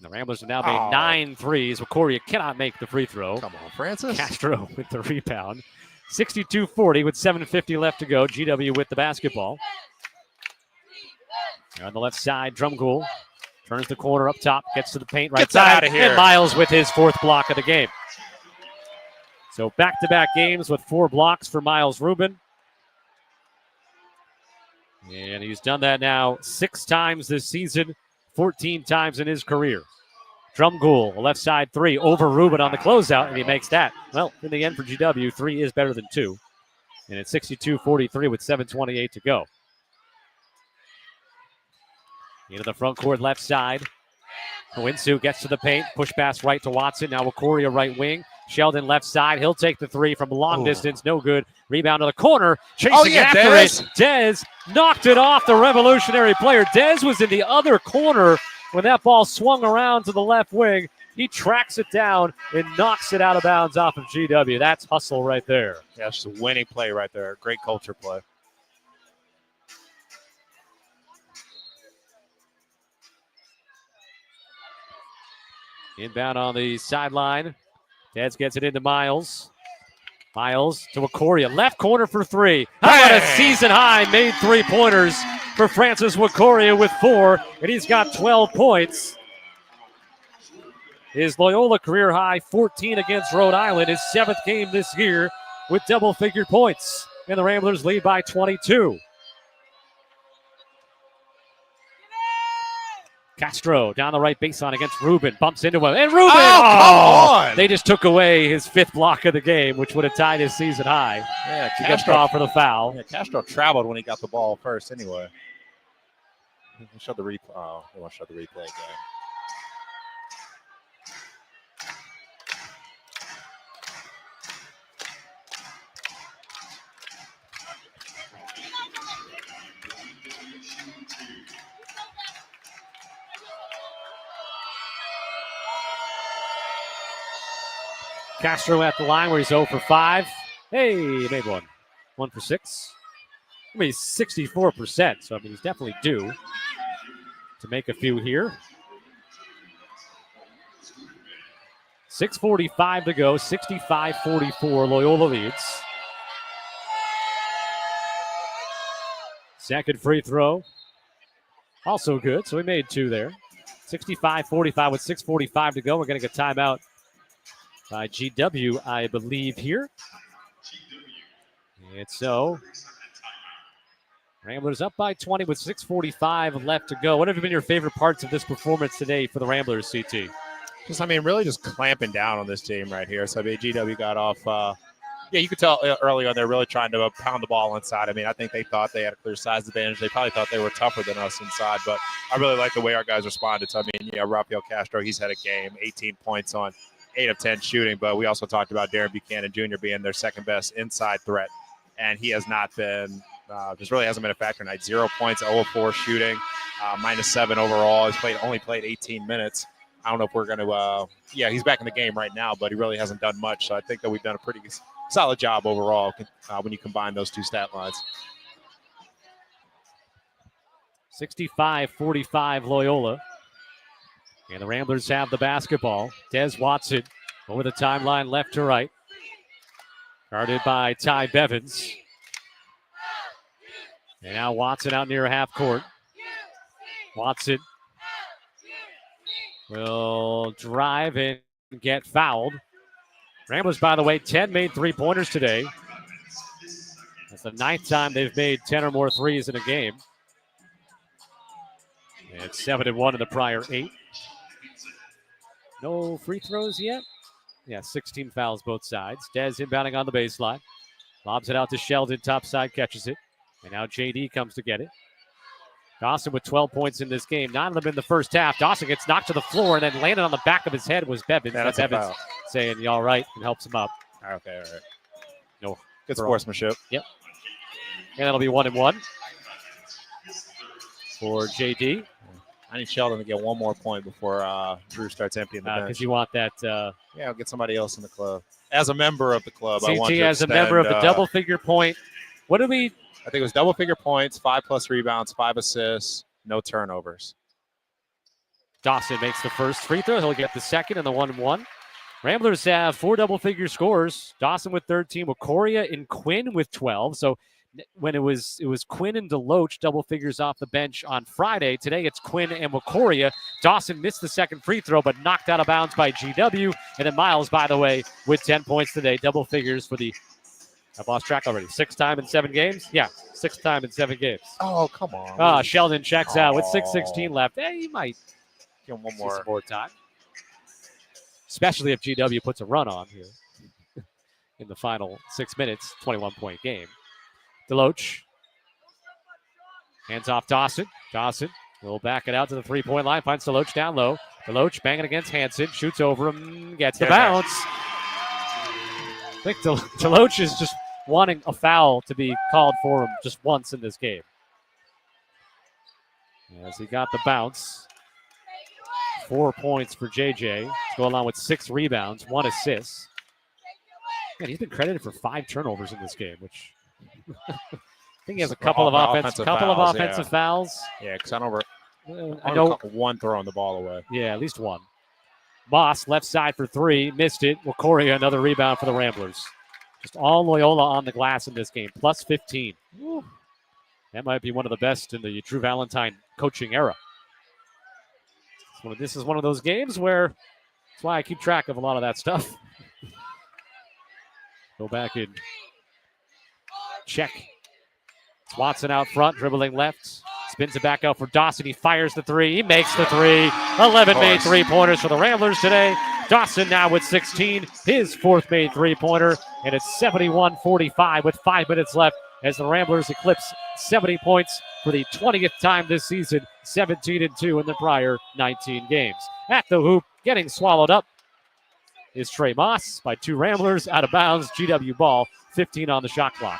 A: The Ramblers have now made 9 threes. McCory cannot make the free throw.
H: Come on, Francis.
A: Castro with the rebound. 62-40 with 7:50 left to go. GW with the basketball. On the left side, Drumgoole turns the corner up top, gets to the paint right side,
H: out of here.
A: and Miles with his 4th block of the game. So back-to-back games with 4 blocks for Miles Rubin. And he's done that now 6 times this season, 14 times in his career. Drumgoole, a left side 3 over Rubin on the closeout, and he makes that. Well, in the end for GW, 3 is better than 2. And it's 62-43 with 7:28 to go. Into the front court left side. Kowinsu gets to the paint. Push pass right to Watson. Now Wakoria right wing. Sheldon left side. He'll take the three from long
H: Oh.
A: distance. No good. Rebound to the corner. Chasing after
H: Dez.
A: it. Dez knocked it off the revolutionary player. Dez was in the other corner when that ball swung around to the left wing. He tracks it down and knocks it out of bounds off of GW. That's hustle right there.
H: Yeah, it's just a winning play right there. Great culture play.
A: Inbound on the sideline. Dez gets it into Miles. Miles to Wakoria. Left corner for three. How about a season high made 3-pointers for Francis Wakoria with 4, and he's got 12 points. His Loyola career high 14 against Rhode Island, his 7th game this year with double-figure points. And the Ramblers lead by 22. Castro down the right baseline against Rubin. Bumps into him. And Rubin!
H: Come on!
A: They just took away his 5th block of the game, which would have tied his season high.
H: Yeah,
A: He gets called for the foul.
H: Yeah, Castro traveled when he got the ball first anyway. Show the replay. Oh, they want to show the replay again.
A: Castro at the line where he's 0 for 5. Hey, he made one. 1 for 6. I mean, he's 64%, so I mean, he's definitely due to make a few here. 6:45 to go, 65-44, Loyola leads. Second free throw, also good, so he made 2 there. 65-45 with 6:45 to go. We're going to get timeout by GW, I believe, here. And so, Ramblers up by 20 with 6:45 left to go. What have been your favorite parts of this performance today for the Ramblers, CT?
H: Really just clamping down on this team right here. So, I mean, GW got off. You could tell early on they're really trying to pound the ball inside. I mean, I think they thought they had a clear size advantage. They probably thought they were tougher than us inside, but I really like the way our guys responded. So, I mean, Rafael Castro, he's had a game, 18 points on 8 of 10 shooting, but we also talked about Darren Buchanan Jr. being their second best inside threat, and he has not been just really hasn't been a factor tonight. 0 points, 0 of 4 shooting, -7 overall. He's only played 18 minutes. I don't know if we're going to he's back in the game right now, but he really hasn't done much. So I think that we've done a pretty solid job overall when you combine those two stat lines.
A: 65-45 Loyola. And the Ramblers have the basketball. Des Watson over the timeline left to right. Guarded by Ty Bevins. And now Watson out near half court. Watson will drive and get fouled. Ramblers, by the way, 10 made 3-pointers today. That's the 9th time they've made 10 or more threes in a game. And 7-1 in the prior 8. No free throws yet. Yeah, 16 fouls both sides. Dez inbounding on the baseline. Lobs it out to Sheldon. Top side catches it. And now JD comes to get it. Dawson with 12 points in this game. 9 of them in the first half. Dawson gets knocked to the floor and then landed on the back of his head was Bevins.
H: Yeah, that's
A: Bevins
H: a foul.
A: saying, "You all right?" and helps him up.
H: Okay, all right.
A: No,
H: Good sportsmanship.
A: Yep. And that'll be 1-1 for JD.
H: I need Sheldon to get one more point before Drew starts emptying the bench.
A: Because you want that.
H: I'll get somebody else in the club. As a member of the club, I want
A: CT
H: to
A: as a member of the double-figure point. What do we?
H: I think it was double-figure points, 5+ rebounds, 5 assists, no turnovers.
A: Dawson makes the first free throw. He'll get the second and the 1-1. Ramblers have 4 double-figure scores. Dawson with 13, Wakoria and Quinn with 12. So when it was Quinn and Deloach double figures off the bench on Friday. Today it's Quinn and Wakoria. Dawson missed the second free throw, but knocked out of bounds by GW. And then Miles, by the way, with 10 points today. Double figures for the, I've lost track already. 6th time in 7 games? Yeah, 6th time in 7 games.
H: Oh, come on.
A: Sheldon checks out with 6:16 left. Hey, he might
H: give him one
A: some more time. Especially if GW puts a run on here in the final 6 minutes, 21-point game. Deloach. Hands off Dawson. Dawson will back it out to the 3-point line. Finds Deloach down low. Deloach banging against Hansen. Shoots over him. Gets the bounce. I think Deloach is just wanting a foul to be called for him just once in this game. As he got the bounce. 4 points for JJ. To go along with 6 rebounds, 1 assist. Man, he's been credited for 5 turnovers in this game, which I think he has a couple of offensive fouls.
H: Yeah, because I
A: know
H: one throwing the ball away.
A: Yeah, at least one. Moss, left side for 3, missed it. Wakoria, another rebound for the Ramblers. Just all Loyola on the glass in this game, plus 15. Woo. That might be one of the best in the Drew Valentine coaching era. This is one of those games where that's why I keep track of a lot of that stuff. Go back and check. It's Watson out front, dribbling left. Spins it back out for Dawson. He fires the 3. He makes the 3. 11 made 3-pointers for the Ramblers today. Dawson now with 16. His 4th made 3-pointer. And it's 71-45 with 5 minutes left as the Ramblers eclipse 70 points for the 20th time this season. 17-2 in the prior 19 games. At the hoop, getting swallowed up is Trey Moss by 2 Ramblers. Out of bounds, GW ball. 15 on the shot clock.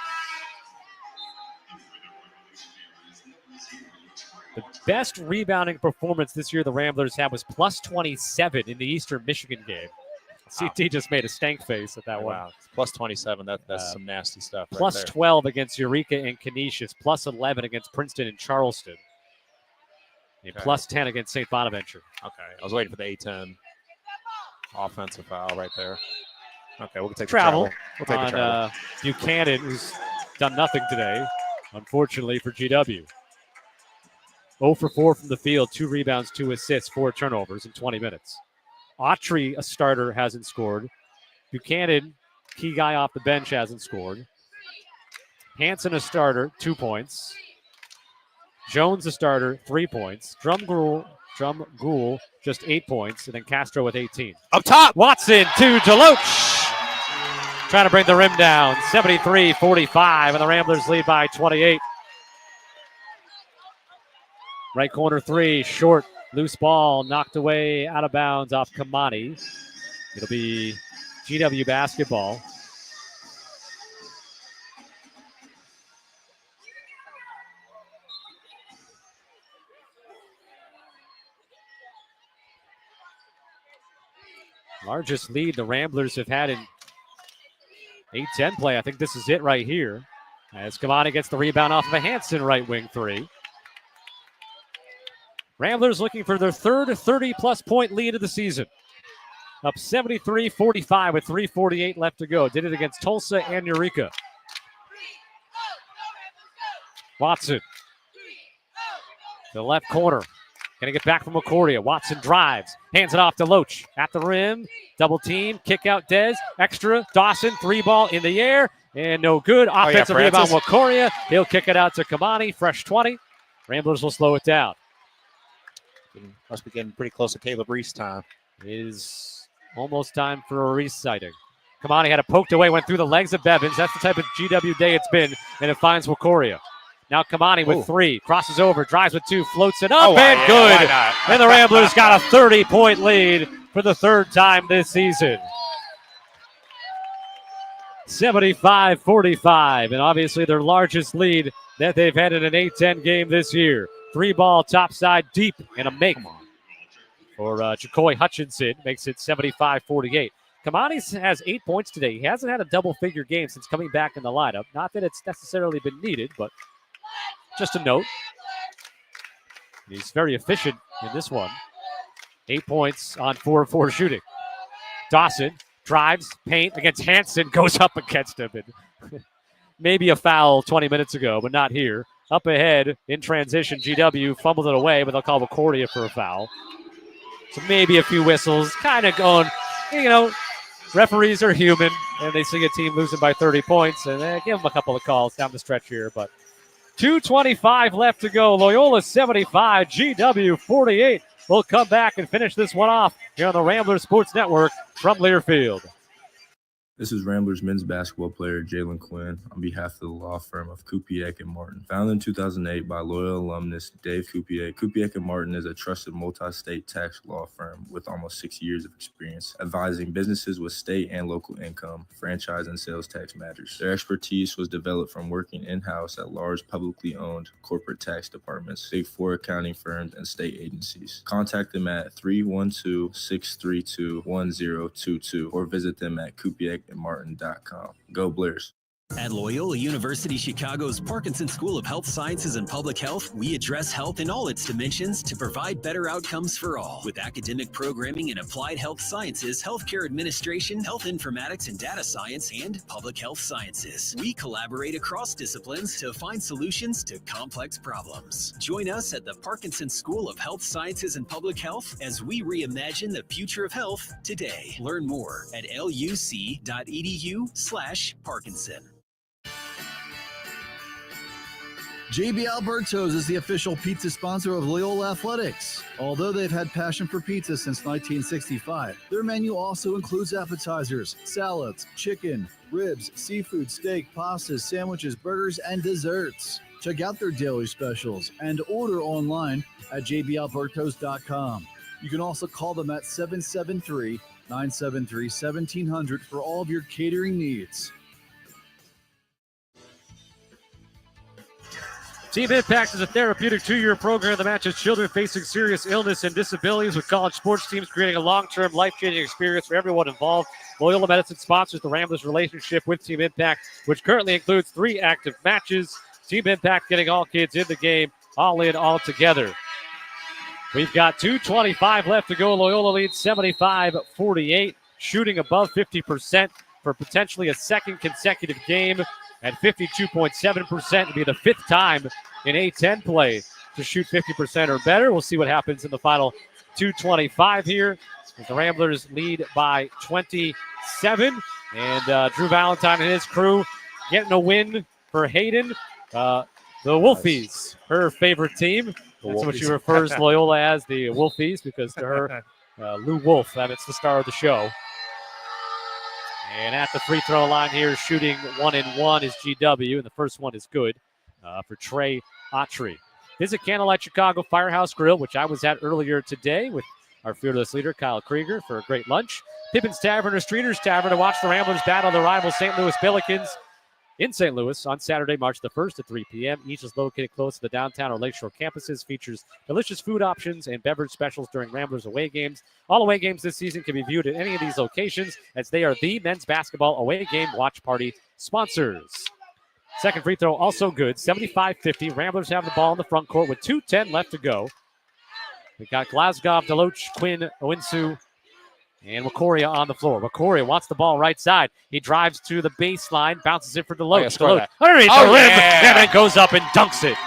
A: The best rebounding performance this year the Ramblers had was plus 27 in the Eastern Michigan game. CT just made a stank face at that one.
H: Wow, plus 27. That's some nasty stuff.
A: Plus
H: right there.
A: 12 against Eureka and Canisius. Plus 11 against Princeton and Charleston. And plus 10 against St. Bonaventure.
H: Okay, I was waiting for the A10 offensive foul right there. Okay, we'll take
A: travel.
H: The travel. We'll take
A: on,
H: the travel.
A: Buchanan, who's done nothing today, unfortunately for GW. 0 for 4 from the field, 2 rebounds, 2 assists, 4 turnovers in 20 minutes. Autry, a starter, hasn't scored. Buchanan, key guy off the bench, hasn't scored. Hanson, a starter, 2 points. Jones, a starter, 3 points. Drumgool, just 8 points. And then Castro with 18.
H: Up top!
A: Watson to Deloach. Trying to bring the rim down. 73-45, and the Ramblers lead by 28. Right corner 3, short, loose ball, knocked away, out of bounds off Kamani. It'll be GW basketball. Largest lead the Ramblers have had in A10 play. I think this is it right here. As Kamani gets the rebound off of a Hanson right wing 3. Ramblers looking for their 3rd 30-plus point lead of the season. Up 73-45 with 3:48 left to go. Did it against Tulsa and Eureka. Watson. To the left corner. Going to get back from McCordia. Watson drives. Hands it off to Loach. At the rim. Double team. Kick out Dez. Extra. Dawson. 3-ball in the air. And no good. Offensive rebound McCordia. He'll kick it out to Kamani. Fresh 20. Ramblers will slow it down.
H: Must be getting pretty close to Caleb Reese time.
A: It is almost time for a Reese sighting. Kamani had it poked away, went through the legs of Bevins. That's the type of GW day it's been, and it finds Wakoria. Now Kamani with 3, crosses over, drives with 2, floats it up, and good. And the Ramblers got a 30-point lead for the 3rd time this season. 75-45, and obviously their largest lead that they've had in an A10 game this year. 3-ball topside deep and a make for Jacoy Hutchinson. Makes it 75-48. Kamani has 8 points today. He hasn't had a double-figure game since coming back in the lineup. Not that it's necessarily been needed, but just a note. He's very efficient in this one. 8 points on 4 of 4 shooting. Dawson drives, paint against Hanson, goes up against him. And maybe a foul 20 minutes ago, but not here. Up ahead in transition, GW fumbled it away, but they'll call Wakoria for a foul. So maybe a few whistles, kind of going, referees are human, and they see a team losing by 30 points, and they give them a couple of calls down the stretch here. But 2:25 left to go. Loyola 75, GW 48. We'll come back and finish this one off here on the Rambler Sports Network from Learfield.
E: This is Ramblers men's basketball player Jalen Quinn on behalf of the law firm of Kupiec & Martin. Founded in 2008 by Loyola alumnus Dave Kupiec, Kupiec & Martin is a trusted multi-state tax law firm with almost 6 years of experience advising businesses with state and local income, franchise, and sales tax matters. Their expertise was developed from working in-house at large publicly owned corporate tax departments, Big Four accounting firms, and state agencies. Contact them at 312-632-1022 or visit them at kupiecandmartin.com. Go Blairs.
G: At Loyola University Chicago's Parkinson School of Health Sciences and Public Health, we address health in all its dimensions to provide better outcomes for all. With academic programming in applied health sciences, healthcare administration, health informatics and data science, and public health sciences. We collaborate across disciplines to find solutions to complex problems. Join us at the Parkinson School of Health Sciences and Public Health as we reimagine the future of health today. Learn more at luc.edu/Parkinson.
B: JB Alberto's is the official pizza sponsor of Loyola Athletics. Although they've had passion for pizza since 1965, their menu also includes appetizers, salads, chicken, ribs, seafood, steak, pastas, sandwiches, burgers, and desserts. Check out their daily specials and order online at jbalbertos.com. You can also call them at 773-973-1700 for all of your catering needs.
A: Team Impact is a therapeutic 2-year program that matches children facing serious illness and disabilities with college sports teams, creating a long-term, life-changing experience for everyone involved. Loyola Medicine sponsors the Ramblers' relationship with Team Impact, which currently includes 3 active matches. Team Impact getting all kids in the game, all in, all together. We've got 2:25 left to go. Loyola leads 75-48, shooting above 50% for potentially a second consecutive game. At 52.7% to be the 5th time in A10 play to shoot 50% or better. We'll see what happens in the final 2:25 here. As the Ramblers lead by 27. And Drew Valentine and his crew getting a win for Hayden. The Wolfies, her favorite team. That's what she refers Loyola as, the Wolfies, because to her, Lou Wolf, that's the star of the show. And at the free throw line here, shooting 1-1 is GW, and the first one is good for Trey Autry. Visit Candlelight Chicago Firehouse Grill, which I was at earlier today with our fearless leader, Kyle Krieger, for a great lunch. Pippin's Tavern or Streeter's Tavern to watch the Ramblers battle the rival St. Louis Pelicans in St. Louis on Saturday, March the 1st at 3 p.m. Each is located close to the downtown or lakeshore campuses, features delicious food options and beverage specials during Ramblers away games. All away games this season can be viewed at any of these locations as they are the men's basketball away game watch party sponsors. Second free throw also good, 75-50. Ramblers have the ball in the front court with 2:10 left to go. We got Glasgow, Deloach, Quinn, Owinsu, and Wakoria on the floor. Wakoria wants the ball right side. He drives to the baseline, bounces it for Deloach. Deloach underneath the rim, and then goes up and dunks it.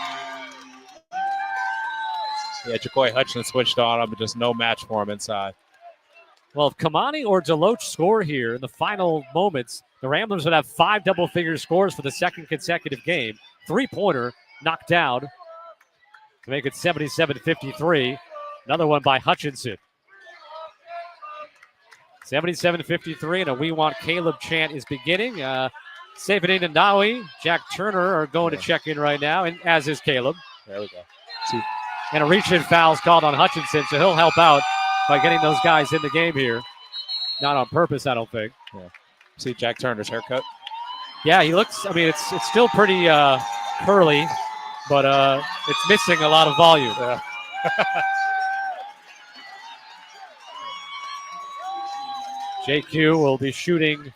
H: Yeah, Jacoy Hutchins switched on him, but just no match for him inside.
A: Well, if Kamani or Deloach score here in the final moments, the Ramblers would have 5 double-figure scores for the second consecutive game. 3-pointer knocked down to make it 77-53. Another one by Hutchinson. 77-53, and a We Want Caleb chant is beginning. Safedin and Nawi, Jack Turner are going to check in right now, and as is Caleb.
H: There we go.
A: And a reach-in foul is called on Hutchinson, so he'll help out by getting those guys in the game here. Not on purpose, I don't think.
H: Yeah. See Jack Turner's haircut?
A: Yeah, he looks, it's still pretty curly, but it's missing a lot of volume.
H: Yeah.
A: JQ will be shooting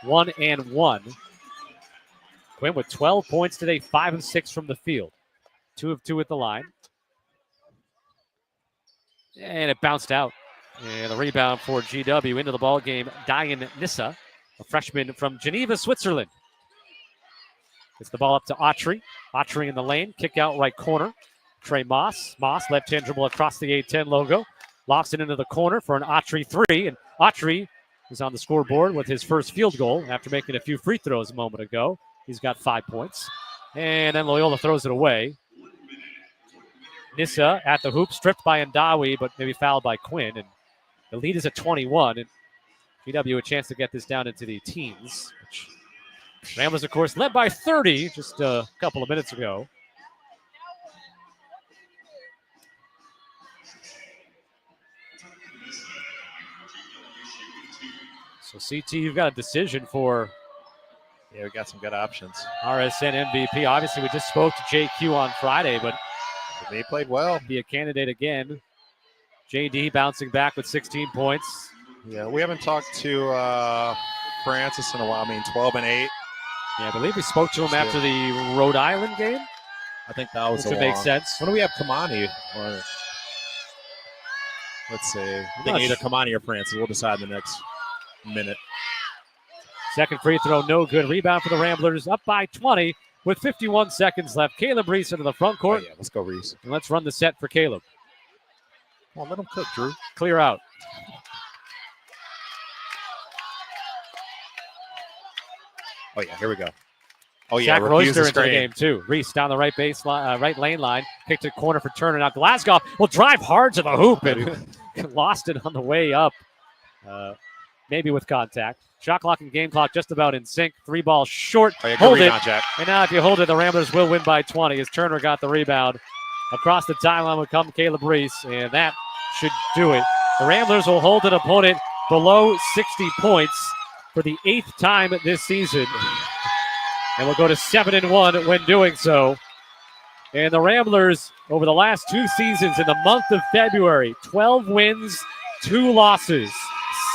A: 1-1. Quinn with 12 points today, 5 of 6 from the field. 2 of 2 at the line. And it bounced out. And the rebound for GW into the ball game, Diane Nissa, a freshman from Geneva, Switzerland. Gets the ball up to Autry. Autry in the lane, kick out right corner. Trey Moss. Moss left-hand dribble across the A10 logo. Lofts it into the corner for an Autry 3. And Autry is on the scoreboard with his first field goal after making a few free throws a moment ago. He's got 5 points. And then Loyola throws it away. Nissa at the hoop, stripped by Ndawi, but maybe fouled by Quinn. And the lead is at 21. And VW a chance to get this down into the teens. Which Ramblers, of course, led by 30 just a couple of minutes ago. So, CT, you've got a decision for
H: Yeah, we got some good options.
A: RSN MVP. Obviously, we just spoke to JQ on Friday, but
H: they played well.
A: Be a candidate again. JD bouncing back with 16 points.
H: Yeah, we haven't talked to Francis in a while. I mean, 12 and 8.
A: Yeah, I believe we spoke to him after the Rhode Island game.
H: I think that was
A: which would make sense.
H: When do we have Kamani? Or let's see. I think either Kamani or Francis. We'll decide in the next minute.
A: Second free throw, no good. Rebound for the Ramblers, up by 20 with 51 seconds left. Caleb Reese into the front court.
H: Yeah, let's go, Reese.
A: And let's run the set for Caleb.
H: Come on, let him cook, Drew.
A: Clear out.
H: Oh, yeah, here we go. Oh, yeah,
A: Zach Royster into the game, too. Reese down the right baseline, right lane line. Kicked to corner for Turner. Now Glasgow will drive hard to the hoop and lost it on the way up. Maybe with contact. Shot clock and game clock just about in sync. 3 balls short.
H: Oh, yeah,
A: hold
H: rebound,
A: it.
H: Jack.
A: And now if you hold it, the Ramblers will win by 20 as Turner got the rebound. Across the timeline would come Caleb Reese, and that should do it. The Ramblers will hold an opponent below 60 points for the 8th time this season. And we'll go to 7-1 when doing so. And the Ramblers, over the last 2 seasons in the month of February, 12 wins, 2 losses.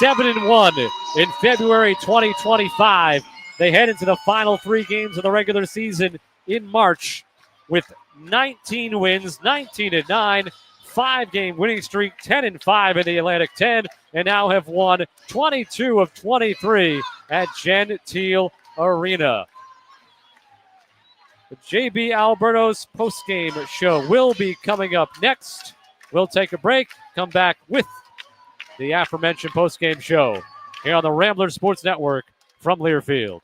A: 7-1 in February 2025. They head into the final 3 games of the regular season in March with 19 wins, 19-9, 5-game winning streak, 10-5 in the Atlantic 10, and now have won 22 of 23 at Gentile Arena. The JB Alberto's postgame show will be coming up next. We'll take a break, come back with the aforementioned postgame show here on the Rambler Sports Network from Learfield.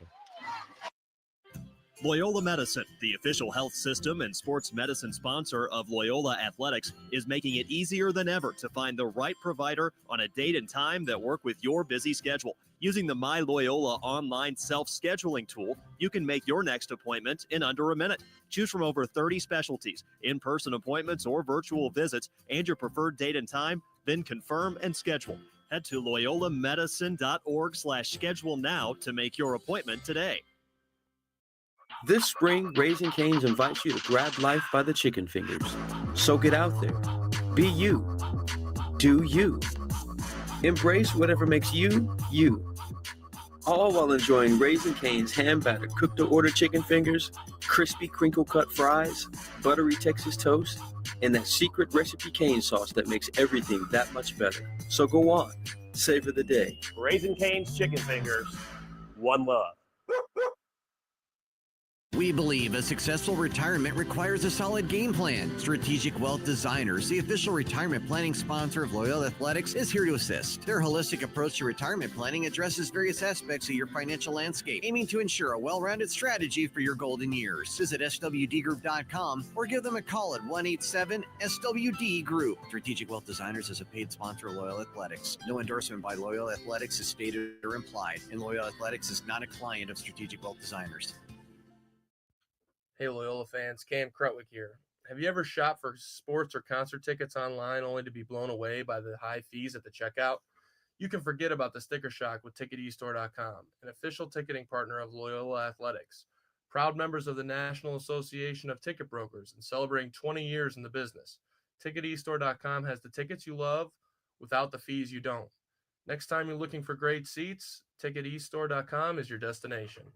U: Loyola Medicine, the official health system and sports medicine sponsor of Loyola Athletics, is making it easier than ever to find the right provider on a date and time that work with your busy schedule. Using the My Loyola online self-scheduling tool, you can make your next appointment in under a minute. Choose from over 30 specialties, in-person appointments or virtual visits, and your preferred date and time, then confirm and schedule. Head to loyolamedicine.org/schedule now to make your appointment today.
V: This spring, Raising Cane's invites you to grab life by the chicken fingers. So get out there. Be you. Do you. Embrace whatever makes you, you. All while enjoying Raising Cane's hand-battered cooked-to-order chicken fingers, crispy crinkle-cut fries, buttery Texas toast, and that secret recipe cane sauce that makes everything that much better. So go on. Savor the day.
W: Raising Cane's chicken fingers. One love.
K: We believe a successful retirement requires a solid game plan. Strategic Wealth Designers, the official retirement planning sponsor of Loyola Athletics, is here to assist. Their holistic approach to retirement planning addresses various aspects of your financial landscape, aiming to ensure a well-rounded strategy for your golden years. Visit swdgroup.com or give them a call at 187-SWD-GROUP. Strategic Wealth Designers is a paid sponsor of Loyola Athletics. No endorsement by Loyola Athletics is stated or implied, and Loyola Athletics is not a client of Strategic Wealth Designers.
J: Hey, Loyola fans, Cam Krutwick here. Have you ever shopped for sports or concert tickets online only to be blown away by the high fees at the checkout? You can forget about the sticker shock with TicketEstore.com, an official ticketing partner of Loyola Athletics. Proud members of the National Association of Ticket Brokers and celebrating 20 years in the business. TicketEstore.com has the tickets you love without the fees you don't. Next time you're looking for great seats, TicketEstore.com is your destination.